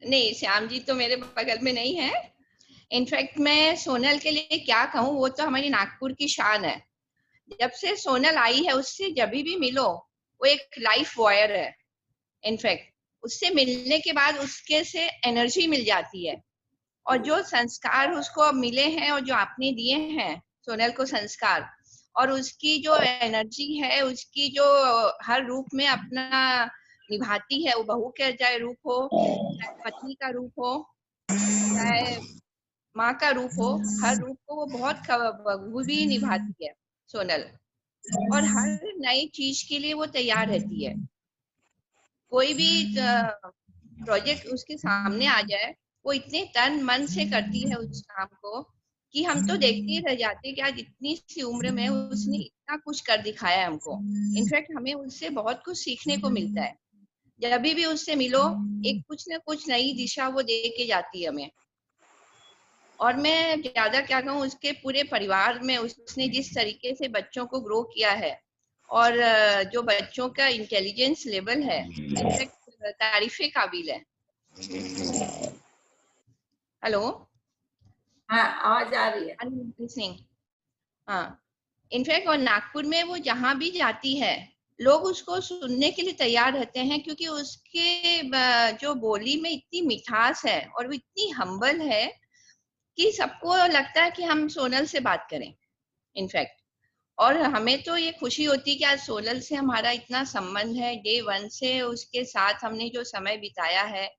नहीं, श्याम जी तो मेरे बगल में नहीं है। इनफैक्ट मैं सोनल के लिए क्या कहूँ, वो तो हमारी नागपुर की शान है। जब से सोनल आई है उससे जब भी मिलो वो एक लाइफ वायर है। इनफैक्ट उससे मिलने के बाद उसके से एनर्जी मिल जाती है, और जो संस्कार उसको अब मिले हैं और जो आपने दिए हैं सोनल को संस्कार, और उसकी जो एनर्जी है, उसकी जो हर रूप में अपना निभाती है, वो बहू का चाहे रूप हो, चाहे पत्नी का रूप हो, चाहे माँ का रूप हो, हर रूप को वो बहुत बखूबी निभाती है सोनल। और हर नई चीज के लिए वो तैयार रहती है। कोई भी प्रोजेक्ट उसके सामने आ जाए, वो इतने तन मन से करती है उस काम को कि हम तो देखते ही रह जाते कि आज इतनी सी उम्र में उसने इतना कुछ कर दिखाया है हमको। इनफैक्ट हमें उससे बहुत कुछ सीखने को मिलता है। जब भी उससे मिलो एक कुछ न कुछ नई दिशा वो दे के जाती है हमें। और मैं ज्यादा क्या कहूँ, उसके पूरे परिवार में उसने जिस तरीके से बच्चों को ग्रो किया है, और जो बच्चों का इंटेलिजेंस लेवल है, इनफैक्ट तारीफे काबिल है। हेलो, हाँ आवाज आ रही है। लिसनिंग। हाँ, इनफैक्ट और नागपुर में वो जहाँ भी जाती है लोग उसको सुनने के लिए तैयार रहते हैं, क्योंकि उसके जो बोली में इतनी मिठास है और वो इतनी हम्बल है कि सबको लगता है कि हम सोनल से बात करें। इनफैक्ट और हमें तो ये खुशी होती है कि आज सोनल से हमारा इतना संबंध है। डे 1 से उसके साथ हमने जो समय बिताया है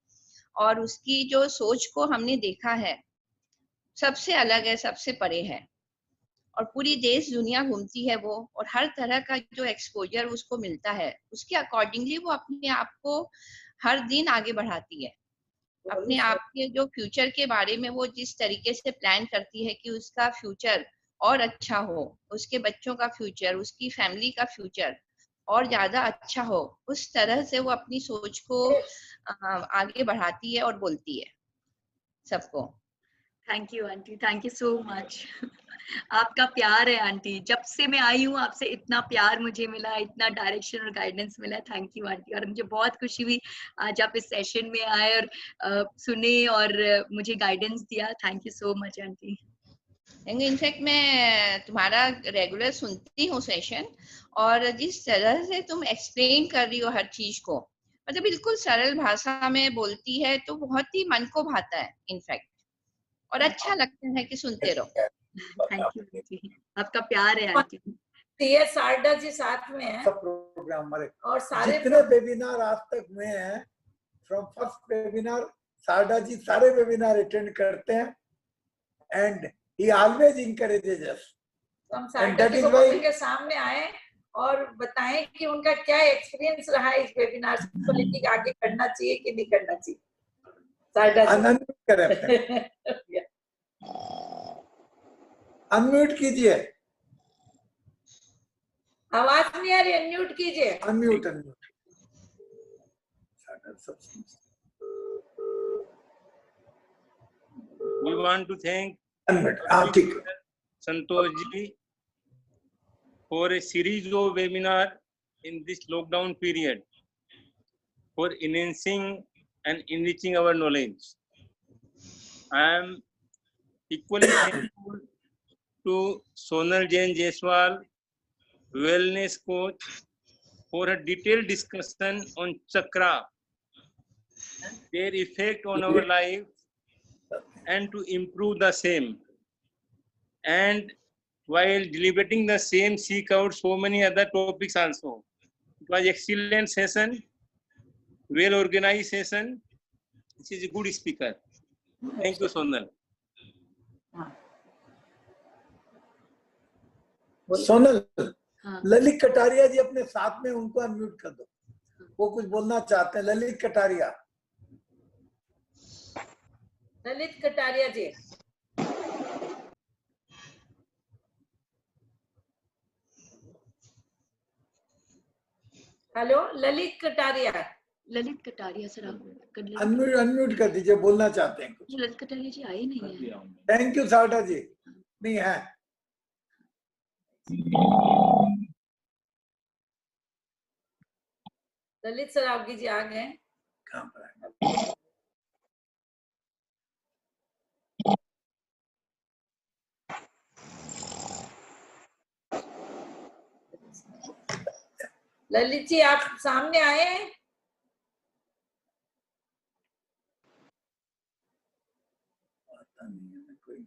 और उसकी जो सोच को हमने देखा है, सबसे अलग है, सबसे परे है। और पूरी देश दुनिया घूमती है वो, और हर तरह का जो एक्सपोजर उसको मिलता है उसके अकॉर्डिंगली वो अपने आप को हर दिन आगे बढ़ाती है। अपने आप के जो फ्यूचर के बारे में वो जिस तरीके से प्लान करती है कि उसका फ्यूचर और अच्छा हो, उसके बच्चों का फ्यूचर, उसकी फैमिली का फ्यूचर और ज्यादा अच्छा हो, उस तरह से वो अपनी सोच को आगे बढ़ाती है और बोलती है सबको। Thank you aunty, thank you so much. आपका प्यार है आंटी, जब से मैं आई हूँ आपसे इतना प्यार मुझे मिला, इतना डायरेक्शन और गाइडेंस मिला। Thank you aunty. और मुझे बहुत खुशी हुई आज आप इस सेशन में आए और सुने और मुझे गाइडेंस दिया। Thank you so much aunty. In fact मैं तुम्हारा रेगुलर सुनती हूँ सेशन, और जिस तरह से तुम एक्सप्लेन कर रही हो हर चीज को, मतलब बिल्कुल सरल भाषा में बोलती है, तो बहुत ही मन को भाता है इनफैक्ट, और अच्छा लगता है कि सुनते रहो। थैंक यू आंटी, आपका प्यार है आंटी। शारदा जी साथ में है। सब प्रोग्राम हमारे और सारे जितने वेबिनार आज तक हुए हैं, from first webinar Sharda ji सारे वेबिनार अटेंड करते हैं, एंड ही ऑलवेज इंकरेजेस अस। हम शारदा जी को बोलेंगे सामने आए और बताएं कि उनका क्या एक्सपीरियंस रहा इस वेबिनार से लेके आगे करना चाहिए कि नहीं करना चाहिए। शारदा जी अनम्यूट करें, अनम्यूट कीजिए। आवाज नहीं आ रही, अनम्यूट कीजिए। Unmute We want to thank Santosh ji for a series of webinar in this lockdown period for enhancing and enriching our knowledge. I am equally thankful to Sonal Jain Jaiswal, wellness coach, for a detailed discussion on chakra, their effect on our life, and to improve the same. And while deliberating the same, seek out so many other topics also. It was excellent session, well organized session. This is a good speaker. Thank you, Sonal. Sonal, हाँ ललित कटारिया जी अपने साथ में, उनको unmute कर दो, वो कुछ बोलना चाहते हैं। ललित कटारिया, ललित कटारिया जी। हेलो ललित कटारिया। ललित कटारिया सर, आप अनम्यूट कर दीजिए, बोलना चाहते हैं कुछ। ललित कटारिया जी आए नहीं है। थैंक यू सावटा जी। नहीं है, ललित सरावगी जी आ गए। कहाँ पर है? ललित जी आप सामने आए हैं? पता नहीं है कोई।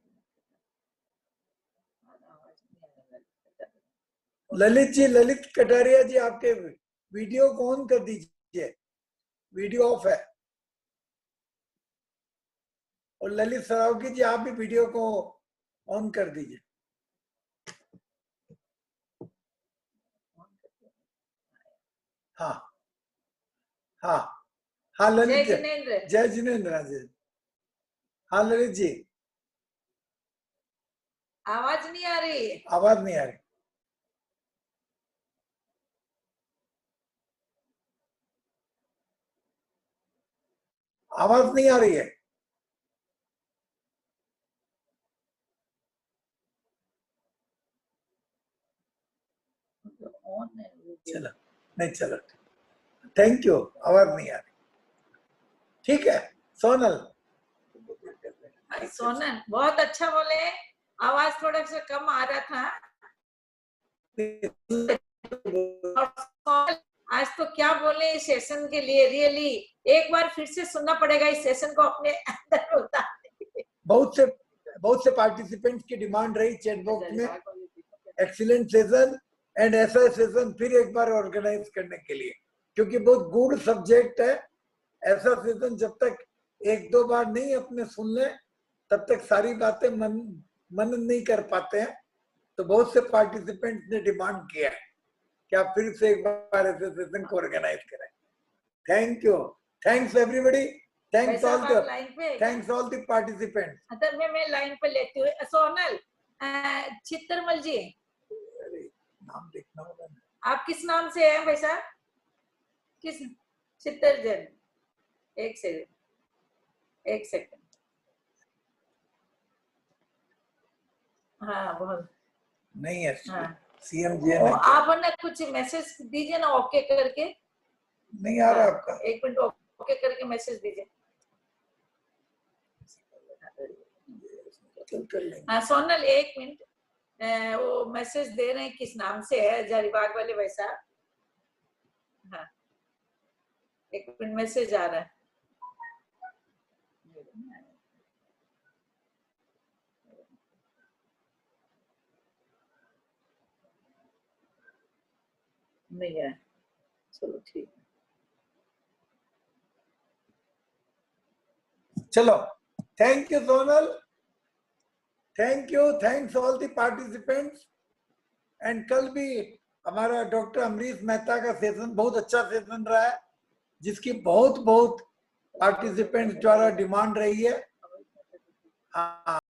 ललित जी, ललित कटारिया जी, आपके वीडियो को ऑन कर दीजिए, वीडियो ऑफ है। और ललित सरावगी जी, आप भी वीडियो को ऑन कर दीजिए। हाँ हाँ हाँ ललित जय जी, जिनेंद्र। जय जिनेंद्र जी। हाँ ललित जी, आवाज नहीं आ रही। आवाज नहीं आ रही। आवाज नहीं आ रही है। चलो, नहीं चलो, थैंक यू। आवाज नहीं आ रही, ठीक है। सोनल, सोनल बहुत अच्छा बोले, आवाज थोड़ा सा कम आ रहा था। और आज तो क्या बोले इस सेशन के लिए, रियली एक बार फिर से सुनना पड़ेगा इस सेशन को अपने अंदर होता। बहुत से पार्टिसिपेंट्स की डिमांड रही चैट बॉक्स में, एक्सीलेंट सेशन एंड ऐसा सेशन फिर एक बार ऑर्गेनाइज करने के लिए, क्योंकि बहुत गुड सब्जेक्ट है। ऐसा सेशन जब तक एक दो बार नहीं अपने सुन ले, तब तक सारी बातें मनन नहीं कर पाते हैं। तो बहुत से पार्टिसिपेंट्स ने डिमांड किया है कि आप फिर से एक बार ऐसे सेशन को ऑर्गेनाइज करें। Thank you, thanks everybody, thanks all the participants. मैं लाइन पे लेती हूँ। सोनल, चित्रमल जी, नाम देखना होगा, आप किस नाम से हैं भाई साहब? किस? चित्रजन। एक सेकंड। हाँ बहुत नहीं है। हाँ। CMG आप ना कुछ मैसेज दीजिए ना, ओके करके। नहीं आ रहा आपका, एक मिनट ओके करके मैसेज दीजिए। हाँ सोनल एक मिनट, वो मैसेज दे रहे हैं किस नाम से है, हजारीबाग वाले भाई साहब। हाँ एक मिनट, मैसेज आ रहा है। नहीं है, चलो ठीक है। चलो, thank you Sonal, thank you, thanks all the participants. And कल भी हमारा डॉक्टर अमरीश मेहता का सेशन बहुत अच्छा सेशन रहा है, जिसकी बहुत पार्टिसिपेंट्स द्वारा डिमांड रही है। हाँ।